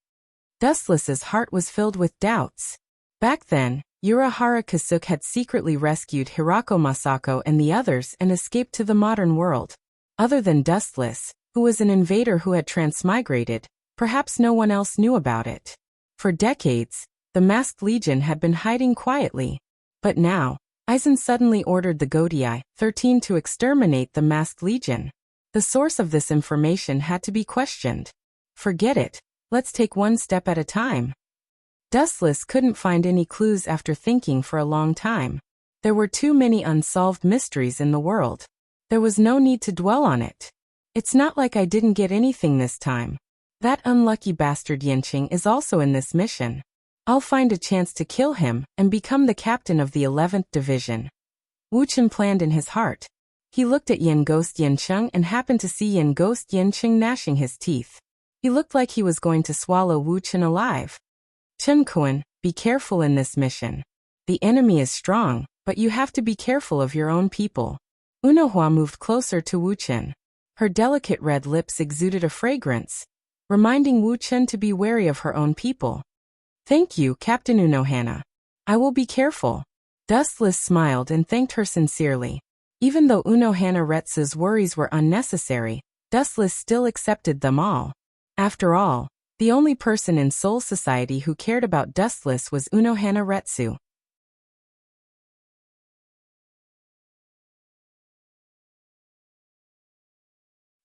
Dustless's heart was filled with doubts. Back then, Urahara Kasuke had secretly rescued Hirako Masako and the others and escaped to the modern world. Other than Dustless, who was an invader who had transmigrated, perhaps no one else knew about it. For decades, the Masked Legion had been hiding quietly. But now, Aizen suddenly ordered the Godii 13 to exterminate the Masked Legion. The source of this information had to be questioned. Forget it, let's take one step at a time. Dustless couldn't find any clues after thinking for a long time. There were too many unsolved mysteries in the world. There was no need to dwell on it. It's not like I didn't get anything this time. That unlucky bastard Yanqing is also in this mission. I'll find a chance to kill him and become the captain of the 11th Division. Wu Chen planned in his heart. He looked at Yen Ghost Yancheng and happened to see Yen Ghost Yancheng gnashing his teeth. He looked like he was going to swallow Wu Chen alive. Chen Kuan, be careful in this mission. The enemy is strong, but you have to be careful of your own people. Unohua moved closer to Wu Chen. Her delicate red lips exuded a fragrance, reminding Wu Chen to be wary of her own people. Thank you, Captain Unohana. I will be careful. Dustless smiled and thanked her sincerely. Even though Unohana Retsu's worries were unnecessary, Dustless still accepted them all. After all, the only person in Soul Society who cared about Dustless was Unohana Retsu.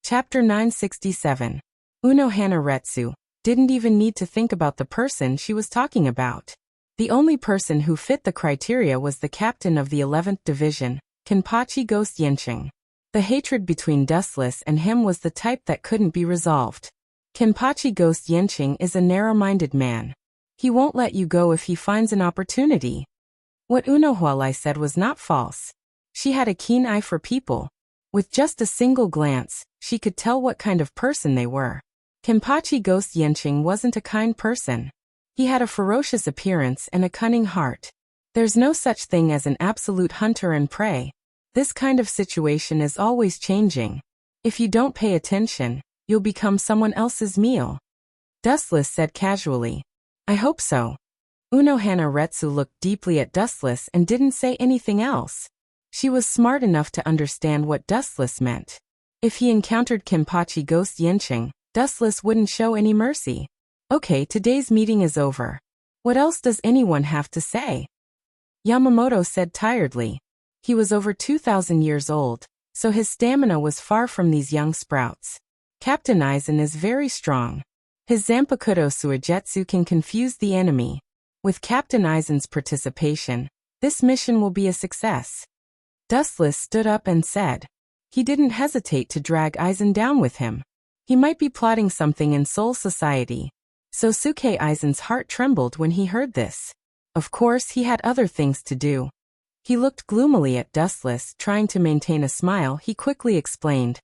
Chapter 967. Unohana Retsu didn't even need to think about the person she was talking about. The only person who fit the criteria was the captain of the 11th Division, Kenpachi Ghost Yanqing. The hatred between Dustless and him was the type that couldn't be resolved. Kenpachi Ghost Yanqing is a narrow-minded man. He won't let you go if he finds an opportunity. What Unohua said was not false. She had a keen eye for people. With just a single glance, she could tell what kind of person they were. Kenpachi Ghost Yanqing wasn't a kind person. He had a ferocious appearance and a cunning heart. There's no such thing as an absolute hunter and prey. This kind of situation is always changing. If you don't pay attention, you'll become someone else's meal. Dustless said casually. I hope so. Unohana Retsu looked deeply at Dustless and didn't say anything else. She was smart enough to understand what Dustless meant. If he encountered Kenpachi Ghost Yanqing, Dustless wouldn't show any mercy. Okay, today's meeting is over. What else does anyone have to say? Yamamoto said tiredly. He was over 2,000 years old, so his stamina was far from these young sprouts. Captain Aizen is very strong. His Zanpakuto Suigetsu can confuse the enemy. With Captain Aizen's participation, this mission will be a success. Dustless stood up and said. He didn't hesitate to drag Aizen down with him. He might be plotting something in Soul Society. Sosuke Aizen's heart trembled when he heard this. Of course, he had other things to do. He looked gloomily at Dustless, trying to maintain a smile. He quickly explained.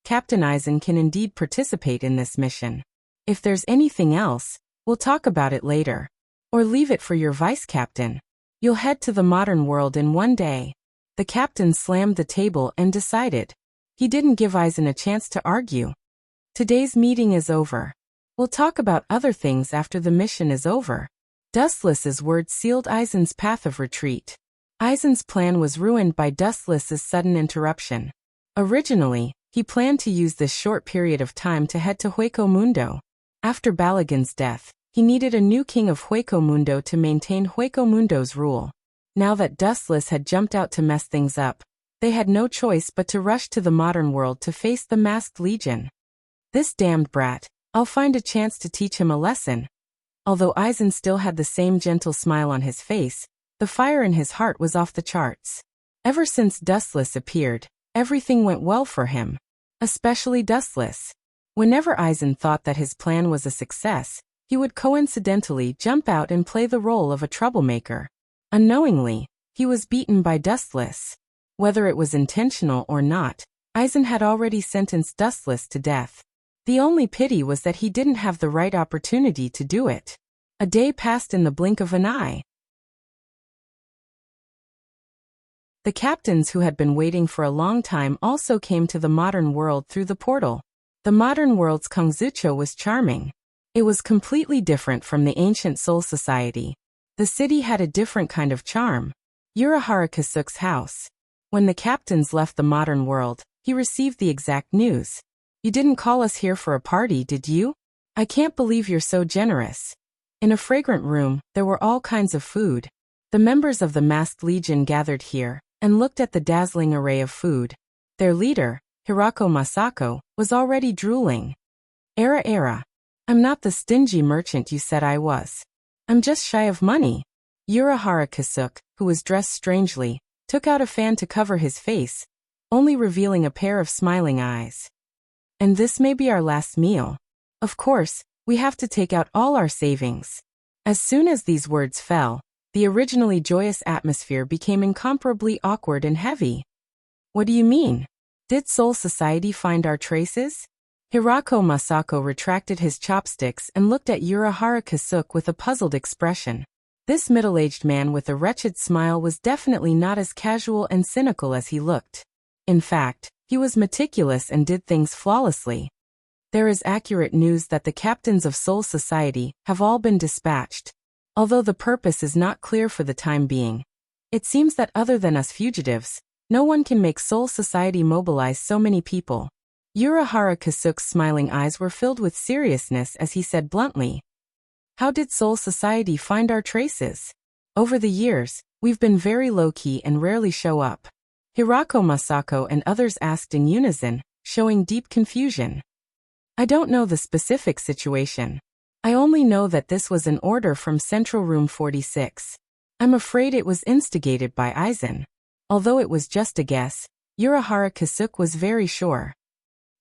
Captain Aizen can indeed participate in this mission. If there's anything else, we'll talk about it later. Or leave it for your vice captain. You'll head to the modern world in one day. The captain slammed the table and decided. He didn't give Aizen a chance to argue. Today's meeting is over. We'll talk about other things after the mission is over. Dustless's words sealed Aizen's path of retreat. Aizen's plan was ruined by Dustless's sudden interruption. Originally, he planned to use this short period of time to head to Hueco Mundo. After Balagan's death, he needed a new king of Hueco Mundo to maintain Hueco Mundo's rule. Now that Dustless had jumped out to mess things up, they had no choice but to rush to the modern world to face the Masked Legion. This damned brat, I'll find a chance to teach him a lesson. Although Aizen still had the same gentle smile on his face, the fire in his heart was off the charts. Ever since Dustless appeared, everything went well for him. Especially Dustless. Whenever Aizen thought that his plan was a success, he would coincidentally jump out and play the role of a troublemaker. Unknowingly, he was beaten by Dustless. Whether it was intentional or not, Aizen had already sentenced Dustless to death. The only pity was that he didn't have the right opportunity to do it. A day passed in the blink of an eye. The captains who had been waiting for a long time also came to the modern world through the portal. The modern world's Kongzucho was charming. It was completely different from the ancient Soul Society. The city had a different kind of charm. Urahara Kasuk's house. When the captains left the modern world, he received the exact news. "You didn't call us here for a party, did you? I can't believe you're so generous." In a fragrant room, there were all kinds of food. The members of the Masked Legion gathered here and looked at the dazzling array of food. Their leader, Hirako Masako, was already drooling. Era. I'm not the stingy merchant you said I was. I'm just shy of money." Urahara Kasuk, who was dressed strangely, took out a fan to cover his face, only revealing a pair of smiling eyes. "And this may be our last meal. Of course, we have to take out all our savings." As soon as these words fell, the originally joyous atmosphere became incomparably awkward and heavy. "What do you mean? Did Soul Society find our traces?" Hirako Masako retracted his chopsticks and looked at Urahara Kasuk with a puzzled expression. This middle-aged man with a wretched smile was definitely not as casual and cynical as he looked. In fact, he was meticulous and did things flawlessly. "There is accurate news that the captains of Soul Society have all been dispatched. Although the purpose is not clear for the time being. It seems that other than us fugitives, no one can make Soul Society mobilize so many people." Urahara Kasuk's smiling eyes were filled with seriousness as he said bluntly, "How did Soul Society find our traces? Over the years, we've been very low-key and rarely show up." Hirako Masako and others asked in unison, showing deep confusion. "I don't know the specific situation. I only know that this was an order from Central Room 46. I'm afraid it was instigated by Aizen." Although it was just a guess, Urahara Kasuk was very sure.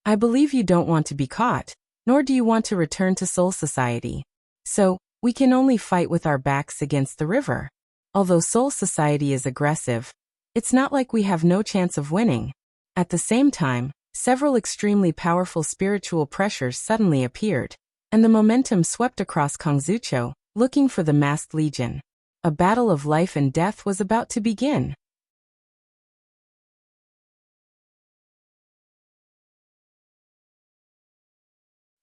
"I believe you don't want to be caught, nor do you want to return to Soul Society. So, we can only fight with our backs against the river. Although Soul Society is aggressive, it's not like we have no chance of winning." At the same time, several extremely powerful spiritual pressures suddenly appeared, and the momentum swept across Kongzucho, looking for the Masked Legion. A battle of life and death was about to begin.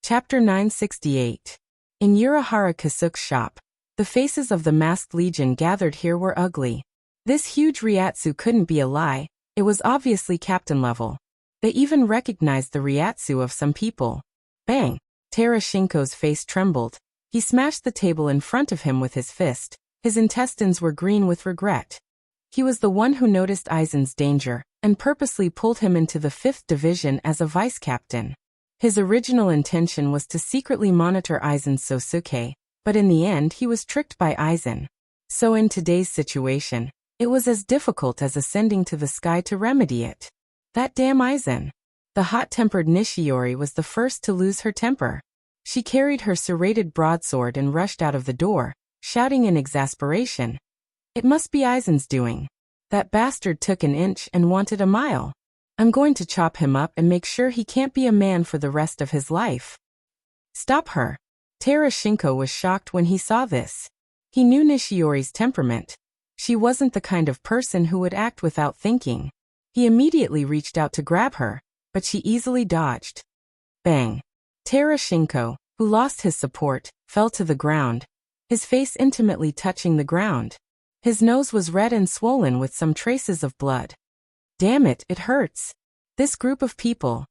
Chapter 968. In Urahara Kasuk's shop, the faces of the Masked Legion gathered here were ugly. This huge Ryatsu couldn't be a lie, it was obviously captain level. They even recognized the Ryatsu of some people. Bang! Terashinko's face trembled. He smashed the table in front of him with his fist. His intestines were green with regret. He was the one who noticed Aizen's danger, and purposely pulled him into the 5th Division as a vice-captain. His original intention was to secretly monitor Aizen's Sosuke, but in the end he was tricked by Aizen. So in today's situation, it was as difficult as ascending to the sky to remedy it. That damn Aizen. The hot-tempered Nishiori was the first to lose her temper. She carried her serrated broadsword and rushed out of the door, shouting in exasperation. "It must be Aizen's doing. That bastard took an inch and wanted a mile. I'm going to chop him up and make sure he can't be a man for the rest of his life." "Stop her." Terashinko was shocked when he saw this. He knew Nishiori's temperament. She wasn't the kind of person who would act without thinking. He immediately reached out to grab her, but she easily dodged. Bang! Terashinko, who lost his support, fell to the ground, his face intimately touching the ground. His nose was red and swollen with some traces of blood. "Damn it, it hurts. This group of people."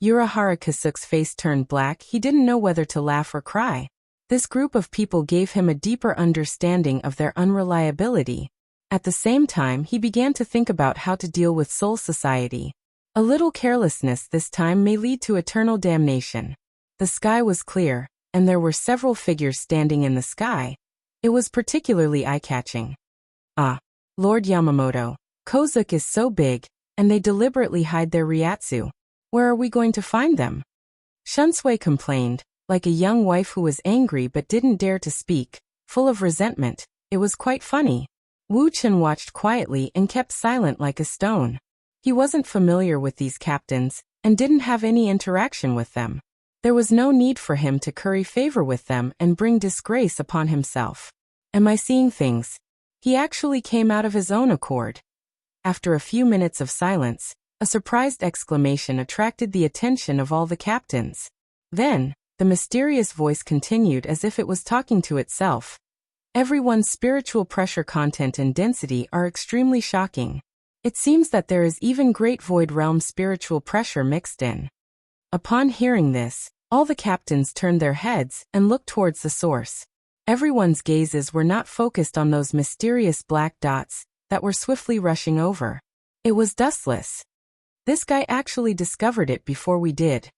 Urahara Kasuk's face turned black. He didn't know whether to laugh or cry. This group of people gave him a deeper understanding of their unreliability. At the same time, he began to think about how to deal with Soul Society. A little carelessness this time may lead to eternal damnation. The sky was clear, and there were several figures standing in the sky. It was particularly eye-catching. Ah, Lord Yamamoto, Kozuki is so big, and they deliberately hide their Ryatsu. Where are we going to find them? Shunsui complained, like a young wife who was angry but didn't dare to speak, full of resentment. It was quite funny. Wu Chen watched quietly and kept silent like a stone. He wasn't familiar with these captains, and didn't have any interaction with them. There was no need for him to curry favor with them and bring disgrace upon himself. Am I seeing things? He actually came out of his own accord. After a few minutes of silence, a surprised exclamation attracted the attention of all the captains. Then, the mysterious voice continued as if it was talking to itself. Everyone's spiritual pressure content and density are extremely shocking. It seems that there is even great void realm spiritual pressure mixed in. Upon hearing this, all the captains turned their heads and looked towards the source. Everyone's gazes were not focused on those mysterious black dots that were swiftly rushing over. It was dustless. This guy actually discovered it before we did.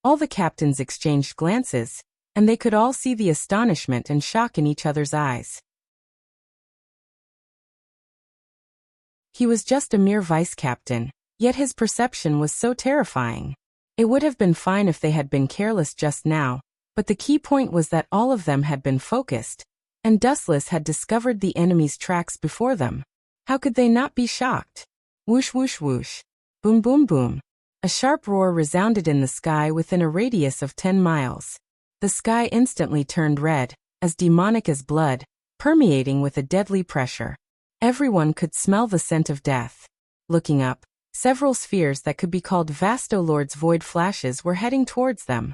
All the captains exchanged glances, and they could all see the astonishment and shock in each other's eyes. He was just a mere vice captain, yet his perception was so terrifying. It would have been fine if they had been careless just now, but the key point was that all of them had been focused, and dustless had discovered the enemy's tracks before them. How could they not be shocked? Whoosh whoosh whoosh. Boom boom boom. A sharp roar resounded in the sky within a radius of 10 miles. The sky instantly turned red, as demonic as blood, permeating with a deadly pressure. Everyone could smell the scent of death. Looking up, several spheres that could be called Vastolord's void flashes were heading towards them.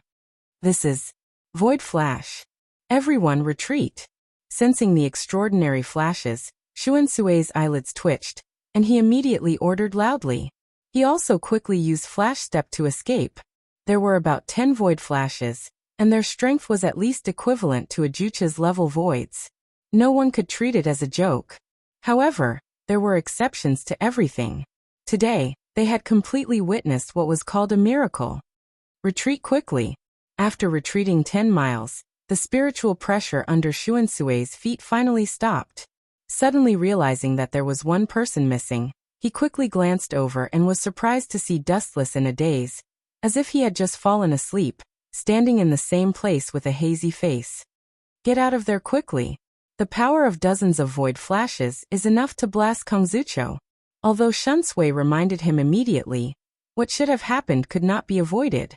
This is Void Flash. Everyone retreat. Sensing the extraordinary flashes, Shuansue's eyelids twitched, and he immediately ordered loudly. He also quickly used Flash Step to escape. There were about 10 void flashes, and their strength was at least equivalent to a Jucha's level voids. No one could treat it as a joke. However, there were exceptions to everything. Today, they had completely witnessed what was called a miracle. Retreat quickly. After retreating 10 miles, the spiritual pressure under Shuansue's feet finally stopped. Suddenly realizing that there was one person missing, he quickly glanced over and was surprised to see Dustless in a daze, as if he had just fallen asleep, standing in the same place with a hazy face. Get out of there quickly. The power of dozens of void flashes is enough to blast Kongzucho. Although Shunsui reminded him immediately, what should have happened could not be avoided.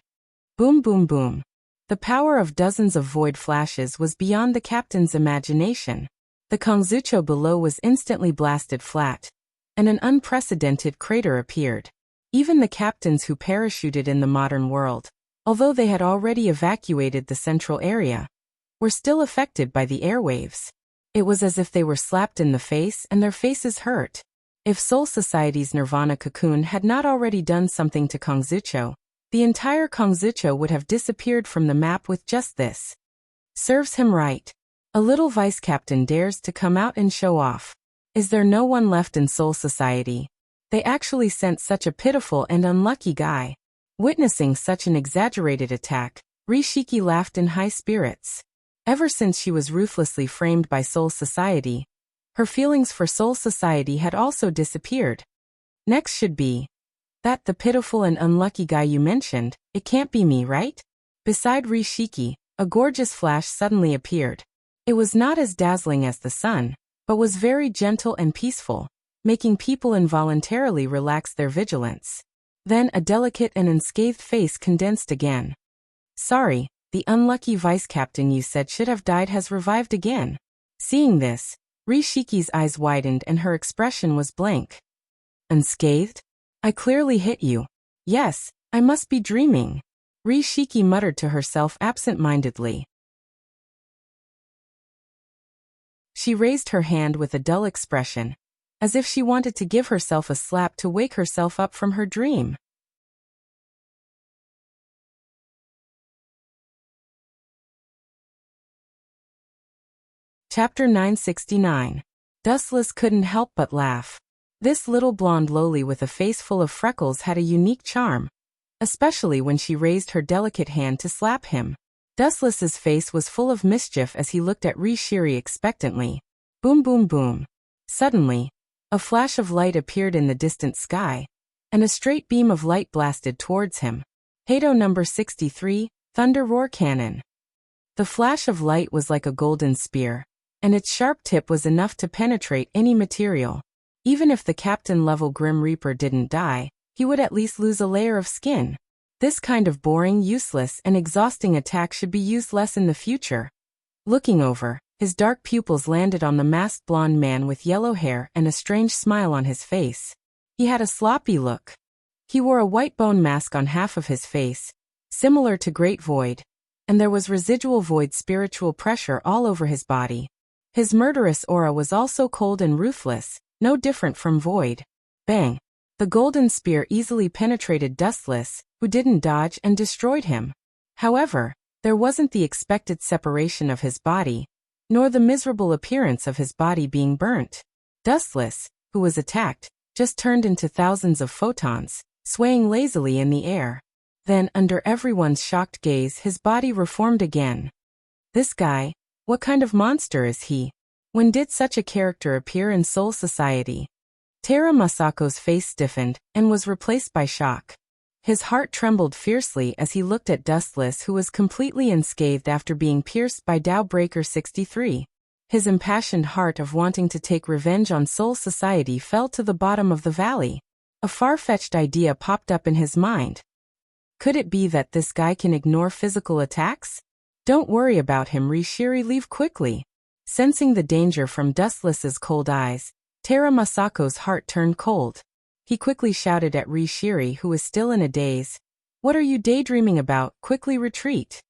Boom boom boom. The power of dozens of void flashes was beyond the captain's imagination. The Kongzucho below was instantly blasted flat, and an unprecedented crater appeared. Even the captains who parachuted in the modern world, although they had already evacuated the central area, were still affected by the airwaves. It was as if they were slapped in the face and their faces hurt. If Soul Society's Nirvana cocoon had not already done something to Kongzucho, the entire Kongzucho would have disappeared from the map with just this. Serves him right. A little vice captain dares to come out and show off. Is there no one left in Soul Society? They actually sent such a pitiful and unlucky guy. Witnessing such an exaggerated attack, Rishiki laughed in high spirits. Ever since she was ruthlessly framed by Soul Society, her feelings for Soul Society had also disappeared. Next should be that the pitiful and unlucky guy you mentioned. It can't be me, right? Beside Rishiki, a gorgeous flash suddenly appeared. It was not as dazzling as the sun, but was very gentle and peaceful, making people involuntarily relax their vigilance. Then a delicate and unscathed face condensed again. Sorry, the unlucky vice captain you said should have died has revived again. Seeing this, Rishiki's eyes widened and her expression was blank. Unscathed? I clearly hit you. Yes, I must be dreaming. Rishiki muttered to herself absent-mindedly. She raised her hand with a dull expression, as if she wanted to give herself a slap to wake herself up from her dream. Chapter 969. Dustless couldn't help but laugh. This little blonde loli with a face full of freckles had a unique charm, especially when she raised her delicate hand to slap him. Dustless's face was full of mischief as he looked at Rishiri expectantly. Boom boom boom. Suddenly, a flash of light appeared in the distant sky, and a straight beam of light blasted towards him. Hado number 63, Thunder Roar Cannon. The flash of light was like a golden spear, and its sharp tip was enough to penetrate any material. Even if the captain-level Grim Reaper didn't die, he would at least lose a layer of skin. This kind of boring, useless, and exhausting attack should be used less in the future. Looking over, his dark pupils landed on the masked blonde man with yellow hair and a strange smile on his face. He had a sloppy look. He wore a white bone mask on half of his face, similar to Great Void, and there was residual Void spiritual pressure all over his body. His murderous aura was also cold and ruthless, no different from Void. Bang! The golden spear easily penetrated Dustless, who didn't dodge and destroyed him. However, there wasn't the expected separation of his body, nor the miserable appearance of his body being burnt. Dustless, who was attacked, just turned into thousands of photons, swaying lazily in the air. Then, under everyone's shocked gaze, his body reformed again. This guy, what kind of monster is he? When did such a character appear in Soul Society? Tera Masako's face stiffened and was replaced by shock. His heart trembled fiercely as he looked at Dustless, who was completely unscathed after being pierced by Dowbreaker 63. His impassioned heart of wanting to take revenge on Soul Society fell to the bottom of the valley. A far-fetched idea popped up in his mind. Could it be that this guy can ignore physical attacks? Don't worry about him, Rishiri, leave quickly. Sensing the danger from Dustless's cold eyes, Tera Masako's heart turned cold. He quickly shouted at Rishiri, who was still in a daze. What are you daydreaming about? Quickly retreat.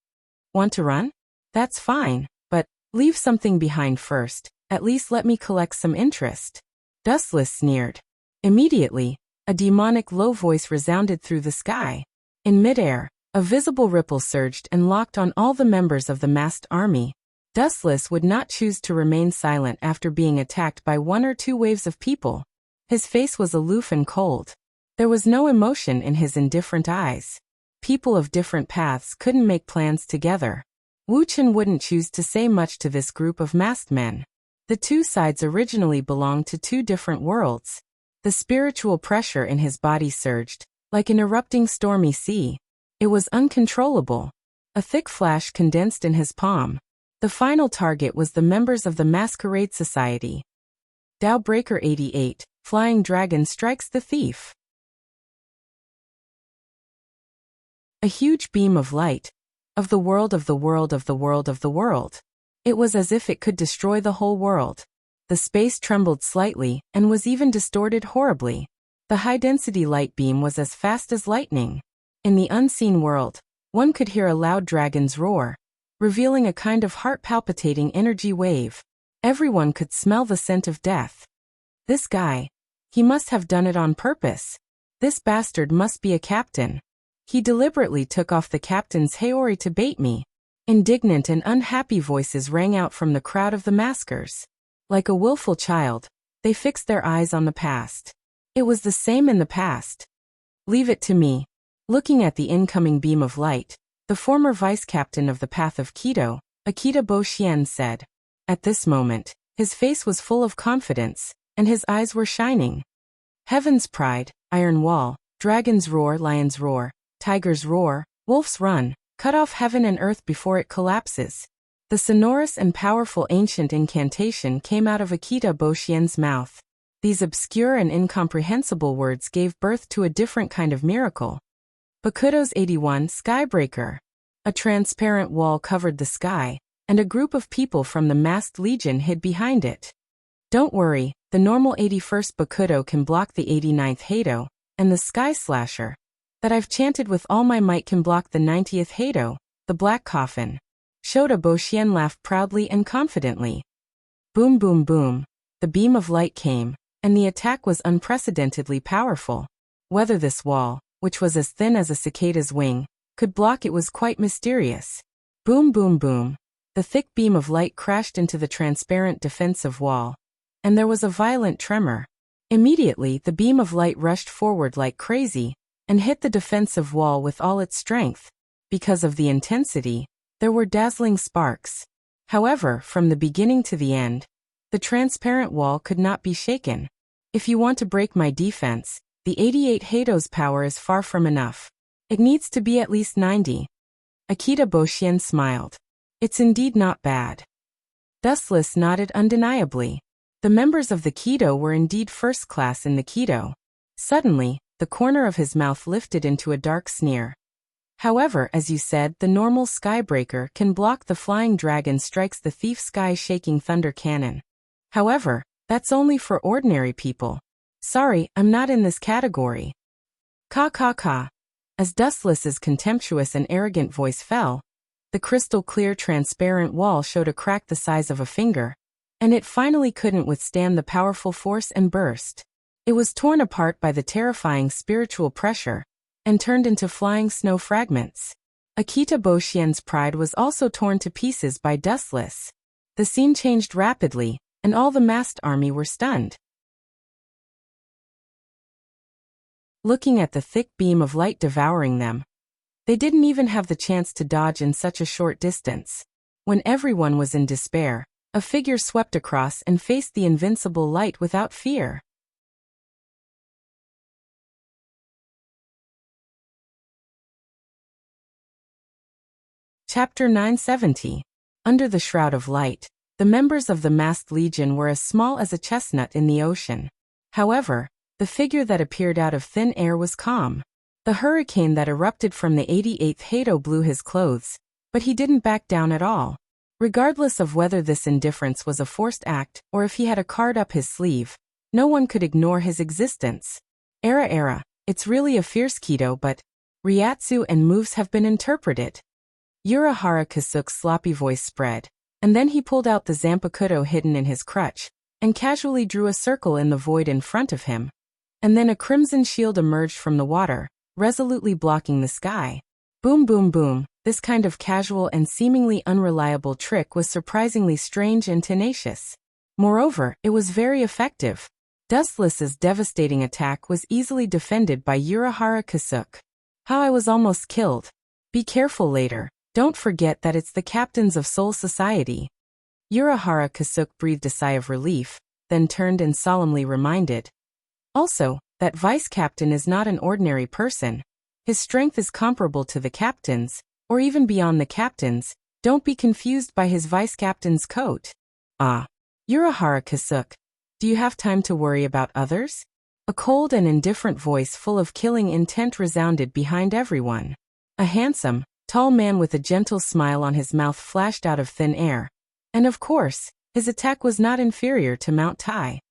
Want to run? That's fine, but leave something behind first. At least let me collect some interest. Dustless sneered. Immediately, a demonic low voice resounded through the sky. In midair, a visible ripple surged and locked on all the members of the masked army. Dustless would not choose to remain silent after being attacked by one or two waves of people. His face was aloof and cold. There was no emotion in his indifferent eyes. People of different paths couldn't make plans together. Wu Chen wouldn't choose to say much to this group of masked men. The two sides originally belonged to two different worlds. The spiritual pressure in his body surged, like an erupting stormy sea. It was uncontrollable. A thick flash condensed in his palm. The final target was the members of the Masquerade Society. Dowbreaker 88, Flying Dragon strikes the thief. A huge beam of light, of the world of the world of the world of the world. It was as if it could destroy the whole world. The space trembled slightly and was even distorted horribly. The high-density light beam was as fast as lightning. In the unseen world, one could hear a loud dragon's roar, revealing a kind of heart-palpitating energy wave. Everyone could smell the scent of death. This guy, he must have done it on purpose. This bastard must be a captain. He deliberately took off the captain's haori to bait me. Indignant and unhappy voices rang out from the crowd of the maskers. Like a willful child, they fixed their eyes on the past. It was the same in the past. Leave it to me. Looking at the incoming beam of light, the former vice-captain of the Path of Keto, Akita Bo-Xian, said. At this moment, his face was full of confidence, and his eyes were shining. Heaven's pride, iron wall, dragon's roar, lion's roar, tiger's roar, wolf's run, cut off heaven and earth before it collapses. The sonorous and powerful ancient incantation came out of Akita Bo-Xian's mouth. These obscure and incomprehensible words gave birth to a different kind of miracle. Bakudo's 81 Skybreaker. A transparent wall covered the sky, and a group of people from the masked legion hid behind it. Don't worry, the normal 81st Bakudo can block the 89th Hado, and the Sky Slasher, that I've chanted with all my might, can block the 90th Hado, the Black Coffin. Shota Bo-Xian laughed proudly and confidently. Boom boom boom. The beam of light came, and the attack was unprecedentedly powerful. Whether this wall, which was as thin as a cicada's wing, could block it was quite mysterious. Boom boom boom. The thick beam of light crashed into the transparent defensive wall, and there was a violent tremor. Immediately the beam of light rushed forward like crazy, and hit the defensive wall with all its strength. Because of the intensity, There were dazzling sparks. However, from the beginning to the end, the transparent wall could not be shaken. If you want to break my defense, the 88 Heido's power is far from enough. It needs to be at least 90. Akita Boshien smiled. It's indeed not bad. Dustless nodded undeniably. The members of the Kido were indeed first class in the Kido. Suddenly, the corner of his mouth lifted into a dark sneer. However, as you said, the normal skybreaker can block the flying dragon strikes the thief sky-shaking thunder cannon. However, that's only for ordinary people. Sorry, I'm not in this category. Ka. As Dustless's contemptuous and arrogant voice fell, the crystal-clear transparent wall showed a crack the size of a finger, and it finally couldn't withstand the powerful force and burst. It was torn apart by the terrifying spiritual pressure, and turned into flying snow fragments. Akita Boshien's pride was also torn to pieces by Dustless. The scene changed rapidly, and all the masked army were stunned. Looking at the thick beam of light devouring them, they didn't even have the chance to dodge in such a short distance. When everyone was in despair, a figure swept across and faced the invincible light without fear. Chapter 970. Under the shroud of light, the members of the masked legion were as small as a chestnut in the ocean. However, the figure that appeared out of thin air was calm. The hurricane that erupted from the 88th Heido blew his clothes, but he didn't back down at all. Regardless of whether this indifference was a forced act or if he had a card up his sleeve, no one could ignore his existence. Era, it's really a fierce Kido, but Ryatsu and moves have been interpreted. Urahara Kasuke's sloppy voice spread, and then he pulled out the Zanpakuto hidden in his crutch, and casually drew a circle in the void in front of him. And then a crimson shield emerged from the water, resolutely blocking the sky. Boom boom boom, this kind of casual and seemingly unreliable trick was surprisingly strange and tenacious. Moreover, it was very effective. Dustless's devastating attack was easily defended by Urahara Kasuke. How I was almost killed. Be careful later. Don't forget that it's the captains of Soul Society. Urahara Kasuke breathed a sigh of relief, then turned and solemnly reminded. Also, that vice-captain is not an ordinary person. His strength is comparable to the captain's, or even beyond the captain's. Don't be confused by his vice-captain's coat. Ah. Urahara Kasuke, do you have time to worry about others? A cold and indifferent voice full of killing intent resounded behind everyone. A handsome, tall man with a gentle smile on his mouth flashed out of thin air. And of course, his attack was not inferior to Mount Tai.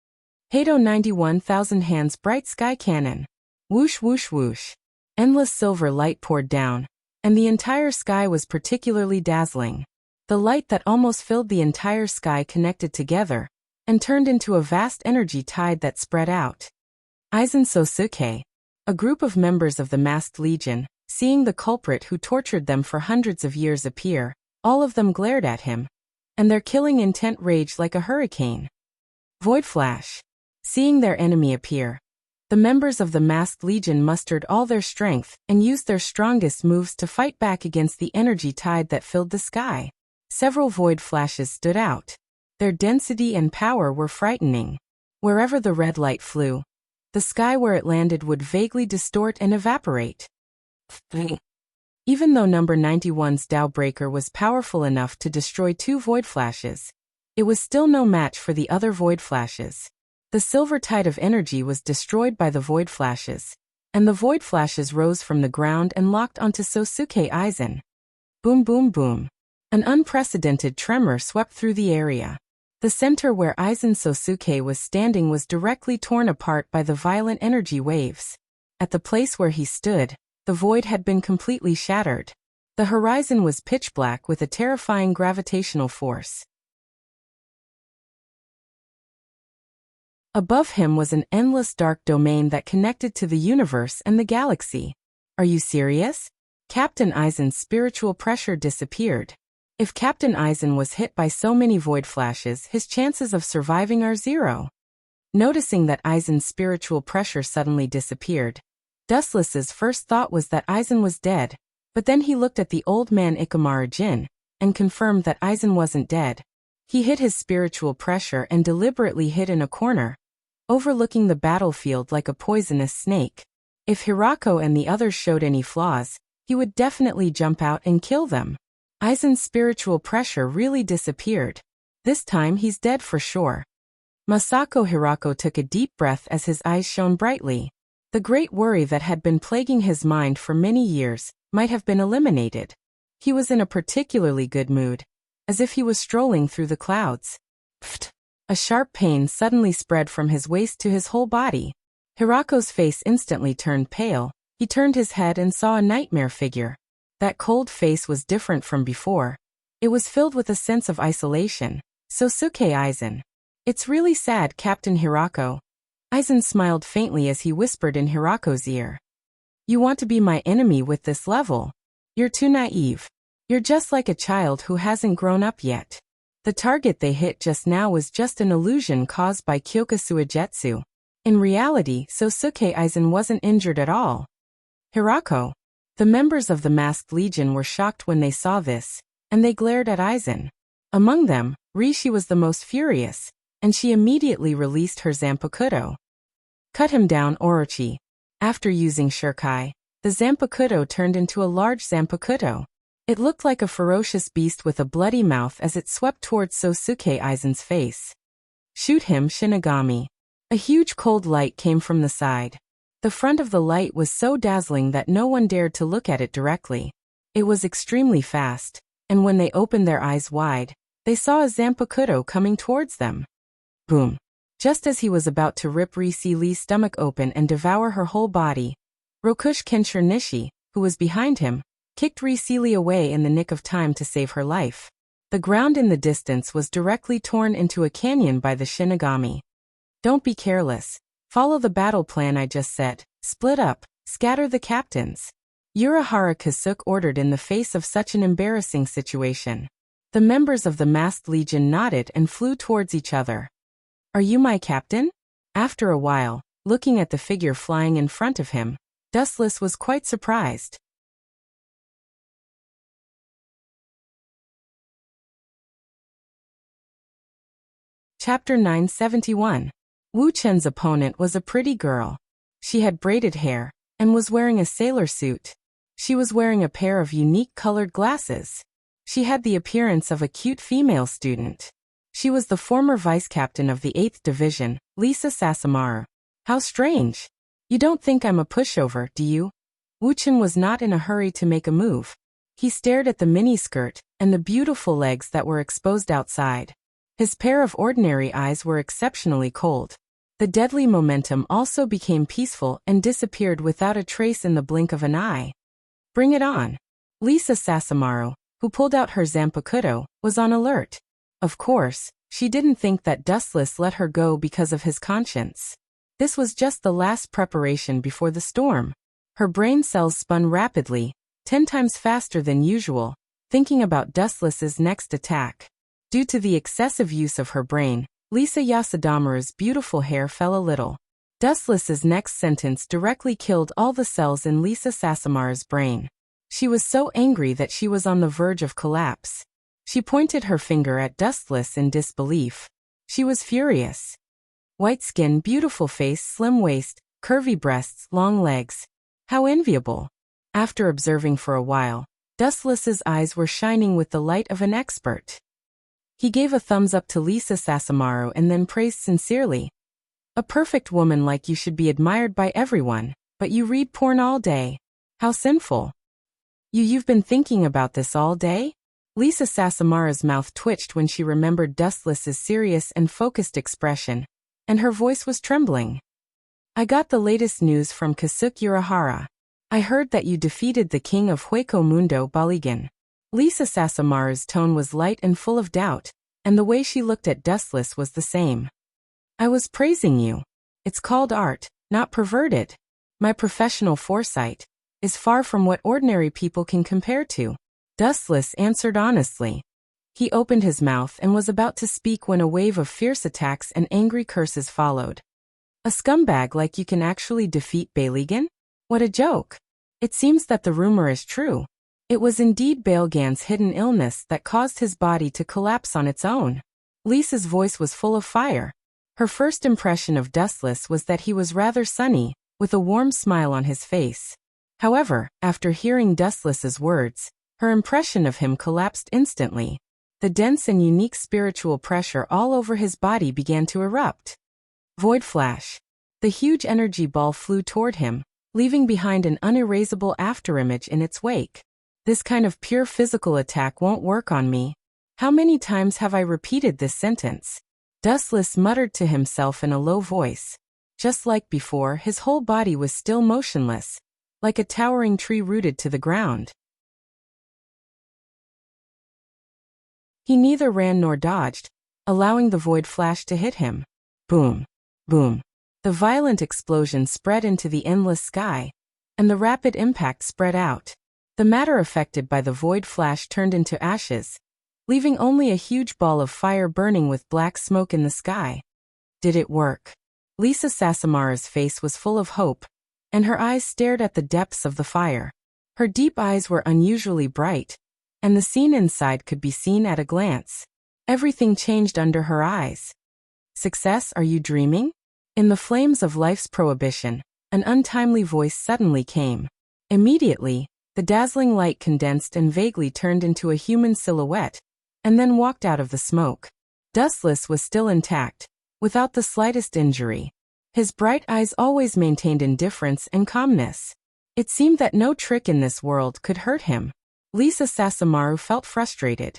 Heido 91,000 hands bright sky cannon. Whoosh whoosh whoosh. Endless silver light poured down, and the entire sky was particularly dazzling. The light that almost filled the entire sky connected together, and turned into a vast energy tide that spread out. Aizen Sosuke, a group of members of the masked legion, seeing the culprit who tortured them for hundreds of years appear, all of them glared at him, and their killing intent raged like a hurricane. Void Flash. Seeing their enemy appear, the members of the masked legion mustered all their strength and used their strongest moves to fight back against the energy tide that filled the sky. Several void flashes stood out. Their density and power were frightening. Wherever the red light flew, the sky where it landed would vaguely distort and evaporate. Even though number 91's Tao Breaker was powerful enough to destroy 2 void flashes, it was still no match for the other void flashes. The silver tide of energy was destroyed by the void flashes, and the void flashes rose from the ground and locked onto Sosuke Aizen. Boom boom boom. An unprecedented tremor swept through the area. The center where Aizen Sosuke was standing was directly torn apart by the violent energy waves. At the place where he stood, the void had been completely shattered. The horizon was pitch black with a terrifying gravitational force. Above him was an endless dark domain that connected to the universe and the galaxy. Are you serious? Captain Aizen's spiritual pressure disappeared. If Captain Aizen was hit by so many void flashes, his chances of surviving are 0. Noticing that Aizen's spiritual pressure suddenly disappeared, Dustless's first thought was that Aizen was dead, but then he looked at the old man Ikamaru Jin, and confirmed that Aizen wasn't dead. He hid his spiritual pressure and deliberately hid in a corner, overlooking the battlefield like a poisonous snake. If Hirako and the others showed any flaws, he would definitely jump out and kill them. Aizen's spiritual pressure really disappeared. This time he's dead for sure. Masako Hirako took a deep breath as his eyes shone brightly. The great worry that had been plaguing his mind for many years might have been eliminated. He was in a particularly good mood, as if he was strolling through the clouds. Pfft! A sharp pain suddenly spread from his waist to his whole body. Hirako's face instantly turned pale. He turned his head and saw a nightmare figure. That cold face was different from before. It was filled with a sense of isolation. Sosuke Aizen. It's really sad, Captain Hirako. Aizen smiled faintly as he whispered in Hirako's ear. You want to be my enemy with this level? You're too naive. You're just like a child who hasn't grown up yet. The target they hit just now was just an illusion caused by Kyokusuajetsu. In reality, Sosuke Aizen wasn't injured at all. Hirako. The members of the Masked Legion were shocked when they saw this, and they glared at Aizen. Among them, Rishi was the most furious, and she immediately released her Zanpakuto. Cut him down, Orochi. After using Shurikai, the Zanpakuto turned into a large Zanpakuto. It looked like a ferocious beast with a bloody mouth as it swept towards Sosuke Aizen's face. Shoot him, Shinigami. A huge cold light came from the side. The front of the light was so dazzling that no one dared to look at it directly. It was extremely fast, and when they opened their eyes wide, they saw a Zanpakuto coming towards them. Boom! Just as he was about to rip Rishi Lee's stomach open and devour her whole body, Rokush Kenshiro Nishi, who was behind him, kicked Rishi Lee away in the nick of time to save her life. The ground in the distance was directly torn into a canyon by the Shinigami. Don't be careless. Follow the battle plan I just set. Split up. Scatter the captains. Urahara Kasuke ordered in the face of such an embarrassing situation. The members of the Masked Legion nodded and flew towards each other. Are you my captain? After a while, looking at the figure flying in front of him, Dustless was quite surprised. Chapter 971. Wu Chen's opponent was a pretty girl. She had braided hair, and was wearing a sailor suit. She was wearing a pair of unique colored glasses. She had the appearance of a cute female student. She was the former vice-captain of the 8th Division, Lisa Sasamaru. How strange. You don't think I'm a pushover, do you? Wu Chen was not in a hurry to make a move. He stared at the miniskirt and the beautiful legs that were exposed outside. His pair of ordinary eyes were exceptionally cold. The deadly momentum also became peaceful and disappeared without a trace in the blink of an eye. Bring it on. Lisa Sasamaru, who pulled out her Zanpakuto, was on alert. Of course, she didn't think that Dustless let her go because of his conscience. This was just the last preparation before the storm. Her brain cells spun rapidly, 10 times faster than usual, thinking about Dustless's next attack. Due to the excessive use of her brain, Lisa Yasadamaru's beautiful hair fell a little. Dustless's next sentence directly killed all the cells in Lisa Sasamaru's brain. She was so angry that she was on the verge of collapse. She pointed her finger at Dustless in disbelief. She was furious. White skin, beautiful face, slim waist, curvy breasts, long legs. How enviable. After observing for a while, Dustless's eyes were shining with the light of an expert. He gave a thumbs up to Lisa Sasamaru and then praised sincerely. A perfect woman like you should be admired by everyone, but you read porn all day. How sinful. You've been thinking about this all day? Lisa Sasamaru's mouth twitched when she remembered Dustless's serious and focused expression, and her voice was trembling. I got the latest news from Kasuke Urahara. I heard that you defeated the king of Hueco Mundo Baligan. Lisa Sasamaru's tone was light and full of doubt, and the way she looked at Dustless was the same. I was praising you. It's called art, not perverted. My professional foresight is far from what ordinary people can compare to. Dustless answered honestly. He opened his mouth and was about to speak when a wave of fierce attacks and angry curses followed. A scumbag like you can actually defeat Baligan? What a joke. It seems that the rumor is true. It was indeed Baelgan's hidden illness that caused his body to collapse on its own. Lisa's voice was full of fire. Her first impression of Dustless was that he was rather sunny, with a warm smile on his face. However, after hearing Dustless's words, her impression of him collapsed instantly. The dense and unique spiritual pressure all over his body began to erupt. Void Flash. The huge energy ball flew toward him, leaving behind an unerasable afterimage in its wake. This kind of pure physical attack won't work on me. How many times have I repeated this sentence? Dustless muttered to himself in a low voice. Just like before, his whole body was still motionless, like a towering tree rooted to the ground. He neither ran nor dodged, allowing the void flash to hit him. Boom! Boom! The violent explosion spread into the endless sky, and the rapid impact spread out. The matter affected by the void flash turned into ashes, leaving only a huge ball of fire burning with black smoke in the sky. Did it work? Lisa Sasamara's face was full of hope, and her eyes stared at the depths of the fire. Her deep eyes were unusually bright, and the scene inside could be seen at a glance. Everything changed under her eyes. Success, are you dreaming? In the flames of life's prohibition, an untimely voice suddenly came. Immediately, the dazzling light condensed and vaguely turned into a human silhouette, and then walked out of the smoke. Dustless was still intact, without the slightest injury. His bright eyes always maintained indifference and calmness. It seemed that no trick in this world could hurt him. Lisa Sasamaru felt frustrated.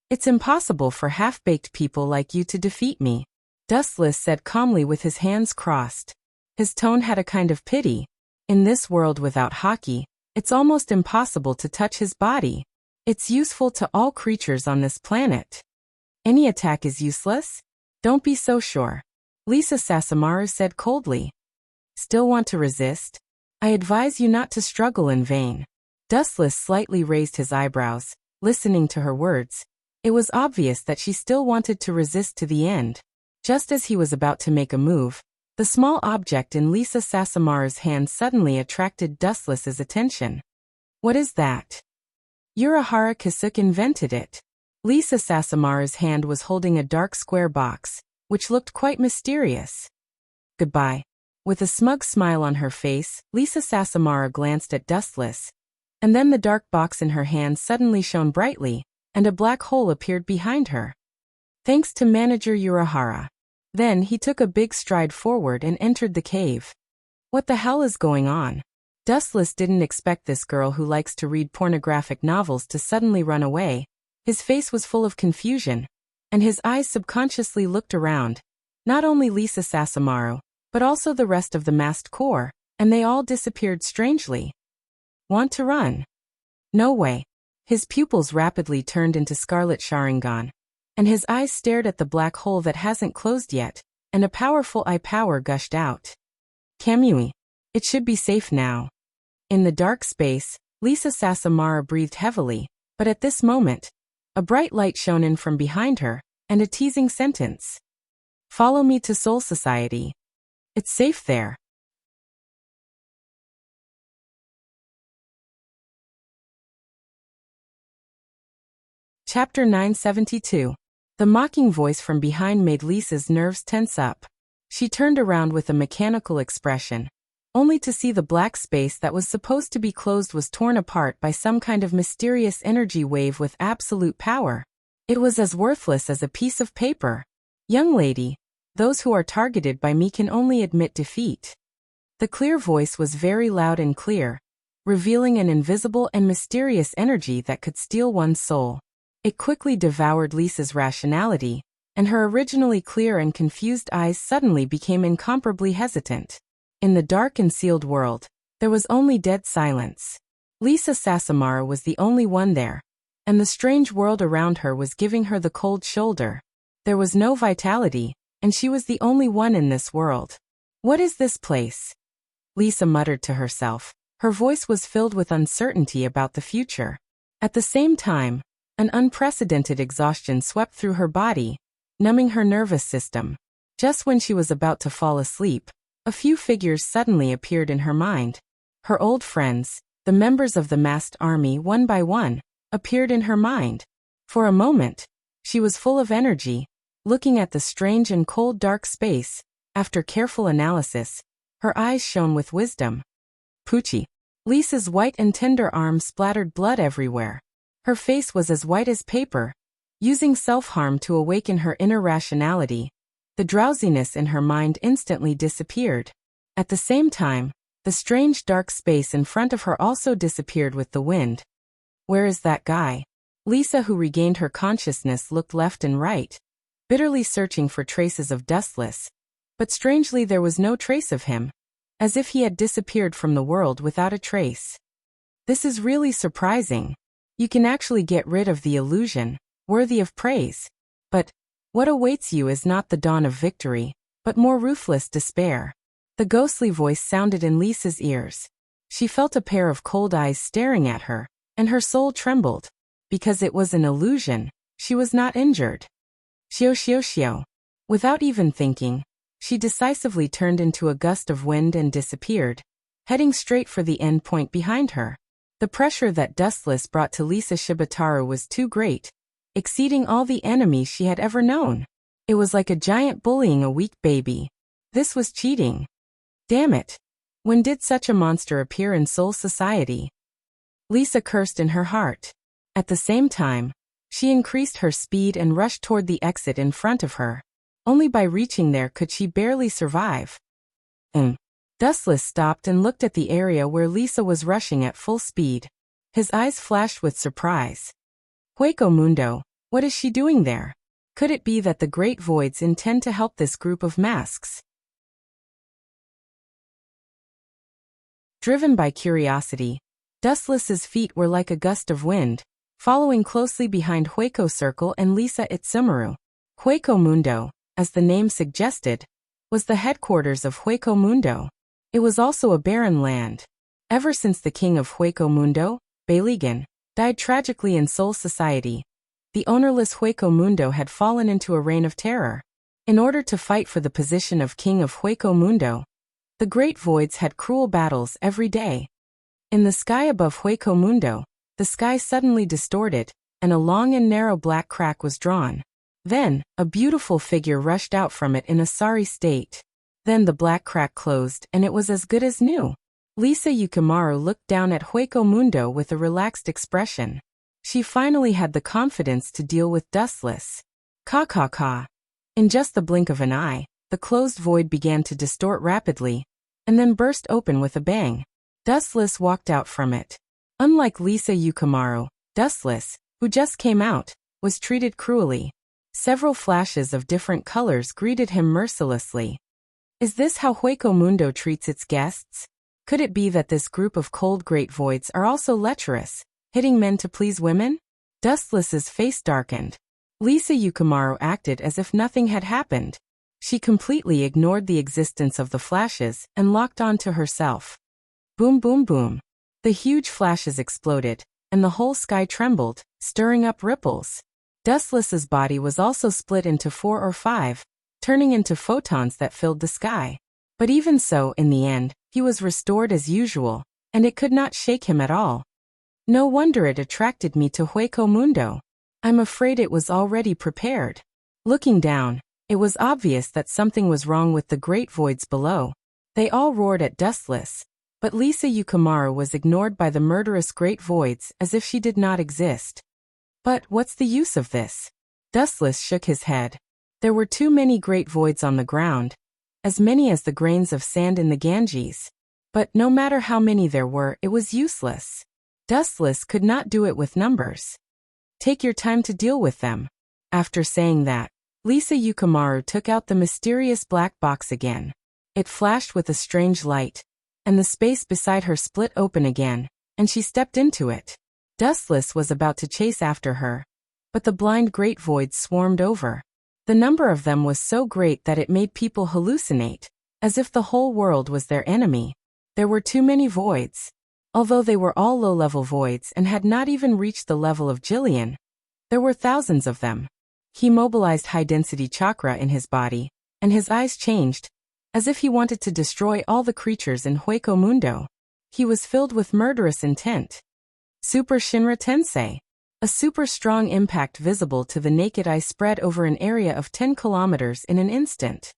It's impossible for half-baked people like you to defeat me, Dustless said calmly with his hands crossed. His tone had a kind of pity. In this world without hockey, it's almost impossible to touch his body. It's useful to all creatures on this planet. Any attack is useless? Don't be so sure, Lisa Sasamaru said coldly. Still want to resist? I advise you not to struggle in vain. Dustless slightly raised his eyebrows, listening to her words. It was obvious that she still wanted to resist to the end. Just as he was about to make a move, the small object in Lisa Sasamaru's hand suddenly attracted Dustless's attention. What is that? Urahara Kasuk invented it. Lisa Sasamaru's hand was holding a dark square box, which looked quite mysterious. Goodbye. With a smug smile on her face, Lisa Sasamaru glanced at Dustless, and then the dark box in her hand suddenly shone brightly, and a black hole appeared behind her. Thanks to Manager Urahara. Then he took a big stride forward and entered the cave. What the hell is going on? Dustless didn't expect this girl who likes to read pornographic novels to suddenly run away. His face was full of confusion, and his eyes subconsciously looked around, not only Lisa Sasamaru, but also the rest of the masked corps, and they all disappeared strangely. Want to run? No way. His pupils rapidly turned into scarlet Sharingan, and his eyes stared at the black hole that hasn't closed yet, and a powerful eye power gushed out. Kamui. It should be safe now. In the dark space, Lisa Sasamaru breathed heavily, but at this moment, a bright light shone in from behind her, and a teasing sentence. Follow me to Soul Society. It's safe there. Chapter 972. The mocking voice from behind made Lisa's nerves tense up. She turned around with a mechanical expression, only to see the black space that was supposed to be closed was torn apart by some kind of mysterious energy wave with absolute power. It was as worthless as a piece of paper. Young lady, those who are targeted by me can only admit defeat. The clear voice was very loud and clear, revealing an invisible and mysterious energy that could steal one's soul. It quickly devoured Lisa's rationality, and her originally clear and confused eyes suddenly became incomparably hesitant. In the dark and sealed world, there was only dead silence. Lisa Sasamaru was the only one there, and the strange world around her was giving her the cold shoulder. There was no vitality, and she was the only one in this world. What is this place? Lisa muttered to herself. Her voice was filled with uncertainty about the future. At the same time, an unprecedented exhaustion swept through her body, numbing her nervous system. Just when she was about to fall asleep, a few figures suddenly appeared in her mind. Her old friends, The members of the masked army, one by one, appeared in her mind. For a moment, she was full of energy, looking at the strange and cold dark space. After careful analysis, her eyes shone with wisdom. Poochie. Lisa's white and tender arms splattered blood everywhere. Her face was as white as paper. Using self-harm to awaken her inner rationality, the drowsiness in her mind instantly disappeared. At the same time, the strange dark space in front of her also disappeared with the wind. Where is that guy? Lisa, who regained her consciousness, looked left and right, bitterly searching for traces of Dustless. But strangely there was no trace of him, as if he had disappeared from the world without a trace. This is really surprising. You can actually get rid of the illusion, worthy of praise. But what awaits you is not the dawn of victory, but more ruthless despair. The ghostly voice sounded in Lisa's ears. She felt a pair of cold eyes staring at her, and her soul trembled. Because it was an illusion, she was not injured. Shio shio shio. Without even thinking, she decisively turned into a gust of wind and disappeared, heading straight for the end point behind her. The pressure that Dustless brought to Lisa Shibataru was too great, exceeding all the enemies she had ever known. It was like a giant bullying a weak baby. This was cheating. Damn it. When did such a monster appear in Soul Society? Lisa cursed in her heart. At the same time, she increased her speed and rushed toward the exit in front of her. Only by reaching there could she barely survive. Dustless stopped and looked at the area where Lisa was rushing at full speed. His eyes flashed with surprise. Hueco Mundo, what is she doing there? Could it be that the Great Voids intend to help this group of masks? Driven by curiosity, Dustless's feet were like a gust of wind, following closely behind Hueco Circle and Lisa Itsumaru. Hueco Mundo, as the name suggested, was the headquarters of Hueco Mundo. It was also a barren land. Ever since the king of Hueco Mundo, Baligan, died tragically in Soul Society, the ownerless Hueco Mundo had fallen into a reign of terror. In order to fight for the position of king of Hueco Mundo, the Great Voids had cruel battles every day. In the sky above Hueco Mundo, the sky suddenly distorted, and a long and narrow black crack was drawn. Then, a beautiful figure rushed out from it in a sorry state. Then the black crack closed and it was as good as new. Lisa Yukimaru looked down at Hueco Mundo with a relaxed expression. She finally had the confidence to deal with Dustless. Ka. In just the blink of an eye, the closed void began to distort rapidly, and then burst open with a bang. Dustless walked out from it. Unlike Lisa Yukimaru, Dustless, who just came out, was treated cruelly. Several flashes of different colors greeted him mercilessly. Is this how Hueco Mundo treats its guests? Could it be that this group of cold Great Voids are also lecherous, hitting men to please women? Dustless's face darkened. Lisa Yukimaru acted as if nothing had happened. She completely ignored the existence of the flashes and locked on to herself. Boom boom boom. The huge flashes exploded, and the whole sky trembled, stirring up ripples. Dustless's body was also split into 4 or 5, turning into photons that filled the sky. But even so, in the end, he was restored as usual, and it could not shake him at all. No wonder it attracted me to Hueco Mundo. I'm afraid it was already prepared. Looking down, it was obvious that something was wrong with the Great Voids below. They all roared at Dustless, but Lisa Yukimaru was ignored by the murderous Great Voids as if she did not exist. But what's the use of this? Dustless shook his head. There were too many Great Voids on the ground, as many as the grains of sand in the Ganges. But no matter how many there were, it was useless. Dustless could not do it with numbers. Take your time to deal with them. After saying that, Lisa Yukimaru took out the mysterious black box again. It flashed with a strange light, and the space beside her split open again, and she stepped into it. Dustless was about to chase after her, but the blind Great Voids swarmed over. The number of them was so great that it made people hallucinate, as if the whole world was their enemy. There were too many voids. Although they were all low-level voids and had not even reached the level of Jillian, there were thousands of them. He mobilized high-density chakra in his body, and his eyes changed, as if he wanted to destroy all the creatures in Hueco Mundo. He was filled with murderous intent. Super Shinra Tensei. A super strong impact visible to the naked eye spread over an area of 10 kilometers in an instant.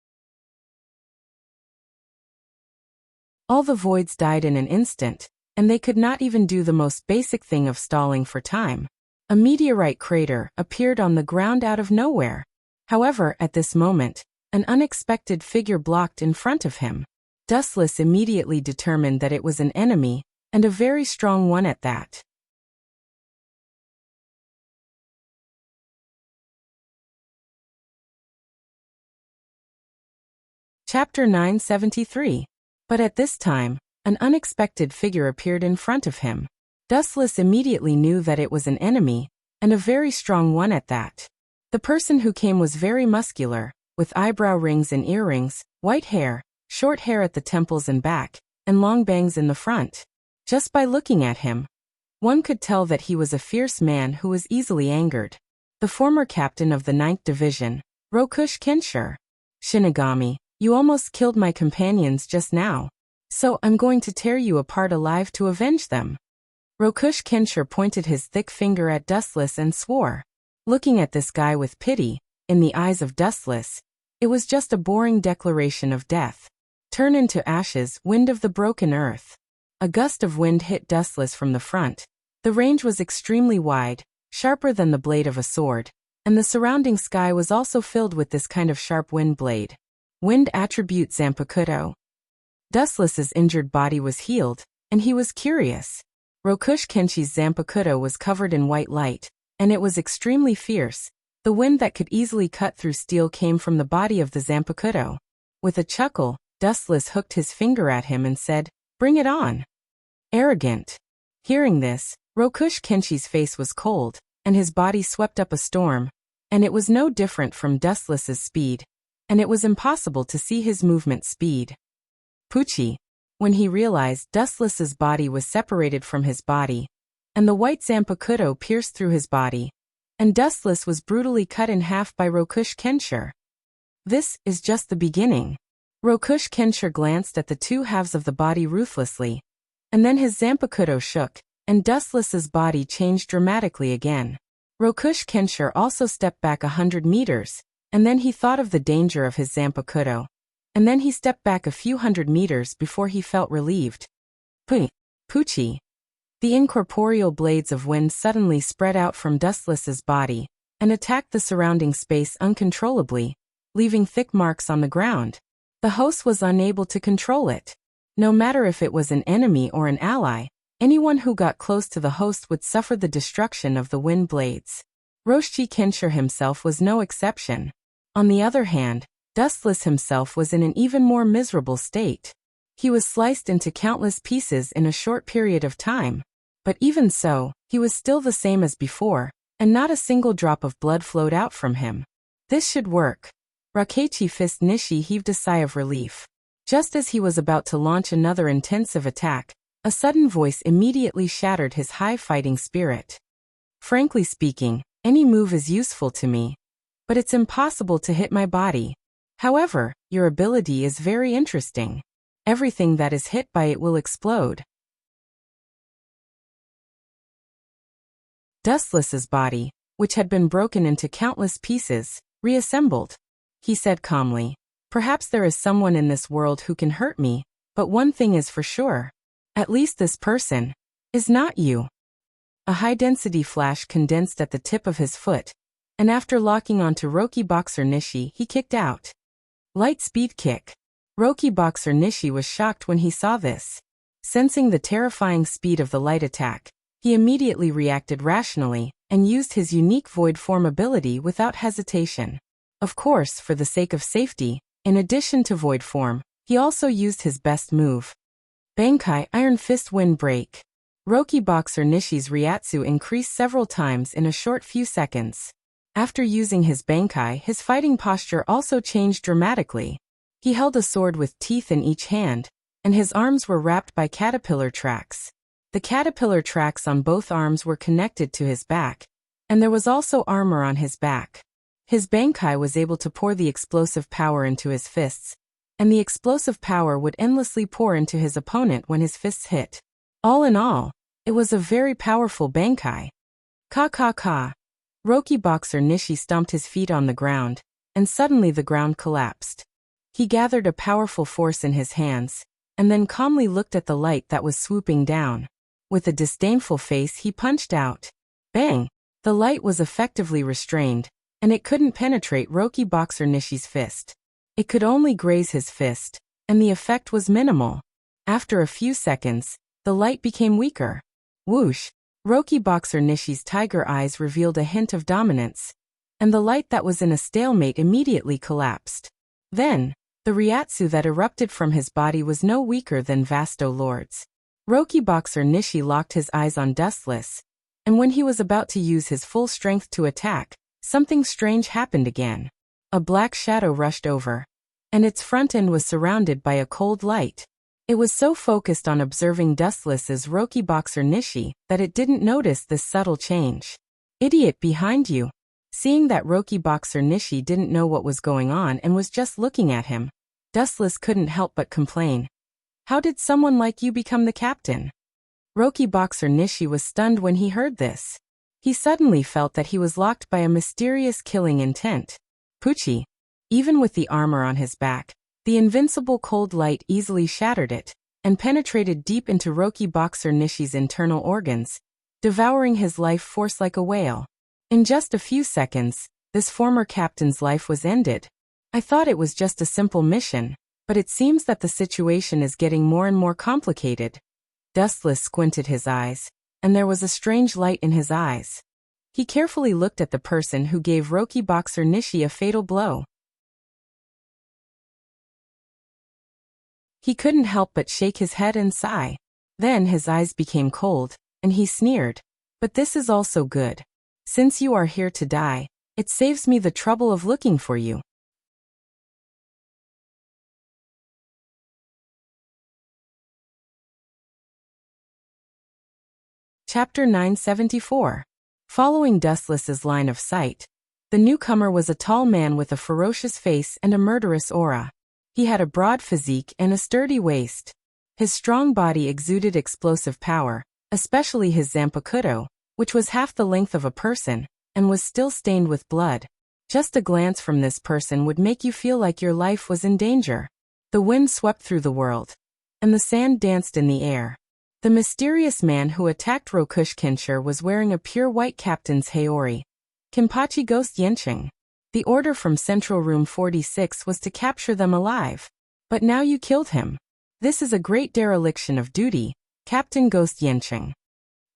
All the voids died in an instant, and they could not even do the most basic thing of stalling for time. A meteorite crater appeared on the ground out of nowhere. However, at this moment, an unexpected figure blocked in front of him. Dustless immediately determined that it was an enemy, and a very strong one at that. Chapter 973. But at this time, an unexpected figure appeared in front of him. Dustless immediately knew that it was an enemy, and a very strong one at that. The person who came was very muscular, with eyebrow rings and earrings, white hair, short hair at the temples and back, and long bangs in the front. Just by looking at him, one could tell that he was a fierce man who was easily angered. The former captain of the 9th Division, Rokush Kenshiro. Shinigami, you almost killed my companions just now. So I'm going to tear you apart alive to avenge them. Rokush Kenshiro pointed his thick finger at Dustless and swore. Looking at this guy with pity, in the eyes of Dustless, it was just a boring declaration of death. Turn into ashes, wind of the broken earth. A gust of wind hit Dustless from the front. The range was extremely wide, sharper than the blade of a sword, and the surrounding sky was also filled with this kind of sharp wind blade. Wind attribute Zanpakuto. Dustless's injured body was healed, and he was curious. Rokush Kenshi's Zanpakuto was covered in white light, and it was extremely fierce. The wind that could easily cut through steel came from the body of the Zanpakuto. With a chuckle, Dustless hooked his finger at him and said, "Bring it on." Arrogant. Hearing this, Rokush Kenshi's face was cold, and his body swept up a storm, and it was no different from Dustless's speed, and it was impossible to see his movement speed. Pucci. When he realized Dustless's body was separated from his body, and the white Zanpakuto pierced through his body, and Dustless was brutally cut in half by Rokush Kenshiro. This is just the beginning. Rokush Kenshiro glanced at the two halves of the body ruthlessly, and then his Zanpakuto shook, and Dustless's body changed dramatically again. Rokush Kenshiro also stepped back 100 meters, and then he thought of the danger of his Zanpakuto, and then he stepped back a few hundred meters before he felt relieved. Pucci. The incorporeal blades of wind suddenly spread out from Dustless's body, and attacked the surrounding space uncontrollably, leaving thick marks on the ground. The host was unable to control it. No matter if it was an enemy or an ally, anyone who got close to the host would suffer the destruction of the wind blades. Roshi Kenshiro himself was no exception. On the other hand, Dustless himself was in an even more miserable state. He was sliced into countless pieces in a short period of time. But even so, he was still the same as before, and not a single drop of blood flowed out from him. This should work. Rakechi Fist Nishi heaved a sigh of relief. Just as he was about to launch another intensive attack, a sudden voice immediately shattered his high fighting spirit. Frankly speaking, any move is useful to me, but it's impossible to hit my body. However, your ability is very interesting. Everything that is hit by it will explode. Dustless's body, which had been broken into countless pieces, reassembled. He said calmly, "Perhaps there is someone in this world who can hurt me, but one thing is for sure. At least this person is not you." A high-density flash condensed at the tip of his foot, and after locking onto Roki Boxer Nishi, he kicked out. Light speed kick. Roki Boxer Nishi was shocked when he saw this. Sensing the terrifying speed of the light attack, he immediately reacted rationally, and used his unique void form ability without hesitation. Of course, for the sake of safety, in addition to void form, he also used his best move. Bankai Iron Fist Wind Break. Roki Boxer Nishi's Ryatsu increased several times in a short few seconds. After using his Bankai, his fighting posture also changed dramatically. He held a sword with teeth in each hand, and his arms were wrapped by caterpillar tracks. The caterpillar tracks on both arms were connected to his back, and there was also armor on his back. His Bankai was able to pour the explosive power into his fists, and the explosive power would endlessly pour into his opponent when his fists hit. All in all, it was a very powerful bankai. Ka ka ka. Roki boxer Nishi stomped his feet on the ground, and suddenly the ground collapsed. He gathered a powerful force in his hands, and then calmly looked at the light that was swooping down. With a disdainful face he punched out. Bang! The light was effectively restrained, and it couldn't penetrate Roki boxer Nishi's fist. It could only graze his fist, and the effect was minimal. After a few seconds, the light became weaker. Whoosh! Roki boxer Nishi's tiger eyes revealed a hint of dominance, and the light that was in a stalemate immediately collapsed. Then, the Ryatsu that erupted from his body was no weaker than Vasto Lord's. Roki boxer Nishi locked his eyes on Dustless, and when he was about to use his full strength to attack, something strange happened again. A black shadow rushed over, and its front end was surrounded by a cold light. It was so focused on observing Dustless's Roki boxer Nishi that it didn't notice this subtle change. Idiot behind you! Seeing that Roki boxer Nishi didn't know what was going on and was just looking at him, Dustless couldn't help but complain. How did someone like you become the captain? Roki boxer Nishi was stunned when he heard this. He suddenly felt that he was locked by a mysterious killing intent. Poochie. Even with the armor on his back, the invincible cold light easily shattered it, and penetrated deep into Roki boxer Nishi's internal organs, devouring his life force like a whale. In just a few seconds, this former captain's life was ended. I thought it was just a simple mission, but it seems that the situation is getting more and more complicated. Dustless squinted his eyes, and there was a strange light in his eyes. He carefully looked at the person who gave Roki boxer Nishi a fatal blow. He couldn't help but shake his head and sigh. Then his eyes became cold, and he sneered. But this is also good. Since you are here to die, it saves me the trouble of looking for you. Chapter 974. Following Dustless's line of sight, the newcomer was a tall man with a ferocious face and a murderous aura. He had a broad physique and a sturdy waist. His strong body exuded explosive power, especially his zanpakuto, which was half the length of a person, and was still stained with blood. Just a glance from this person would make you feel like your life was in danger. The wind swept through the world, and the sand danced in the air. The mysterious man who attacked Rokush Kenshir was wearing a pure white captain's Haori. Kenpachi Ghost Yenching. The order from Central Room 46 was to capture them alive. But now you killed him. This is a great dereliction of duty, Captain Ghost Yenching.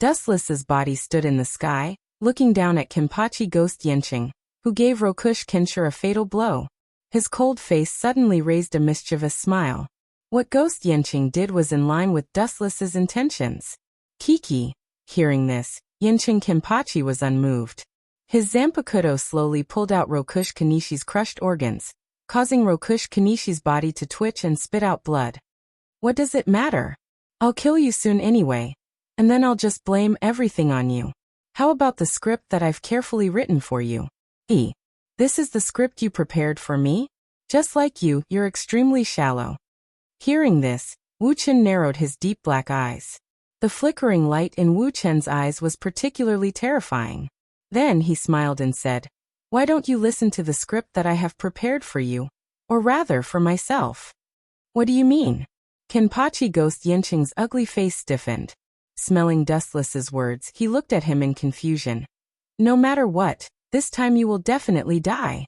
Dustless's body stood in the sky, looking down at Kenpachi Ghost Yenching, who gave Rokush Kenshir a fatal blow. His cold face suddenly raised a mischievous smile. What Ghost Yenching did was in line with Dustless's intentions. Kiki. Hearing this, Yenching Kenpachi was unmoved. His zanpakuto slowly pulled out Rokush Kanishi's crushed organs, causing Rokush Kanishi's body to twitch and spit out blood. What does it matter? I'll kill you soon anyway, and then I'll just blame everything on you. How about the script that I've carefully written for you? This is the script you prepared for me? Just like you, you're extremely shallow. Hearing this, Wu Chen narrowed his deep black eyes. The flickering light in Wu Chen's eyes was particularly terrifying. Then he smiled and said, "Why don't you listen to the script that I have prepared for you? Or rather, for myself." What do you mean? Kenpachi Ghost Yenching's ugly face stiffened. Smelling Dustless's words, he looked at him in confusion. No matter what, this time you will definitely die.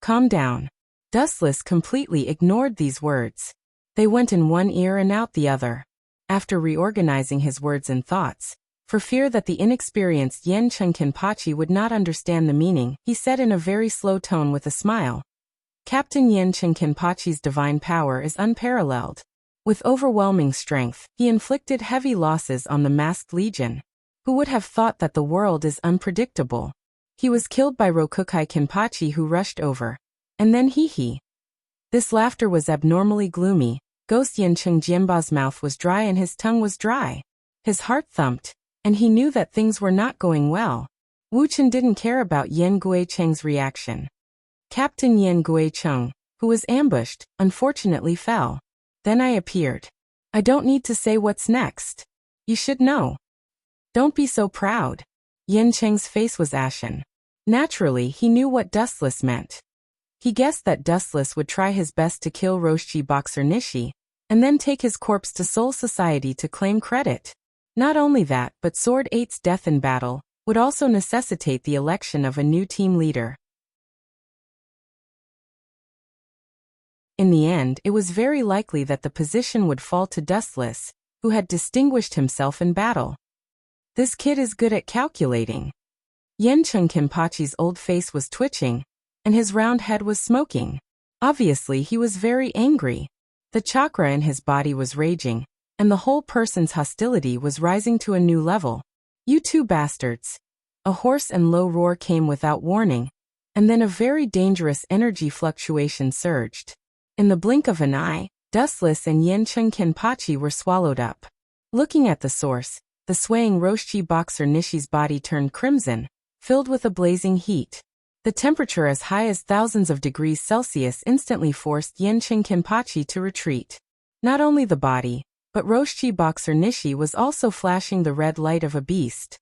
Calm down. Dustless completely ignored these words. They went in one ear and out the other. After reorganizing his words and thoughts, for fear that the inexperienced Yenching Kenpachi would not understand the meaning, he said in a very slow tone with a smile, "Captain Yenching Kenpachi's divine power is unparalleled. With overwhelming strength, he inflicted heavy losses on the masked legion. Who would have thought that the world is unpredictable? He was killed by Rokukai Kenpachi, who rushed over. And then he. This laughter was abnormally gloomy. Ghost Yenching Jianba's mouth was dry and his tongue was dry. His heart thumped, and he knew that things were not going well. Wu Chen didn't care about Yen Guicheng's reaction. Captain Yen Guicheng, who was ambushed, unfortunately fell. Then I appeared. I don't need to say what's next. You should know. Don't be so proud. Yin Cheng's face was ashen. Naturally, he knew what Dustless meant. He guessed that Dustless would try his best to kill Roshi Boxer Nishi, and then take his corpse to Soul Society to claim credit. Not only that, but Sword 8's death in battle would also necessitate the election of a new team leader. In the end, it was very likely that the position would fall to Dustless, who had distinguished himself in battle. This kid is good at calculating. Yenchun Kenpachi's old face was twitching, and his round head was smoking. Obviously, he was very angry. The chakra in his body was raging, and the whole person's hostility was rising to a new level. You two bastards. A hoarse and low roar came without warning, and then a very dangerous energy fluctuation surged. In the blink of an eye, Dustless and Yenchun Kenpachi were swallowed up. Looking at the source, the swaying Roshi Boxer Nishi's body turned crimson, filled with a blazing heat. The temperature as high as thousands of degrees Celsius instantly forced Yenchun Kenpachi to retreat. Not only the body, but Roshi Boxer Nishi was also flashing the red light of a beast.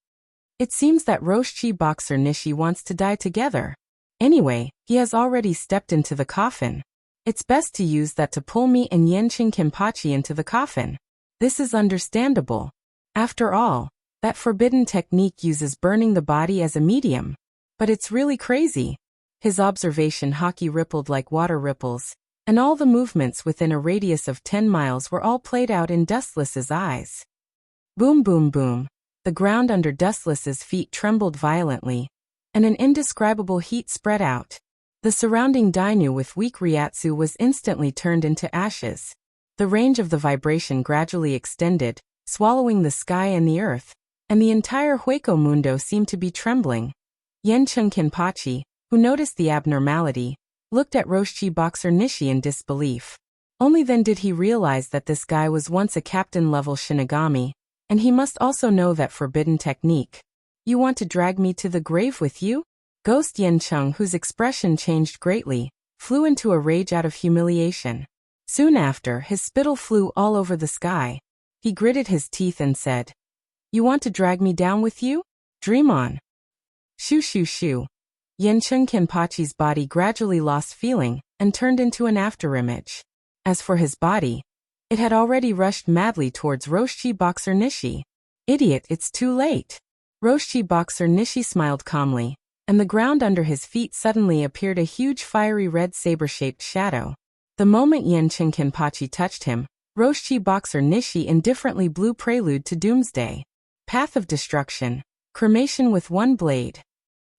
It seems that Roshi Boxer Nishi wants to die together. Anyway, he has already stepped into the coffin. It's best to use that to pull me and Yenchun Kenpachi into the coffin. This is understandable. After all, that forbidden technique uses burning the body as a medium. But it's really crazy. His observation haki rippled like water ripples, and all the movements within a radius of 10 miles were all played out in Dustless's eyes. Boom boom boom. The ground under Dustless's feet trembled violently, and an indescribable heat spread out. The surrounding Dainu with weak Ryatsu was instantly turned into ashes. The range of the vibration gradually extended, swallowing the sky and the earth, and the entire Hueco Mundo seemed to be trembling. Yenchun Kenpachi, who noticed the abnormality, looked at Roshi Boxer Nishi in disbelief. Only then did he realize that this guy was once a captain-level Shinigami, and he must also know that forbidden technique. You want to drag me to the grave with you? Ghost Yenchun, whose expression changed greatly, flew into a rage out of humiliation. Soon after, his spittle flew all over the sky. He gritted his teeth and said, "You want to drag me down with you? Dream on." Shoo shoo shoo. Yenchun Kenpachi's body gradually lost feeling and turned into an afterimage. As for his body, it had already rushed madly towards Roshi Boxer Nishi. Idiot, it's too late. Roshi Boxer Nishi smiled calmly, and the ground under his feet suddenly appeared a huge fiery red saber-shaped shadow. The moment Yenchun Kenpachi touched him, Roshi Boxer Nishi indifferently blew prelude to doomsday. Path of destruction. Cremation with one blade.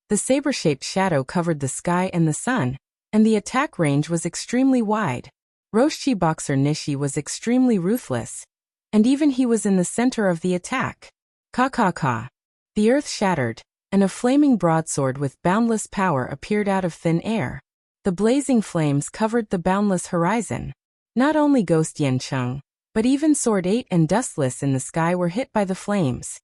The saber-shaped shadow covered the sky and the sun, and the attack range was extremely wide. Roshi Boxer Nishi was extremely ruthless, and even he was in the center of the attack. Ka. The earth shattered, and a flaming broadsword with boundless power appeared out of thin air. The blazing flames covered the boundless horizon. Not only Ghost Yenchun, but even Sword 8 and Dustless in the sky were hit by the flames.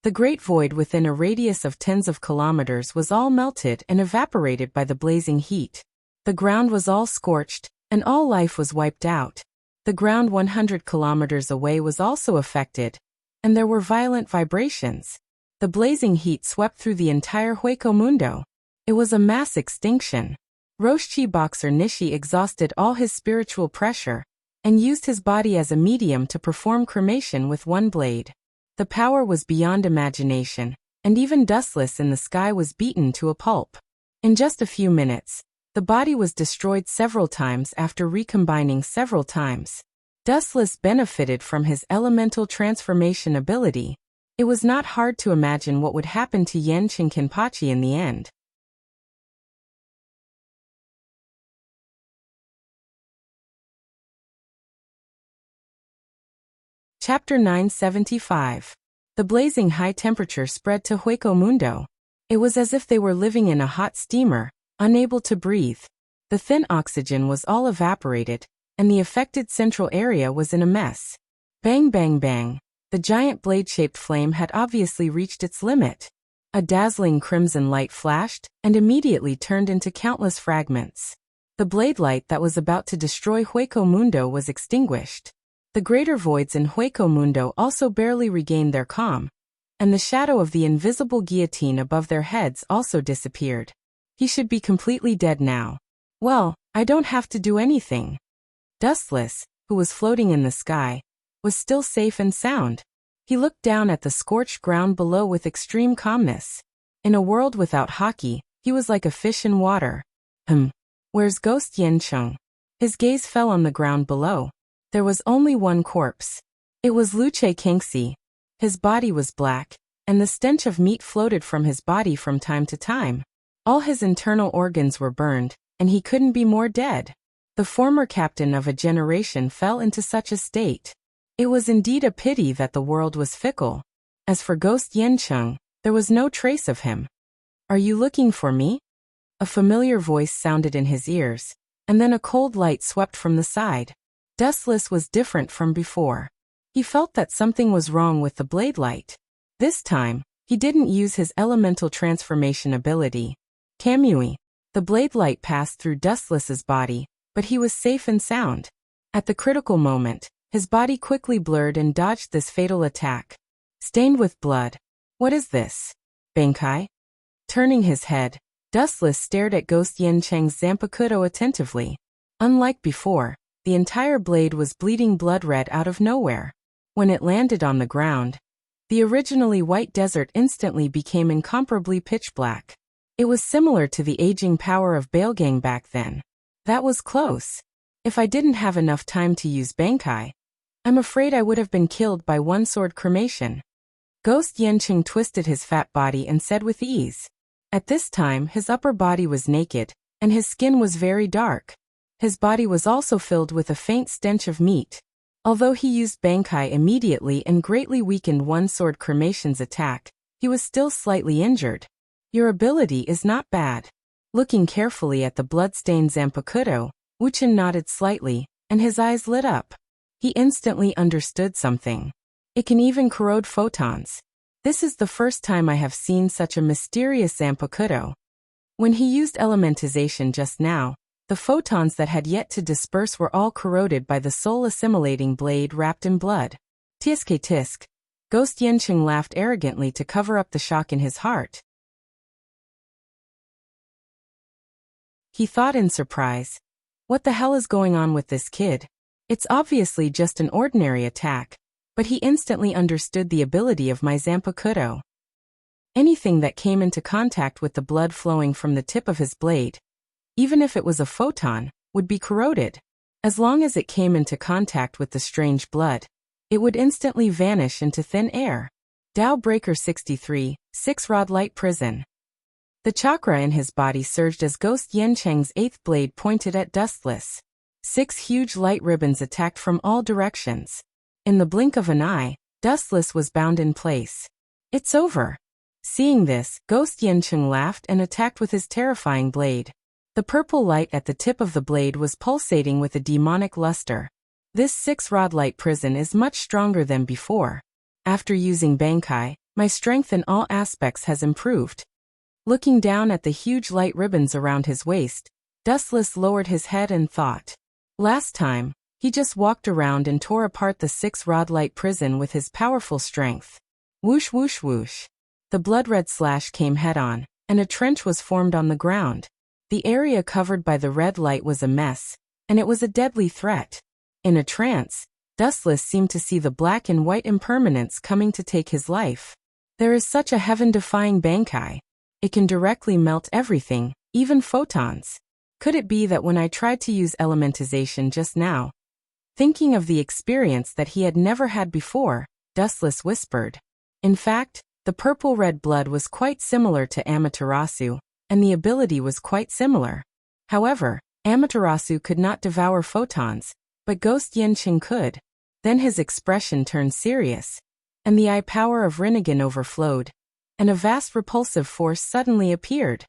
The great void within a radius of tens of kilometers was all melted and evaporated by the blazing heat. The ground was all scorched, and all life was wiped out. The ground 100 kilometers away was also affected, and there were violent vibrations. The blazing heat swept through the entire Hueco Mundo. It was a mass extinction. Roshi Boxer Nishi exhausted all his spiritual pressure, and used his body as a medium to perform cremation with one blade. The power was beyond imagination, and even Dustless in the sky was beaten to a pulp. In just a few minutes, the body was destroyed several times after recombining several times. Dustless benefited from his elemental transformation ability. It was not hard to imagine what would happen to Yenchun Kenpachi in the end. Chapter 975. The blazing high temperature spread to Hueco Mundo. It was as if they were living in a hot steamer, unable to breathe. The thin oxygen was all evaporated, and the affected central area was in a mess. Bang bang bang. The giant blade-shaped flame had obviously reached its limit. A dazzling crimson light flashed, and immediately turned into countless fragments. The blade light that was about to destroy Hueco Mundo was extinguished. The greater voids in Hueco Mundo also barely regained their calm, and the shadow of the invisible guillotine above their heads also disappeared. He should be completely dead now. Well, I don't have to do anything. Dustless, who was floating in the sky, was still safe and sound. He looked down at the scorched ground below with extreme calmness. In a world without hockey, he was like a fish in water. Where's Ghost Yencheng? His gaze fell on the ground below. There was only one corpse. It was Luce Kangxi. His body was black, and the stench of meat floated from his body from time to time. All his internal organs were burned, and he couldn't be more dead. The former captain of a generation fell into such a state. It was indeed a pity that the world was fickle. As for Ghost Yencheng, there was no trace of him. Are you looking for me? A familiar voice sounded in his ears, and then a cold light swept from the side. Dustless was different from before. He felt that something was wrong with the blade light. This time, he didn't use his elemental transformation ability. Kamui. The blade light passed through Dustless's body, but he was safe and sound. At the critical moment, his body quickly blurred and dodged this fatal attack. Stained with blood. What is this? Bankai? Turning his head, Dustless stared at Ghost Yencheng's Zanpakuto attentively. Unlike before, the entire blade was bleeding blood red out of nowhere. When it landed on the ground, the originally white desert instantly became incomparably pitch black. It was similar to the aging power of Bailgang back then. That was close. If I didn't have enough time to use Bankai, I'm afraid I would have been killed by one-sword cremation. Ghost Yencheng twisted his fat body and said with ease. At this time, his upper body was naked, and his skin was very dark. His body was also filled with a faint stench of meat. Although he used Bankai immediately and greatly weakened one-sword cremation's attack, he was still slightly injured. Your ability is not bad. Looking carefully at the blood-stained Zanpakuto, Wuchen nodded slightly, and his eyes lit up. He instantly understood something. It can even corrode photons. This is the first time I have seen such a mysterious Zanpakuto. When he used elementization just now, the photons that had yet to disperse were all corroded by the soul-assimilating blade wrapped in blood. Tisk tisk. Ghost Yencheng laughed arrogantly to cover up the shock in his heart. He thought in surprise. What the hell is going on with this kid? It's obviously just an ordinary attack, but he instantly understood the ability of my Zanpakuto. Anything that came into contact with the blood flowing from the tip of his blade, even if it was a photon, would be corroded. As long as it came into contact with the strange blood, it would instantly vanish into thin air. Dao Breaker 63, 6-Rod Light Prison. The chakra in his body surged as Ghost Yencheng's 8th blade pointed at Dustless. 6 huge light ribbons attacked from all directions. In the blink of an eye, Dustless was bound in place. It's over. Seeing this, Ghost Yencheng laughed and attacked with his terrifying blade. The purple light at the tip of the blade was pulsating with a demonic luster. This 6-Rod Light Prison is much stronger than before. After using Bankai, my strength in all aspects has improved. Looking down at the huge light ribbons around his waist, Dustless lowered his head and thought. Last time, he just walked around and tore apart the 6-Rod Light Prison with his powerful strength. Whoosh whoosh whoosh. The blood-red slash came head-on, and a trench was formed on the ground. The area covered by the red light was a mess, and it was a deadly threat. In a trance, Dustless seemed to see the black and white impermanence coming to take his life. There is such a heaven-defying Bankai. It can directly melt everything, even photons. Could it be that when I tried to use elementization just now? Thinking of the experience that he had never had before, Dustless whispered. In fact, the purple-red blood was quite similar to Amaterasu, and the ability was quite similar. However, Amaterasu could not devour photons, but Ghost Yencheng could. Then his expression turned serious, and the eye power of Rinnegan overflowed, and a vast repulsive force suddenly appeared.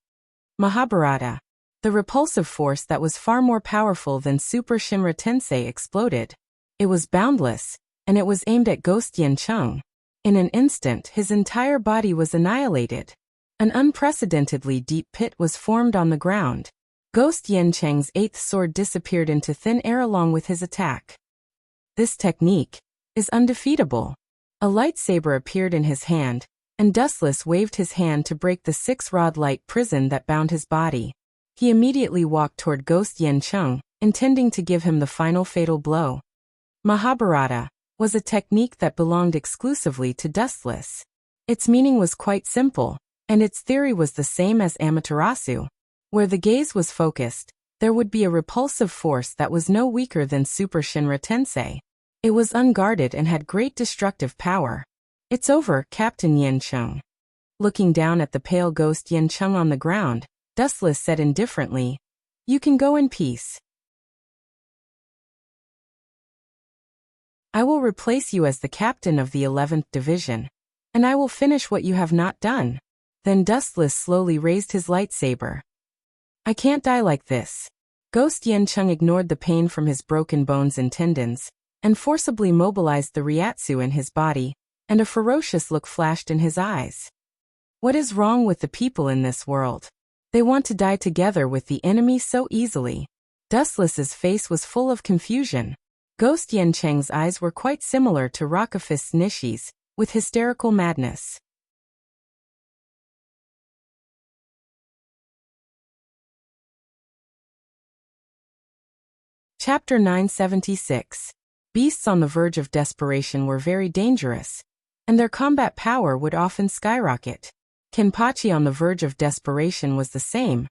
Mahabharata. The repulsive force that was far more powerful than Super Shinra Tensei exploded. It was boundless, and it was aimed at Ghost Yencheng. In an instant, his entire body was annihilated. An unprecedentedly deep pit was formed on the ground. Ghost Yancheng's eighth sword disappeared into thin air along with his attack. This technique is undefeatable. A lightsaber appeared in his hand, and Dustless waved his hand to break the 6-rod light prison that bound his body. He immediately walked toward Ghost Yancheng, intending to give him the final fatal blow. Mahabharata was a technique that belonged exclusively to Dustless. Its meaning was quite simple, and its theory was the same as Amaterasu. Where the gaze was focused, there would be a repulsive force that was no weaker than Super Shinra Tensei. It was unguarded and had great destructive power. "It's over, Captain Yancheng." Looking down at the pale ghost Yancheng on the ground, Dustless said indifferently, "You can go in peace. I will replace you as the captain of the 11th Division, and I will finish what you have not done." Then Dustless slowly raised his lightsaber. "I can't die like this." Ghost Yancheng ignored the pain from his broken bones and tendons, and forcibly mobilized the Ryatsu in his body, and a ferocious look flashed in his eyes. What is wrong with the people in this world? They want to die together with the enemy so easily. Dustless's face was full of confusion. Ghost Yancheng's eyes were quite similar to Rockafist's Nishi's, with hysterical madness. Chapter 976. Beasts on the verge of desperation were very dangerous, and their combat power would often skyrocket. Kenpachi on the verge of desperation was the same,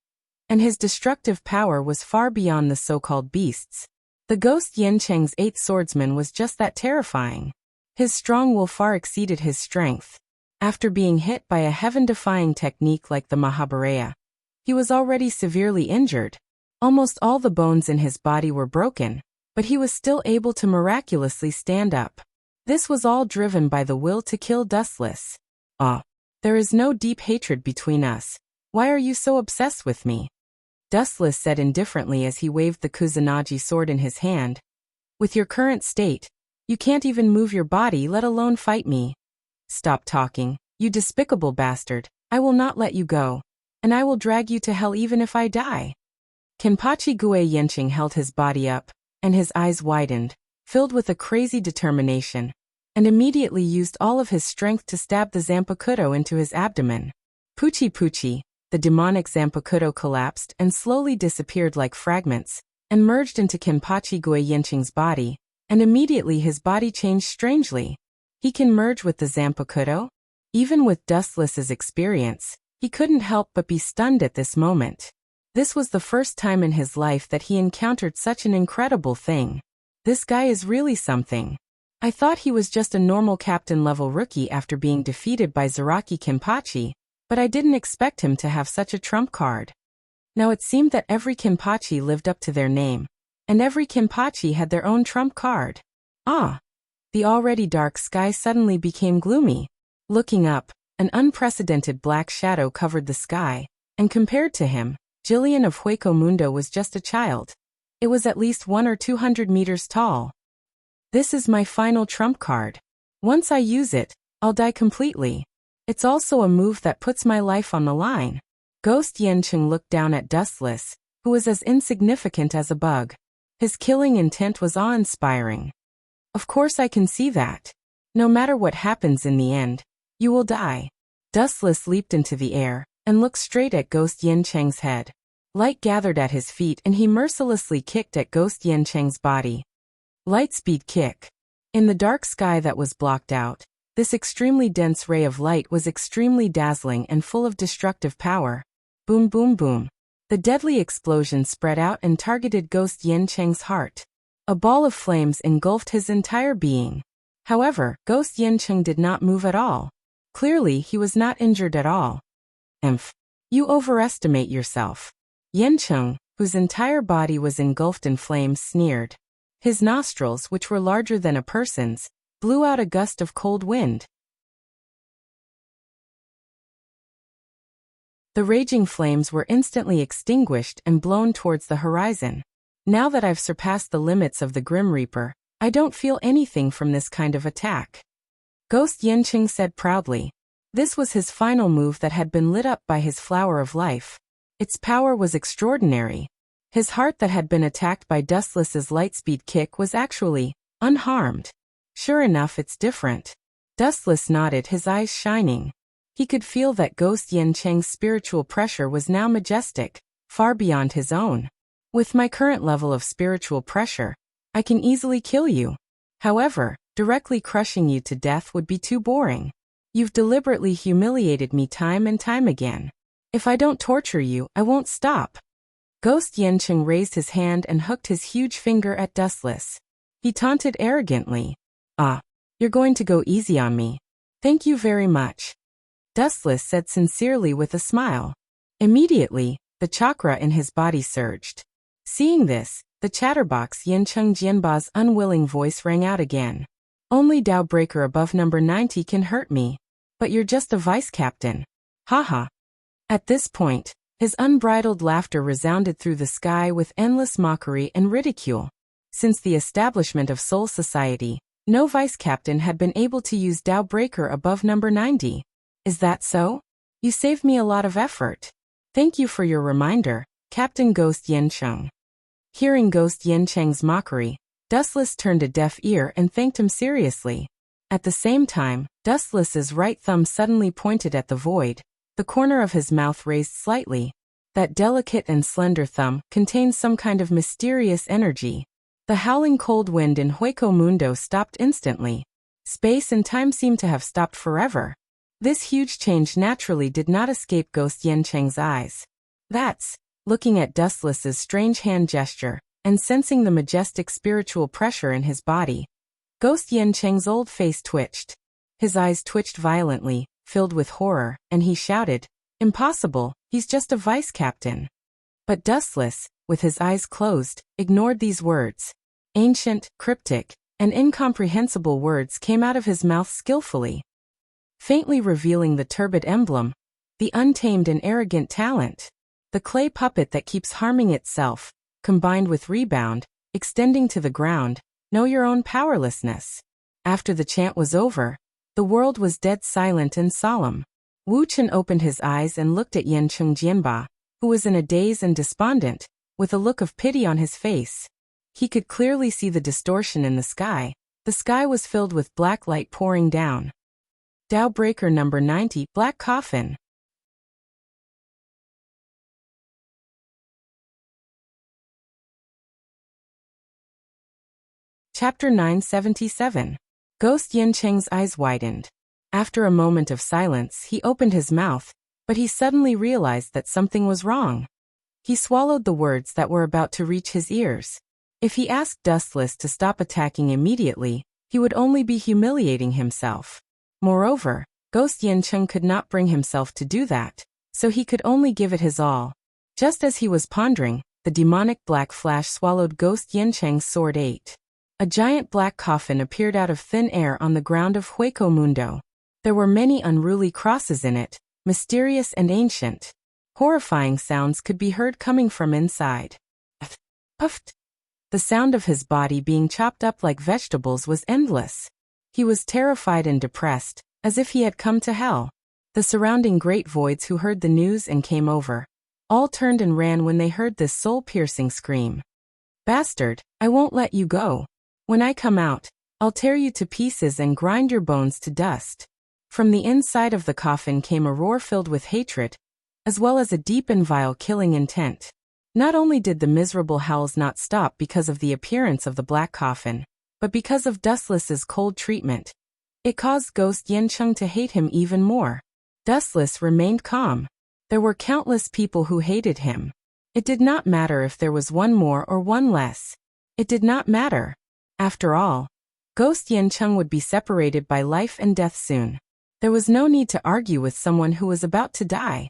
and his destructive power was far beyond the so-called beasts. The ghost Yancheng's 8th swordsman was just that terrifying. His strong will far exceeded his strength. After being hit by a heaven-defying technique like the Mahabharata, he was already severely injured. Almost all the bones in his body were broken, but he was still able to miraculously stand up. This was all driven by the will to kill Dustless. "Ah, there is no deep hatred between us. Why are you so obsessed with me?" Dustless said indifferently as he waved the Kusanagi sword in his hand. "With your current state, you can't even move your body, let alone fight me. Stop talking, you despicable bastard. I will not let you go, and I will drag you to hell even if I die." Kenpachi Gue Yenching held his body up, and his eyes widened, filled with a crazy determination, and immediately used all of his strength to stab the Zanpakuto into his abdomen. Puchi Puchi, the demonic Zanpakuto collapsed and slowly disappeared like fragments, and merged into Kenpachi Gue Yenching's body, and immediately his body changed strangely. He can merge with the Zanpakuto? Even with Dustless's experience, he couldn't help but be stunned at this moment. This was the first time in his life that he encountered such an incredible thing. This guy is really something. I thought he was just a normal captain-level rookie after being defeated by Zaraki Kenpachi, but I didn't expect him to have such a trump card. Now it seemed that every Kenpachi lived up to their name, and every Kenpachi had their own trump card. Ah! The already dark sky suddenly became gloomy. Looking up, an unprecedented black shadow covered the sky, and compared to him, Jillian of Hueco Mundo was just a child. It was at least 100 or 200 meters tall. This is my final trump card. Once I use it, I'll die completely. It's also a move that puts my life on the line. Ghost Yancheng looked down at Dustless, who was as insignificant as a bug. His killing intent was awe-inspiring. Of course I can see that. No matter what happens in the end, you will die. Dustless leaped into the air, and looked straight at Ghost Yancheng's head. Light gathered at his feet and he mercilessly kicked at Ghost Yancheng's body. Lightspeed kick. In the dark sky that was blocked out, this extremely dense ray of light was extremely dazzling and full of destructive power. Boom boom boom. The deadly explosion spread out and targeted Ghost Yancheng's heart. A ball of flames engulfed his entire being. However, Ghost Yancheng did not move at all. Clearly he was not injured at all. Emph. You overestimate yourself. Yancheng, whose entire body was engulfed in flames, sneered. His nostrils, which were larger than a person's, blew out a gust of cold wind. The raging flames were instantly extinguished and blown towards the horizon. Now that I've surpassed the limits of the Grim Reaper, I don't feel anything from this kind of attack. Ghost Yancheng said proudly. This was his final move that had been lit up by his flower of life. Its power was extraordinary. His heart that had been attacked by Dustless's lightspeed kick was actually unharmed. Sure enough, it's different. Dustless nodded, his eyes shining. He could feel that Ghost Yancheng's spiritual pressure was now majestic, far beyond his own. With my current level of spiritual pressure, I can easily kill you. However, directly crushing you to death would be too boring. You've deliberately humiliated me time and time again. If I don't torture you, I won't stop. Ghost Yancheng raised his hand and hooked his huge finger at Dustless. He taunted arrogantly. "Ah, you're going to go easy on me. Thank you very much," Dustless said sincerely with a smile. Immediately, the chakra in his body surged. Seeing this, the chatterbox Yancheng Jianba's unwilling voice rang out again. "Only Dao Breaker above number 90 can hurt me. But you're just a vice captain. Haha." At this point, his unbridled laughter resounded through the sky with endless mockery and ridicule. Since the establishment of Soul Society, no vice captain had been able to use Dao Breaker above number 90. Is that so? You saved me a lot of effort. Thank you for your reminder, Captain Ghost Yancheng. Hearing Ghost Yancheng's mockery, Dustless turned a deaf ear and thanked him seriously. At the same time, Dustless's right thumb suddenly pointed at the void, the corner of his mouth raised slightly. That delicate and slender thumb contained some kind of mysterious energy. The howling cold wind in Hueco Mundo stopped instantly. Space and time seemed to have stopped forever. This huge change naturally did not escape Ghost Yancheng's eyes. Looking at Dustless's strange hand gesture, and sensing the majestic spiritual pressure in his body, Ghost Yancheng's old face twitched. His eyes twitched violently, filled with horror, and he shouted, "Impossible, he's just a vice captain." But Dustless, with his eyes closed, ignored these words. Ancient, cryptic, and incomprehensible words came out of his mouth skillfully, faintly revealing the turbid emblem, the untamed and arrogant talent, the clay puppet that keeps harming itself, combined with rebound, extending to the ground. Know your own powerlessness. After the chant was over, the world was dead silent and solemn. Wu Chen opened his eyes and looked at Yancheng Jianba, who was in a daze and despondent, with a look of pity on his face. He could clearly see the distortion in the sky. The sky was filled with black light pouring down. Dao Breaker number 90, Black Coffin. Chapter 977. Ghost Yancheng's eyes widened. After a moment of silence, he opened his mouth, but he suddenly realized that something was wrong. He swallowed the words that were about to reach his ears. If he asked Dustless to stop attacking immediately, he would only be humiliating himself. Moreover, Ghost Yancheng could not bring himself to do that, so he could only give it his all. Just as he was pondering, the demonic black flash swallowed Ghost Yancheng's sword 8. A giant black coffin appeared out of thin air on the ground of Hueco Mundo. There were many unruly crosses in it, mysterious and ancient. Horrifying sounds could be heard coming from inside. Puffed. The sound of his body being chopped up like vegetables was endless. He was terrified and depressed, as if he had come to hell. The surrounding great voids who heard the news and came over, all turned and ran when they heard this soul-piercing scream. "Bastard, I won't let you go. When I come out, I'll tear you to pieces and grind your bones to dust." From the inside of the coffin came a roar filled with hatred, as well as a deep and vile killing intent. Not only did the miserable howls not stop because of the appearance of the black coffin, but because of Dustless's cold treatment. It caused Ghost Yancheng to hate him even more. Dustless remained calm. There were countless people who hated him. It did not matter if there was one more or one less. It did not matter. After all, Ghost Yancheng would be separated by life and death soon. There was no need to argue with someone who was about to die.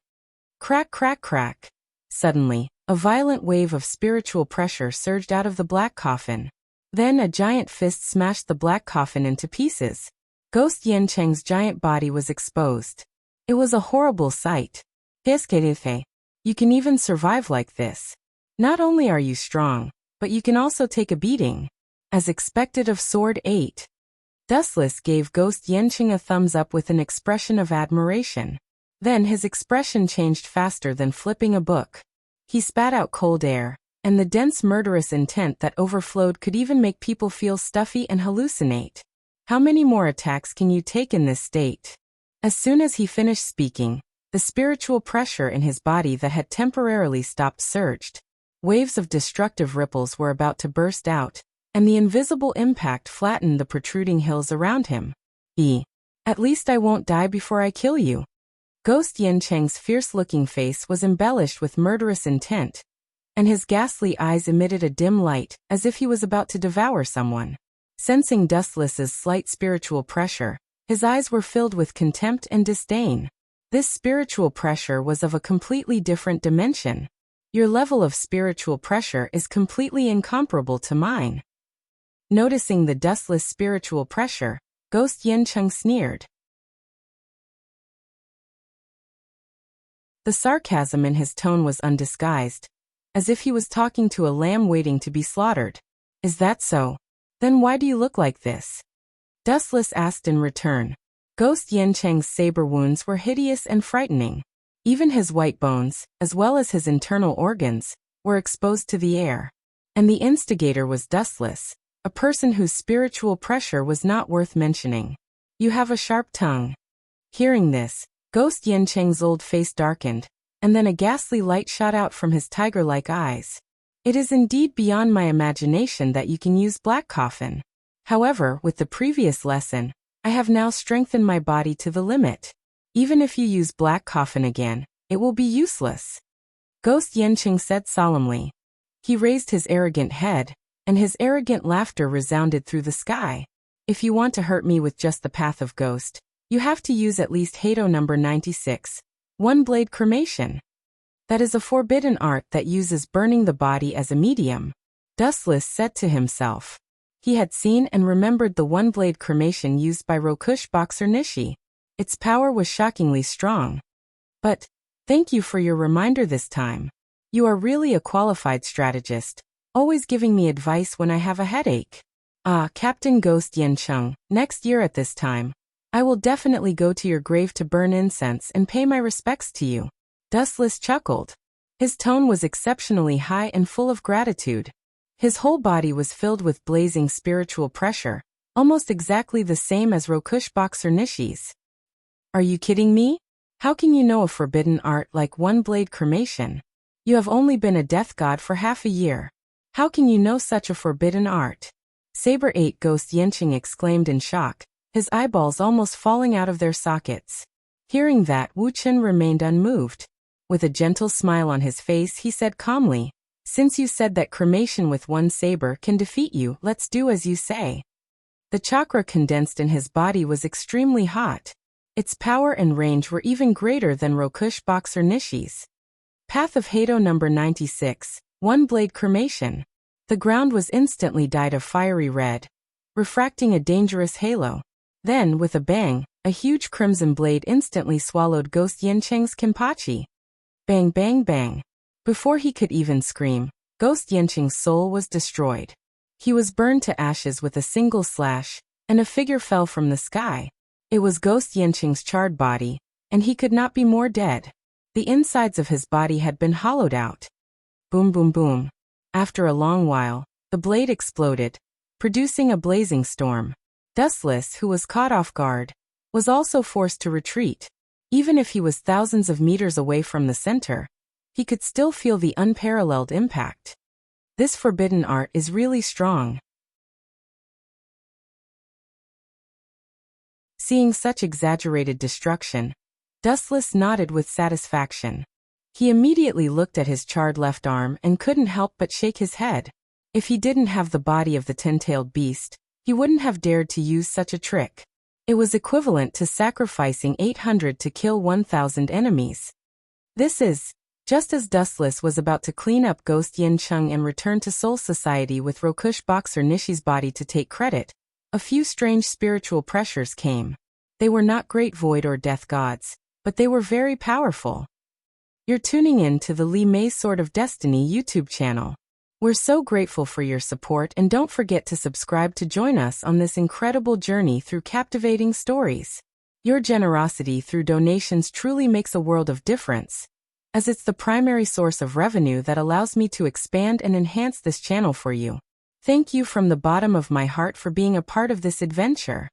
Crack, crack, crack. Suddenly, a violent wave of spiritual pressure surged out of the black coffin. Then a giant fist smashed the black coffin into pieces. Ghost Yancheng's giant body was exposed. It was a horrible sight. You can even survive like this. Not only are you strong, but you can also take a beating. As expected of Sword 8. Dustless gave Ghost Yenching a thumbs up with an expression of admiration. Then his expression changed faster than flipping a book. He spat out cold air, and the dense murderous intent that overflowed could even make people feel stuffy and hallucinate. How many more attacks can you take in this state? As soon as he finished speaking, the spiritual pressure in his body that had temporarily stopped surged. Waves of destructive ripples were about to burst out, and the invisible impact flattened the protruding hills around him. At least I won't die before I kill you. Ghost Yencheng's fierce-looking face was embellished with murderous intent, and his ghastly eyes emitted a dim light, as if he was about to devour someone. Sensing Dustless's slight spiritual pressure, his eyes were filled with contempt and disdain. This spiritual pressure was of a completely different dimension. Your level of spiritual pressure is completely incomparable to mine. Noticing the Dustless spiritual pressure, Ghost Yencheng sneered. The sarcasm in his tone was undisguised, as if he was talking to a lamb waiting to be slaughtered. Is that so? Then why do you look like this? Dustless asked in return. Ghost Yencheng's saber wounds were hideous and frightening. Even his white bones, as well as his internal organs, were exposed to the air. And the instigator was Dustless, a person whose spiritual pressure was not worth mentioning. You have a sharp tongue. Hearing this, Ghost Yencheng's old face darkened, and then a ghastly light shot out from his tiger-like eyes. It is indeed beyond my imagination that you can use Black Coffin. However, with the previous lesson, I have now strengthened my body to the limit. Even if you use Black Coffin again, it will be useless. Ghost Yencheng said solemnly. He raised his arrogant head, and his arrogant laughter resounded through the sky. If you want to hurt me with just the path of ghost, you have to use at least Hado number 96, one-blade cremation. That is a forbidden art that uses burning the body as a medium. Dustless said to himself. He had seen and remembered the one-blade cremation used by Rokush Boxer Nishi. Its power was shockingly strong. But, thank you for your reminder this time. You are really a qualified strategist, always giving me advice when I have a headache. Captain Ghost Yencheng, next year at this time, I will definitely go to your grave to burn incense and pay my respects to you. Dustless chuckled. His tone was exceptionally high and full of gratitude. His whole body was filled with blazing spiritual pressure, almost exactly the same as Rokush Boxer Nishi's. Are you kidding me? How can you know a forbidden art like one-blade cremation? You have only been a death god for half a year. How can you know such a forbidden art? Saber 8 Ghost Yencheng exclaimed in shock, his eyeballs almost falling out of their sockets. Hearing that, Wu Chen remained unmoved. With a gentle smile on his face, he said calmly, Since you said that cremation with one saber can defeat you, let's do as you say. The chakra condensed in his body was extremely hot. Its power and range were even greater than Rokush Boxer Nishi's. Path of Hado number 96, one-blade cremation. The ground was instantly dyed a fiery red, refracting a dangerous halo. Then, with a bang, a huge crimson blade instantly swallowed Ghost Yencheng's Kenpachi. Bang bang bang. Before he could even scream, Ghost Yencheng's soul was destroyed. He was burned to ashes with a single slash, and a figure fell from the sky. It was Ghost Yencheng's charred body, and he could not be more dead. The insides of his body had been hollowed out. Boom boom boom. After a long while, the blade exploded, producing a blazing storm. Dustless, who was caught off guard, was also forced to retreat. Even if he was thousands of meters away from the center, he could still feel the unparalleled impact. This forbidden art is really strong. Seeing such exaggerated destruction, Dustless nodded with satisfaction. He immediately looked at his charred left arm and couldn't help but shake his head. If he didn't have the body of the ten-tailed beast, he wouldn't have dared to use such a trick. It was equivalent to sacrificing 800 to kill 1,000 enemies. This is, just as Dustless was about to clean up Ghost Yencheng and return to Soul Society with Rokush Boxer Nishi's body to take credit, a few strange spiritual pressures came. They were not great void or death gods, but they were very powerful. You're tuning in to the Li Mei Sword of Destiny YouTube channel. We're so grateful for your support, and don't forget to subscribe to join us on this incredible journey through captivating stories. Your generosity through donations truly makes a world of difference, as it's the primary source of revenue that allows me to expand and enhance this channel for you. Thank you from the bottom of my heart for being a part of this adventure.